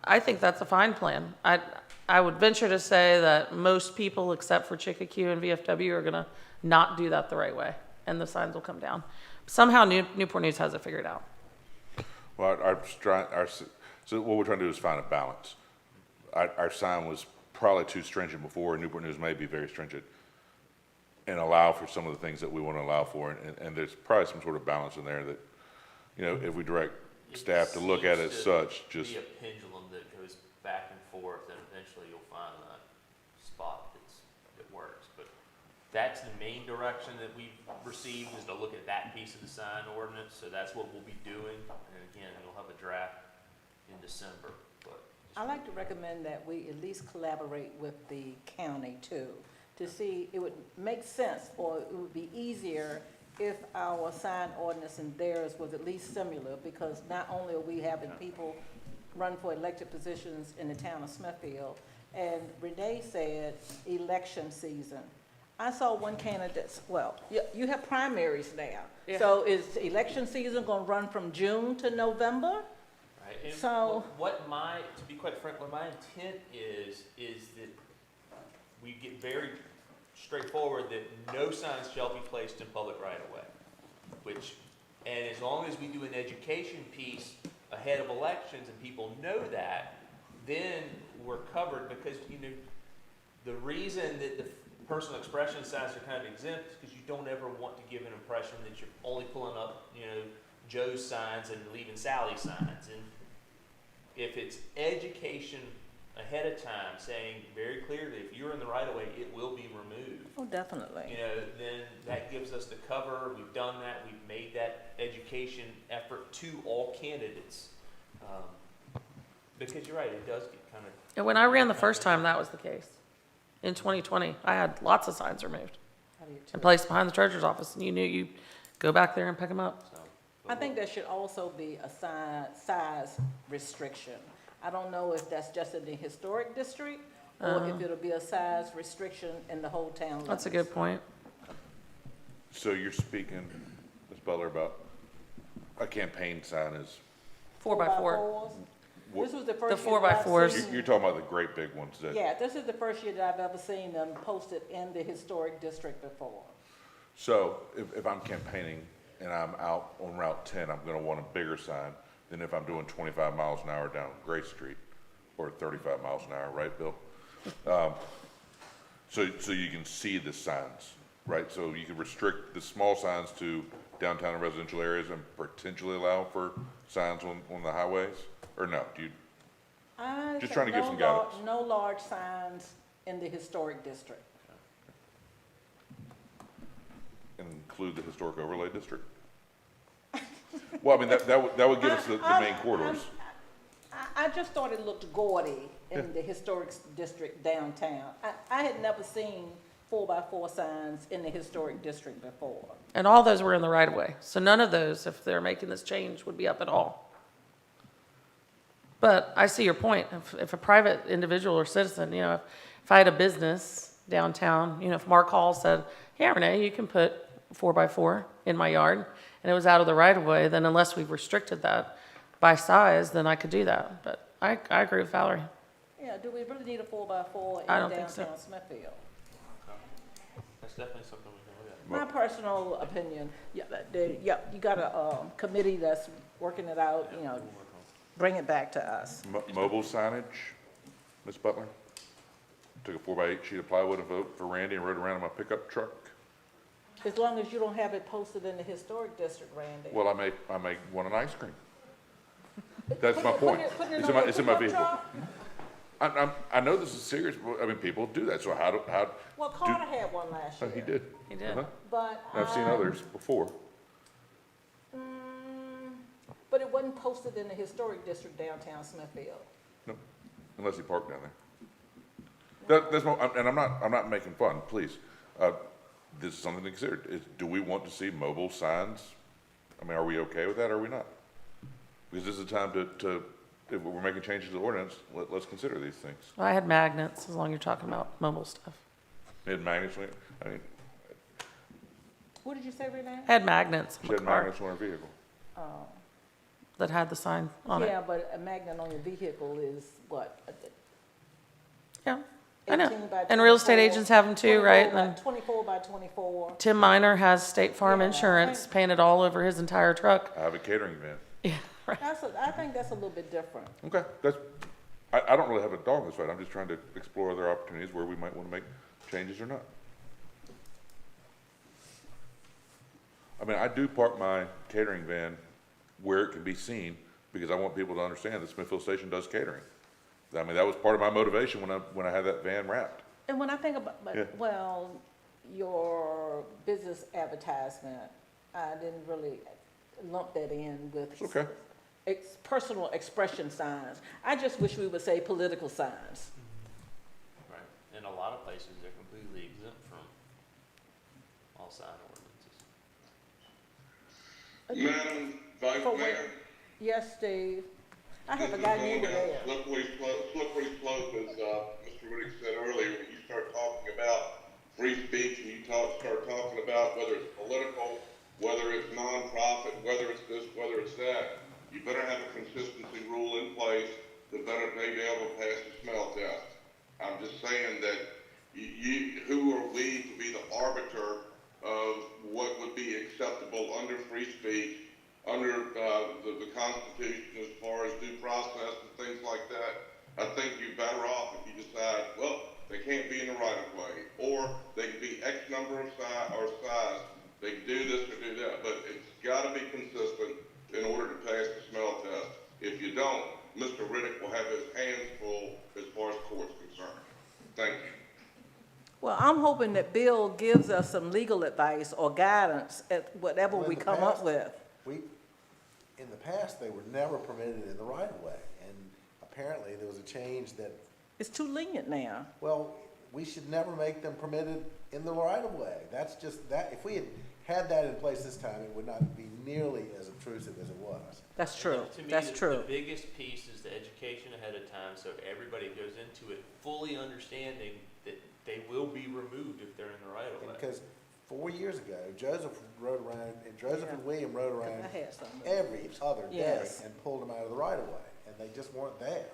I think that's a fine plan. I would venture to say that most people, except for Chickacue and VFW, are going to not do that the right way, and the signs will come down. Somehow Newport News has it figured out. Well, so what we're trying to do is find a balance. Our sign was probably too stringent before, and Newport News may be very stringent. and allow for some of the things that we want to allow for, and there's probably some sort of balance in there that, you know, if we direct staff to look at it as such, just. Be a pendulum that goes back and forth, and eventually you'll find that spot that works. But that's the main direction that we've received, is to look at that piece of the sign ordinance, so that's what we'll be doing. And again, we'll have a draft in December, but. I'd like to recommend that we at least collaborate with the county too, to see, it would make sense, or it would be easier if our sign ordinance and theirs was at least similar, because not only are we having people run for elected positions in the town of Smithfield, and Renee said election season. I saw one candidate, well, you have primaries now. Yeah. So is election season gonna run from June to November? Right, and So- to be quite frank, what my intent is that we get very straightforward that no signs shall be placed in public right of way. And as long as we do an education piece ahead of elections and people know that, then we're covered, because, you know, the reason that the personal expression signs are kind of exempt is because you don't ever want to give an impression that you're only pulling up, you know, Joe's signs and leaving Sally's signs. And if it's education ahead of time, saying very clearly, if you're in the right of way, it will be removed. Oh, definitely. You know, then that gives us the cover. We've done that. We've made that education effort to all candidates. Because you're right, it does get kind of. And when I ran the first time, that was the case. In 2020, I had lots of signs removed and placed behind the treasurer's office, and you knew you'd go back there and pick them up. I think there should also be a size restriction. I don't know if that's just in the historic district, or if it'll be a size restriction in the whole town. That's a limits. good point. So you're speaking, Ms. Butler, about a campaign sign is, 4x4. 4x4s. What- This was the first The year that I've 4x4s. seen- you're talking about the great big ones that. Yeah, this is the first year that I've ever seen them posted in the historic district before. So if I'm campaigning and I'm out on Route 10, I'm gonna want a bigger sign than if I'm doing 25 miles an hour down Gray Street, or 35 miles an hour, right, Bill? So you can see the signs, right? So you can restrict the small signs to downtown and residential areas and potentially allow for signs on the highways? Or no, do you, I Just said trying to give no some lar- guidance. No large signs in the historic district. include the historic overlay district? Well, I mean, that would give us the main corridors. I just thought it looked gaudy in the historic district downtown. I had never seen 4x4 signs in the historic district before. And all those were in the right of way. So none of those, if they're making this change, would be up at all. But I see your point. If a private individual or citizen, you know, if I had a business downtown, you know, if Mark Hall said, hey, Renee, you can put 4x4 in my yard, and it was out of the right of way, then unless we've restricted that by size, then I could do that. But I agree with Valerie. Yeah, do we really need a 4x4 in I don't think so. downtown Smithfield? That's definitely something we can look at. My personal opinion, you got a committee that's working it out, you know, bring it back to us. Mobile signage, Ms. Butler? Took a 4x8 sheet of plywood and vote for Randy and rode around in my pickup truck. As long as you don't have it posted in the historic district, Randy. Well, I make one an ice cream. That's my Put point. it It's on your in my pickup vehicle. truck? I know this is serious, but, I mean, people do that, so how? Well, Carter had one last Oh, year. he did. He did. Uh-huh. But. I've seen others before. But it wasn't posted in the historic district downtown Smithfield. No, unless he parked down there. That's my, and I'm not making fun, please. This is something to consider. Do we want to see mobile signs? I mean, are we okay with that, or are we not? Because this is the time to if we're making changes to the ordinance, let's consider these things. Well, I had magnets, as long as you're talking about mobile stuff. Mid magnets, I mean, What did you say, Renee? I had magnets she on had the car magnets on her vehicle. that had the sign on it. Yeah, but a magnet on your vehicle is what? Yeah, I know. 18 by And real estate 24, agents have them too, right? And then 24 by 24. Tim Miner has State Farm Yeah, insurance painted all over his entire truck. I have a catering van. Yeah, right. I think that's a little bit different. Okay, I don't really have a dog in this fight. I'm just trying to explore other opportunities where we might want to make changes or not. I mean, I do park my catering van where it can be seen because I want people to understand that Smithfield Station does catering. I mean, that was part of my motivation when I had that van wrapped. And when I think about, Yeah. well, your business advertisement, I didn't really lump that in with It's okay. personal expression signs. I just wish we would say political signs. Right. In a lot of places, they're completely exempt from all sign ordinances. Madam Vice For Mayor, what? Yes, Steve. I this have is forgotten you going were down there. a slippery slope, as, Mr. Riddick said earlier, when you start talking about free speech and you start talking about whether it's political, whether it's nonprofit, whether it's this, whether it's that, you better have a consistency rule in place that better be able to pass the smell test. I'm just saying that who are we to be the arbiter of what would be acceptable under free speech, under the Constitution as far as due process and things like that? I think you're better off if you decide, well, they can't be in the right of way, or they can be X number of size, they can do this or do that, but it's got to be consistent in order to pass the smell test. If you don't, Mr. Riddick will have his hands full as far as court's concerned. Thank you. Well, I'm hoping that Bill gives us some legal advice or guidance at whatever Well, in we the come up past- with. In the past, they were never permitted in the right of way, and apparently there was a change that, It's too lenient now. well, we should never make them permitted in the right of way. That's just, that, if we had that in place this time, it would not be nearly as obtrusive as it was. That's true. To me, That's true. The biggest piece is the education ahead of time, so everybody goes into it fully understanding that they will be removed if they're in the right of way. Because 4 years ago, Joseph and William rode around I had some. every other day Yes. and pulled them out of the right of way, and they just weren't there.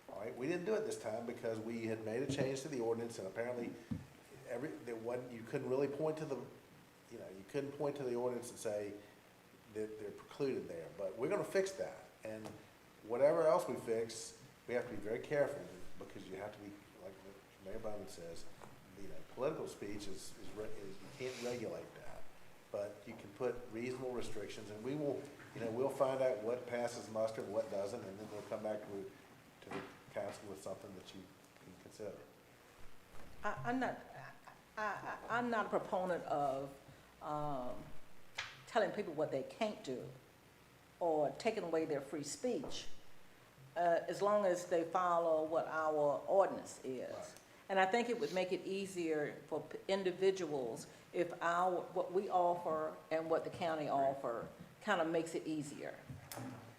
All right, we didn't do it this time because we had made a change to the ordinance, and apparently you couldn't really point to you couldn't point to the ordinance and say that they're precluded there, but we're gonna fix that. And whatever else we fix, we have to be very careful, because you have to be, like Mayor Bowman says, political speech is you can't regulate that. But you can put reasonable restrictions, and we'll find out what passes muster and what doesn't, and then we'll come back to the council with something that you can consider. I'm not a proponent of telling people what they can't do or taking away their free speech, as long as they follow what our ordinance is. Right. And I think it would make it easier for individuals if what we offer and what the county offer kind of makes it easier.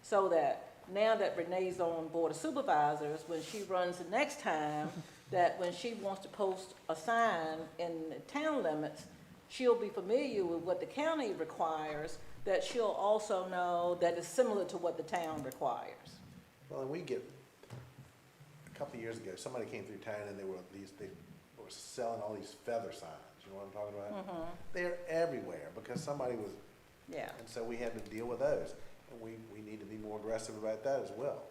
So that now that Renee's on Board of Supervisors, when she runs the next time, that when she wants to post a sign in the town limits, she'll be familiar with what the county requires, that she'll also know that it's similar to what the town requires. Well, and a couple of years ago, somebody came through town and they were selling all these feather signs, you know what I'm talking about? Mm-hmm. They're everywhere because somebody was, Yeah. and so we had to deal with those. And we need to be more aggressive about that as well,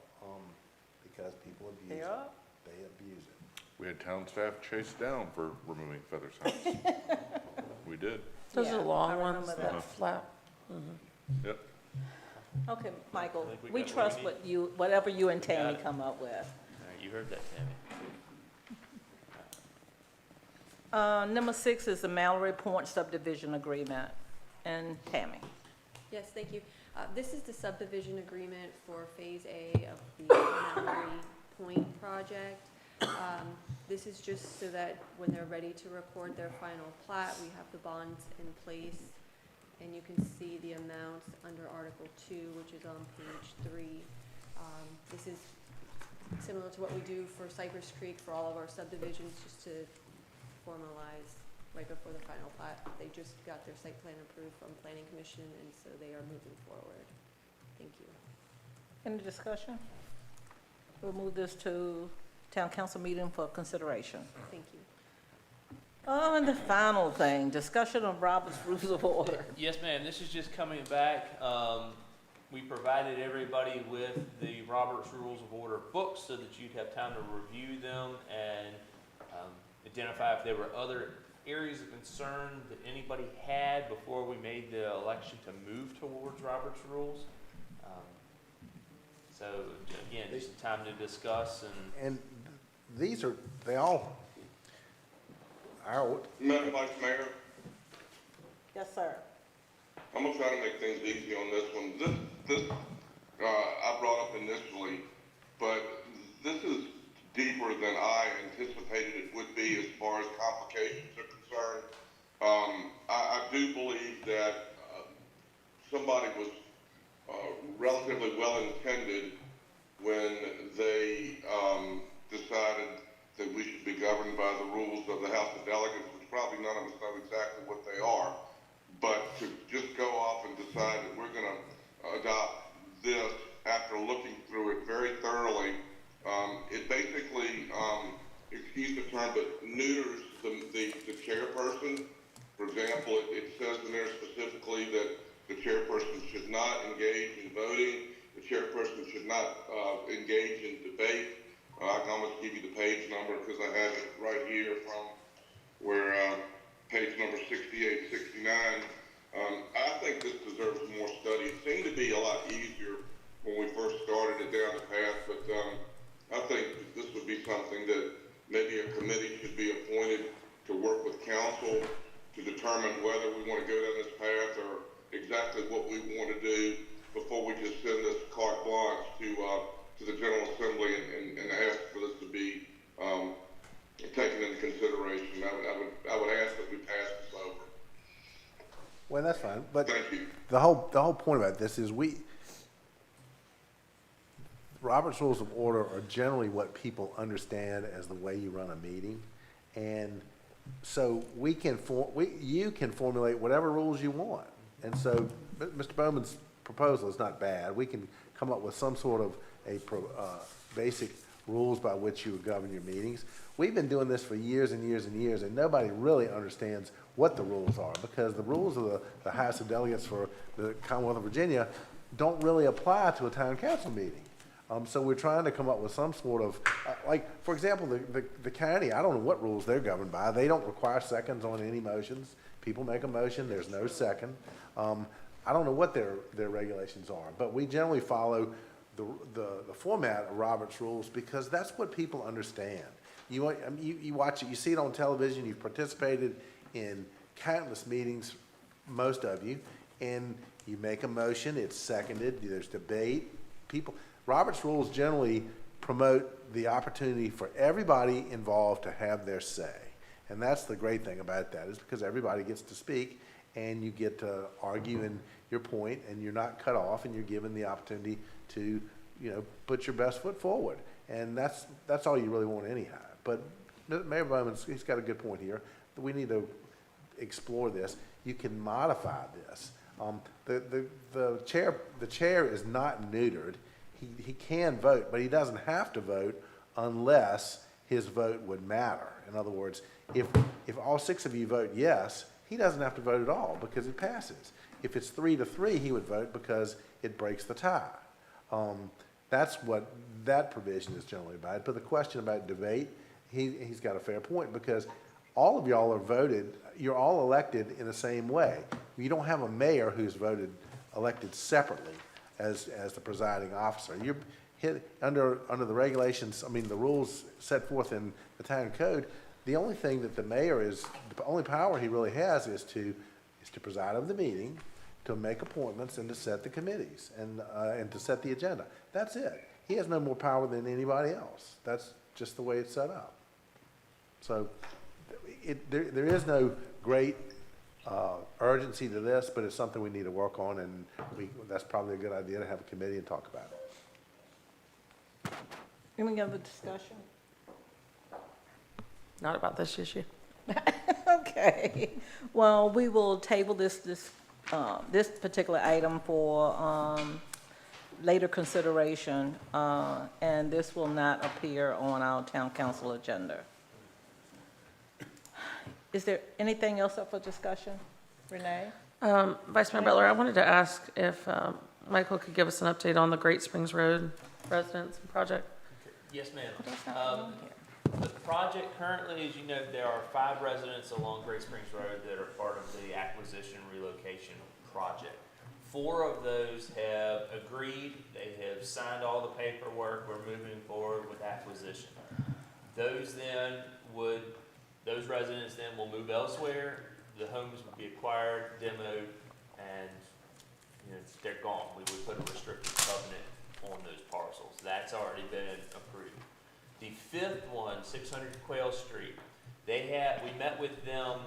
because people abuse it. Yeah. They abuse it. We had town staff chased down for removing feather signs. We did. Those Yeah, are I long ones remember that that. flap. Yep. Okay, Michael, I think we we got what trust we whatever you and Tammy it. come up with. All right, you heard that, Tammy. Number 6 is the Mallory Point subdivision agreement. And Tammy. Yes, thank you. This is the subdivision agreement for Phase A of the Mallory Point project. This is just so that when they're ready to record their final plat, we have the bonds in place. And you can see the amounts under Article 2, which is on page 3. This is similar to what we do for Cypress Creek for all of our subdivisions, just to formalize right before the final plat. They just got their site plan approved from Planning Commission, and so they are moving forward. Thank you. Any discussion? We'll move this to town council meeting for consideration. Thank you. Oh, and the final thing, discussion of Robert's Rules of Order. Yes, ma'am, this is just coming back. We provided everybody with the Robert's Rules of Order books so that you'd have time to review them and identify if there were other areas of concern that anybody had before we made the election to move towards Robert's rules. So again, just a time to discuss And these are, they all, Madam Vice Mayor, Yes, sir. I'm gonna try to make things easy on this one. This, I brought up initially, but this is deeper than I anticipated it would be as far as complications are concerned. I do believe that somebody was relatively well-intended when they decided that we should be governed by the rules of the House of Delegates, which probably none of us know exactly what they are. But to just go off and decide that we're going to adopt this after looking through it very thoroughly, it basically, excuse the term, but neuters the chairperson. For example, it says in there specifically that the chairperson should not engage in voting. The chairperson should not engage in debate. I can almost give you the page number because I have it right here from where page number 68, 69. I think this deserves more study. It seemed to be a lot easier when we first started it down the path, but I think that this would be something that maybe a committee should be appointed to work with council to determine whether we want to go down this path or exactly what we want to do before we just send this carte blanche to the General Assembly and ask for this to be taken into consideration. I would ask that we pass this over. well, that's fine, but Thank you. the whole point about this is Robert's Rules of Order are generally what people understand as the way you run a meeting. And so you can formulate whatever rules you want. And so Mr. Bowman's proposal is not bad. We can come up with some sort of basic rules by which you would govern your meetings. We've been doing this for years and years and years, and nobody really understands what the rules are, because the rules of the House of Delegates for the Commonwealth of Virginia don't really apply to a town council meeting. So we're trying to come up with some sort of, like, for example, the county, I don't know what rules they're governed by. They don't require seconds on any motions. People make a motion, there's no second. I don't know what their regulations are, but we generally follow the format of Robert's Rules because that's what people understand. You watch it, you see it on television, you've participated in countless meetings, most of you, and you make a motion, it's seconded, there's debate. Robert's Rules generally promote the opportunity for everybody involved to have their say. And that's the great thing about that, is because everybody gets to speak and you get to argue in your point and you're not cut off and you're given the opportunity to, put your best foot forward. And that's all you really want anyhow. But Mayor Bowman, he's got a good point here. We need to explore this. You can modify this. The chair is not neutered. He can vote, but he doesn't have to vote unless his vote would matter. In other words, if all 6 of you vote yes, he doesn't have to vote at all because it passes. If it's 3-3, he would vote because it breaks the tie. That's what that provision is generally about. But the question about debate, he's got a fair point, because all of y'all are voted, you're all elected in the same way. You don't have a mayor who's elected separately as the presiding officer. You're under the regulations, the rules set forth in the town code. The only thing that the only power he really has is to preside over the meeting, to make appointments, and to set the committees and to set the agenda. That's it. He has no more power than anybody else. That's just the way it's set up. So there is no great urgency to this, but it's something we need to work on, and that's probably a good idea to have a committee and talk about it. Any other discussion? Not about this issue. Okay. Well, we will table this particular item for later consideration, and this will not appear on our town council agenda. Is there anything else up for discussion? Renee? Vice Mayor Butler, I wanted to ask if Michael could give us an update on the Great Springs Road residence project. Yes, ma'am. That's not on here. The project currently, as you know, there are 5 residents along Great Springs Road that are part of the acquisition relocation project. 4 of those have agreed, they have signed all the paperwork, we're moving forward with acquisition. Those residents then will move elsewhere, the homes will be acquired, demoed, and, they're gone. We would put a restricted covenant on those parcels. That's already been approved. The 5th one, 600 Quail Street, we met with them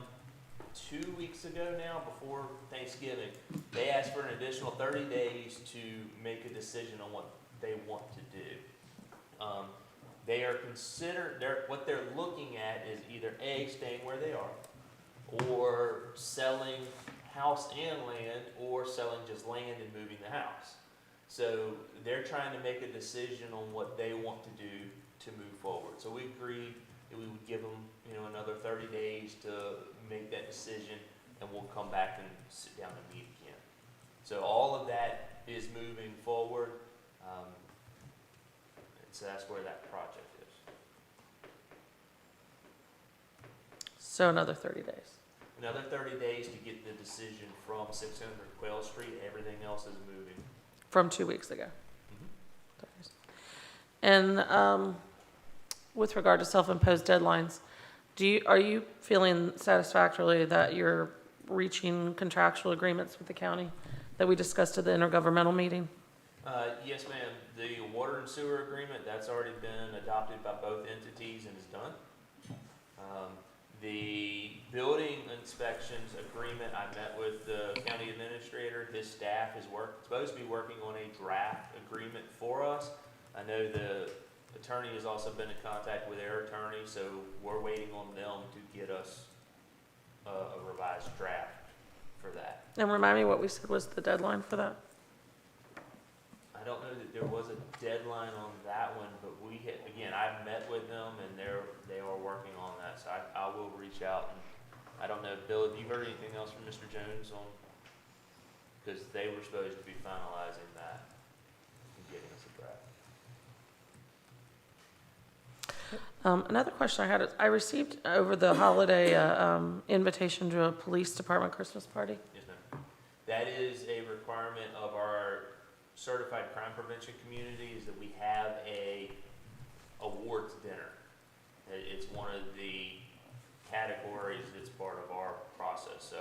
2 weeks ago now, before Thanksgiving. They asked for an additional 30 days to make a decision on what they want to do. What they're looking at is either A, staying where they are, or selling house and land, or selling just land and moving the house. So they're trying to make a decision on what they want to do to move forward. So we agreed that we would give them, another 30 days to make that decision, and we'll come back and sit down and meet again. So all of that is moving forward. So that's where that project is. So another 30 days. Another 30 days to get the decision from 600 Quail Street. Everything else is moving. From 2 weeks ago. And with regard to self-imposed deadlines, are you feeling satisfactorily that you're reaching contractual agreements with the county that we discussed at the intergovernmental meeting? Yes, ma'am. The water and sewer agreement, that's already been adopted by both entities and is done. The building inspections agreement, I met with the county administrator. His staff is supposed to be working on a draft agreement for us. I know the attorney has also been in contact with their attorney, so we're waiting on them to get us a revised draft for that. And remind me what we said was the deadline for that? I don't know that there was a deadline on that one, but I've met with them and they are working on that, so I will reach out. And I don't know, Bill, have you heard anything else from Mr. Jones on, because they were supposed to be finalizing that and getting us a draft. Another question I had is, I received over the holiday invitation to a police department Christmas party. Yes, ma'am. That is a requirement of our certified crime prevention community, is that we have a awards dinner. It's one of the categories that's part of our process. So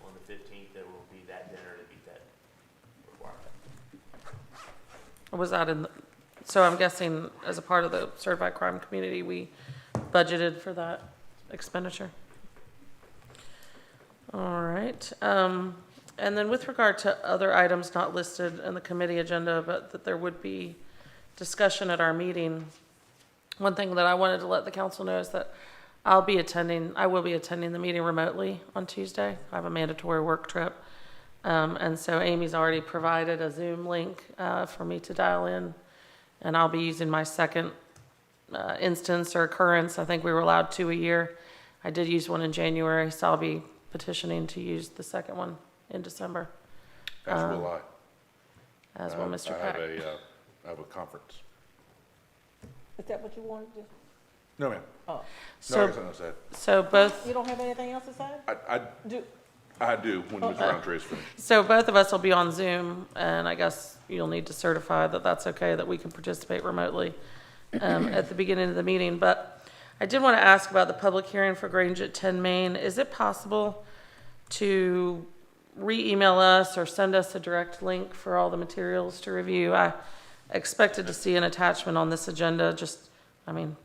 on the 15th, there will be that dinner to meet that requirement. Was that so I'm guessing as a part of the certified crime community, we budgeted for that expenditure? All right. And then with regard to other items not listed in the committee agenda, but that there would be discussion at our meeting, one thing that I wanted to let the council know is that I will be attending the meeting remotely on Tuesday. I have a mandatory work trip. And so Amy's already provided a Zoom link for me to dial in, and I'll be using my second instance or occurrence. I think we were allowed 2 a year. I did use one in January, so I'll be petitioning to use the second one in December. As will I. As will Mr. Pack. I have a conference. Is that what you wanted to? No, ma'am. Oh, No, I So, guess I know that. so both, you don't have anything else to say? I do when Ms. Roundtree's finished. so both of us will be on Zoom, and I guess you'll need to certify that that's okay, that we can participate remotely at the beginning of the meeting. But I did want to ask about the public hearing for Grange at 10 Main. Is it possible to re-email us or send us a direct link for all the materials to review? I expected to see an attachment on this agenda,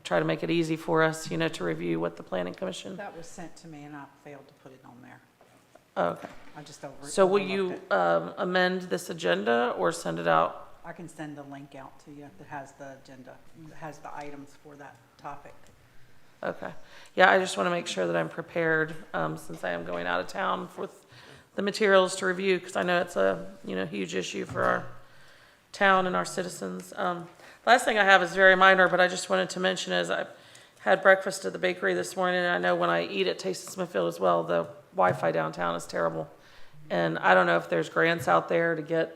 try to make it easy for us, to review what the planning commission. That was sent to me and I failed to put it on there. Oh, okay. I just So will overlooked you it. amend this agenda or send it out? I can send the link out to you that has the agenda, that has the items for that topic. Okay. Yeah, I just want to make sure that I'm prepared, since I am going out of town with the materials to review, because I know it's a, huge issue for our town and our citizens. Last thing I have is very minor, but I just wanted to mention is I had breakfast at the bakery this morning, and I know when I eat at Taste of Smithfield as well, the Wi-Fi downtown is terrible. And I don't know if there's grants out there to get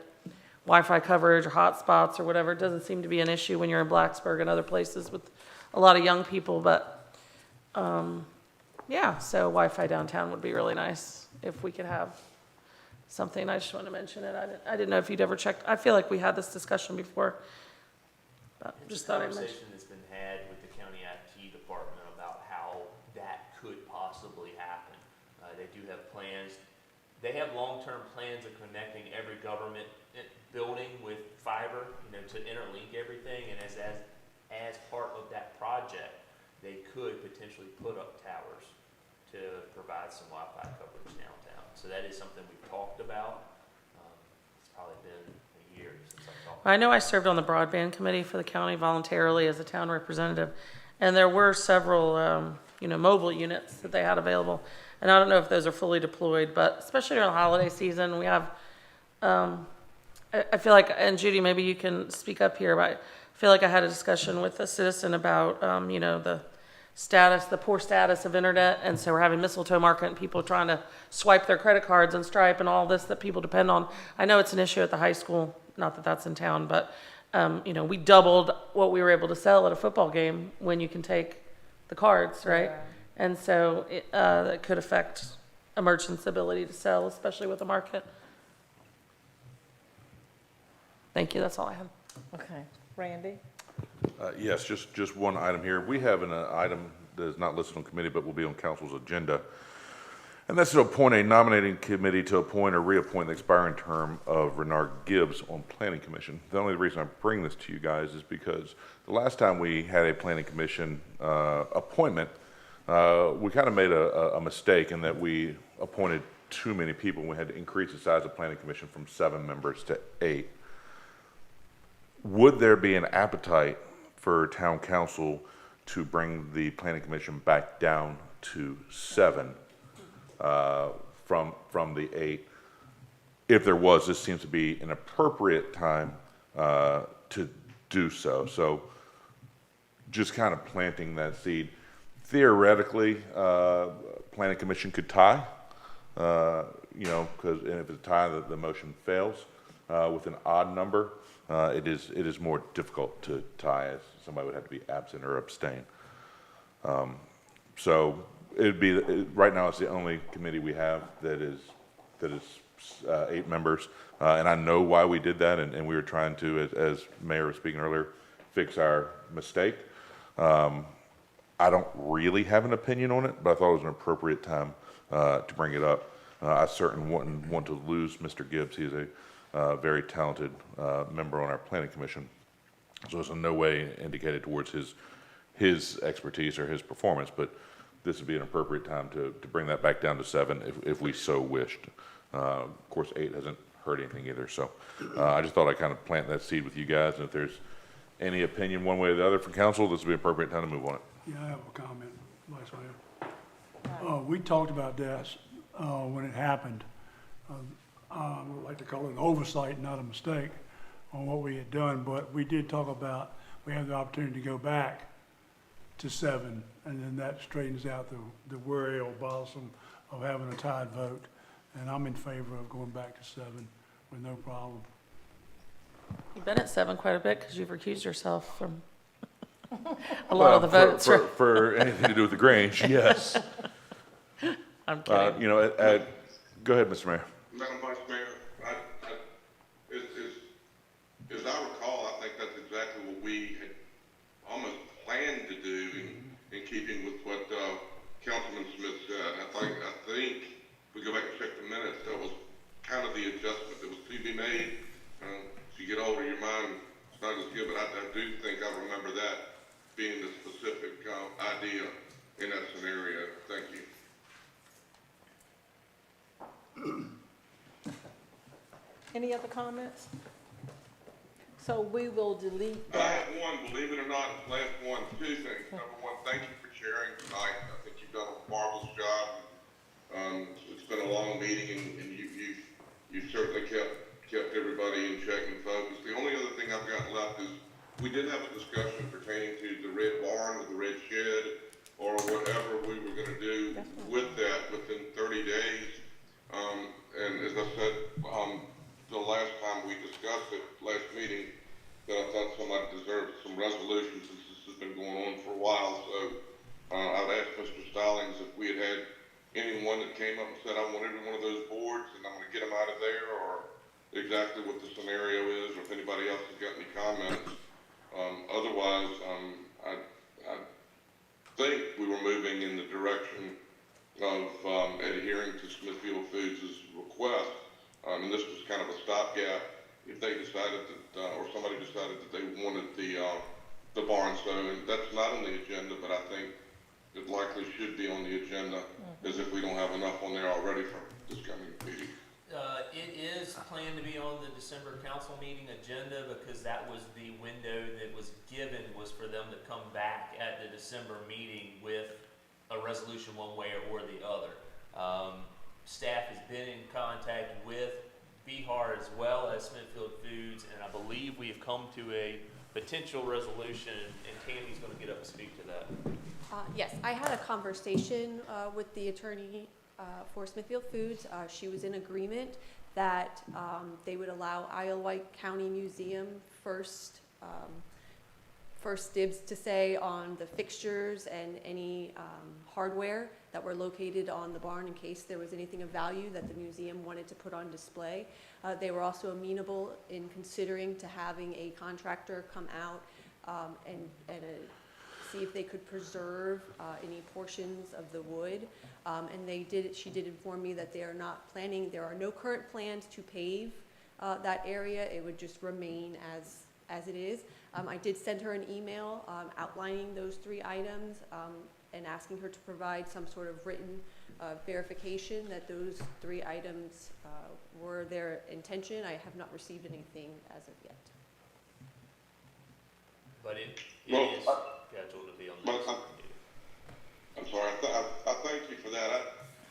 Wi-Fi coverage or hotspots or whatever. It doesn't seem to be an issue when you're in Blacksburg and other places with a lot of young people, but Yeah, so Wi-Fi downtown would be really nice if we could have something. I just want to mention it. I didn't know if you'd ever checked. I feel like we had this discussion before. But just It's a thought I'd mention. conversation that's been had with the county IT department about how that could possibly happen. They do have plans. They have long-term plans of connecting every government building with fiber, to interlink everything. And as part of that project, they could potentially put up towers to provide some Wi-Fi coverage downtown. So that is something we've talked about. It's probably been a year since I talked. I know I served on the broadband committee for the county voluntarily as a town representative, and there were several, mobile units that they had available. And I don't know if those are fully deployed, but especially during the holiday season, we have, I feel like, and Judy, maybe you can speak up here, but I feel like I had a discussion with a citizen about, the poor status of internet. And so we're having Mistletoe Market and people trying to swipe their credit cards and Stripe and all this that people depend on. I know it's an issue at the high school, not that that's in town, but, we doubled what we were able to sell at a football game when you can take the cards, right? Yeah. And so that could affect a merchant's ability to sell, especially with the market. Thank you, that's all I have. Okay. Randy? Yes, just one item here. We have an item that is not listed on committee, but will be on council's agenda. And that's to appoint a nominating committee to appoint or reappoint the expiring term of Renard Gibbs on Planning Commission. The only reason I bring this to you guys is because the last time we had a Planning Commission appointment, we kind of made a mistake in that we appointed too many people. We had to increase the size of Planning Commission from 7 members to 8. Would there be an appetite for town council to bring the Planning Commission back down to 7 from the 8? If there was, this seems to be an appropriate time to do so. So just kind of planting that seed. Theoretically, Planning Commission could tie, because if it's a tie, the motion fails. With an odd number, it is more difficult to tie, as somebody would have to be absent or abstain. So it'd be, right now it's the only committee we have that is 8 members. And I know why we did that, and we were trying to, as Mayor was speaking earlier, fix our mistake. I don't really have an opinion on it, but I thought it was an appropriate time to bring it up. I certainly wouldn't want to lose Mr. Gibbs. He's a very talented member on our planning commission. So it's in no way indicated towards his expertise or his performance, but this would be an appropriate time to bring that back down to 7 if we so wished. Of course, 8 hasn't heard anything either. So I just thought I'd kind of plant that seed with you guys. And if there's any opinion one way or the other from council, this would be an appropriate time to move on it. Yeah, I have a comment, Vice Mayor. We talked about this when it happened. I would like to call it an oversight, not a mistake, on what we had done, but we did talk about, we have the opportunity to go back to 7, and then that straightens out the worry or bothersome of having a tied vote. And I'm in favor of going back to 7 with no problem. You've been at 7 quite a bit because you've recused yourself from a lot of the votes. For anything to do with the Grange, yes. I'm kidding. Go ahead, Mr. Mayor. Madam Vice Mayor, as I recall, I think that's exactly what we had almost planned to do in keeping with what Councilman Smith said. I think if we go back and check the minutes, that was kind of the adjustment that was to be made. As you get older, your mind is not as good, but I do think I remember that being the specific idea in that scenario. Thank you. Any other comments? So we will delete I that. have one, believe it or not, last one, 2 things. Number one, thank you for sharing tonight. I think you've done a marvelous job. It's been a long meeting, and you've certainly kept everybody in check and focused. The only other thing I've got left is we did have a discussion pertaining to the red barn or the red shed or whatever we were going to do with that within 30 days. And as I said, the last time we discussed it, last meeting, that I thought somebody deserved some resolution since this has been going on for a while. So I've asked Mr. we had anyone that came up and said, I want every one of those boards and I'm gonna get them out of there, or exactly what the scenario is, or if anybody else has got any comments. Otherwise, I think we were moving in the direction of adhering to Smithfield Foods' request, and this was kind of a stopgap if they decided that, or somebody decided that they wanted the barn stove. And that's not on the agenda, but I think it likely should be on the agenda, as if we don't have enough on there already for this coming meeting. It is planned to be on the December council meeting agenda because that was the window that was given, was for them to come back at the December meeting with a resolution one way or the other. Staff has been in contact with BHAR as well as Smithfield Foods, and I believe we have come to a potential resolution, and Tammy's going to get up and speak to that. Yes, I had a conversation with the attorney for Smithfield Foods. She was in agreement that they would allow Iowa County Museum first dibs to say on the fixtures and any hardware that were located on the barn in case there was anything of value that the museum wanted to put on display. They were also amenable in considering to having a contractor come out and see if they could preserve any portions of the wood. And she did inform me that they are not planning, there are no current plans to pave that area. It would just remain as it is. I did send her an email outlining those 3 items and asking her to provide some sort of written verification that those 3 items were their intention. I have not received anything as of yet. But it is scheduled to be on the next meeting. I'm sorry, I thank you for that.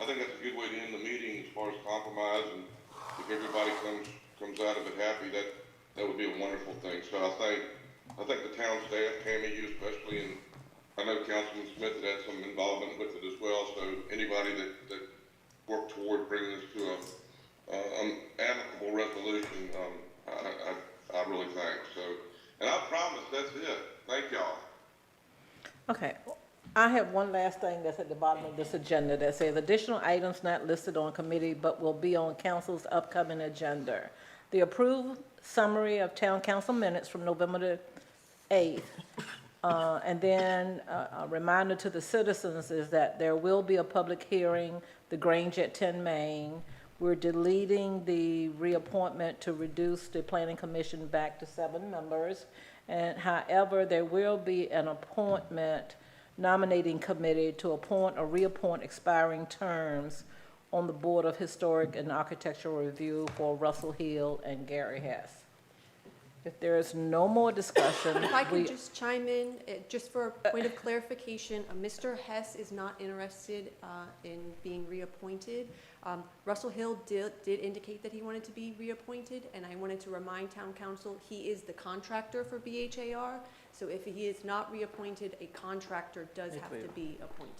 I think that's a good way to end the meeting as far as compromise, and if everybody comes out of it happy, that would be a wonderful thing. So I think the town staff, Tammy, you especially, and I know Councilman Smith had some involvement with it as well, so anybody that worked toward bringing this to an amicable resolution, I really thank. So, and I promise that's it. Thank y'all. Okay, I have one last thing that's at the bottom of this agenda that says additional items not listed on committee but will be on council's upcoming agenda. The approved summary of town council minutes from November the 8th. And then a reminder to the citizens is that there will be a public hearing, the Grange at 10 Main. We're deleting the reappointment to reduce the planning commission back to 7 members. And however, there will be an appointment nominating committee to appoint or reappoint expiring terms on the Board of Historic and Architectural Review for Russell Hill and Gary Hess. If there is no more discussion, If I could just chime in, just for a point of clarification, Mr. Hess is not interested in being reappointed. Russell Hill did indicate that he wanted to be reappointed, and I wanted to remind town council, he is the contractor for BHAR, so if he is not reappointed, a contractor does have to be appointed.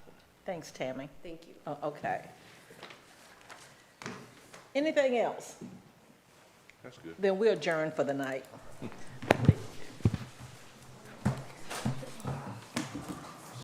thanks, Tammy. Thank you. Oh, okay. Anything else? That's good. Then we adjourn for the night.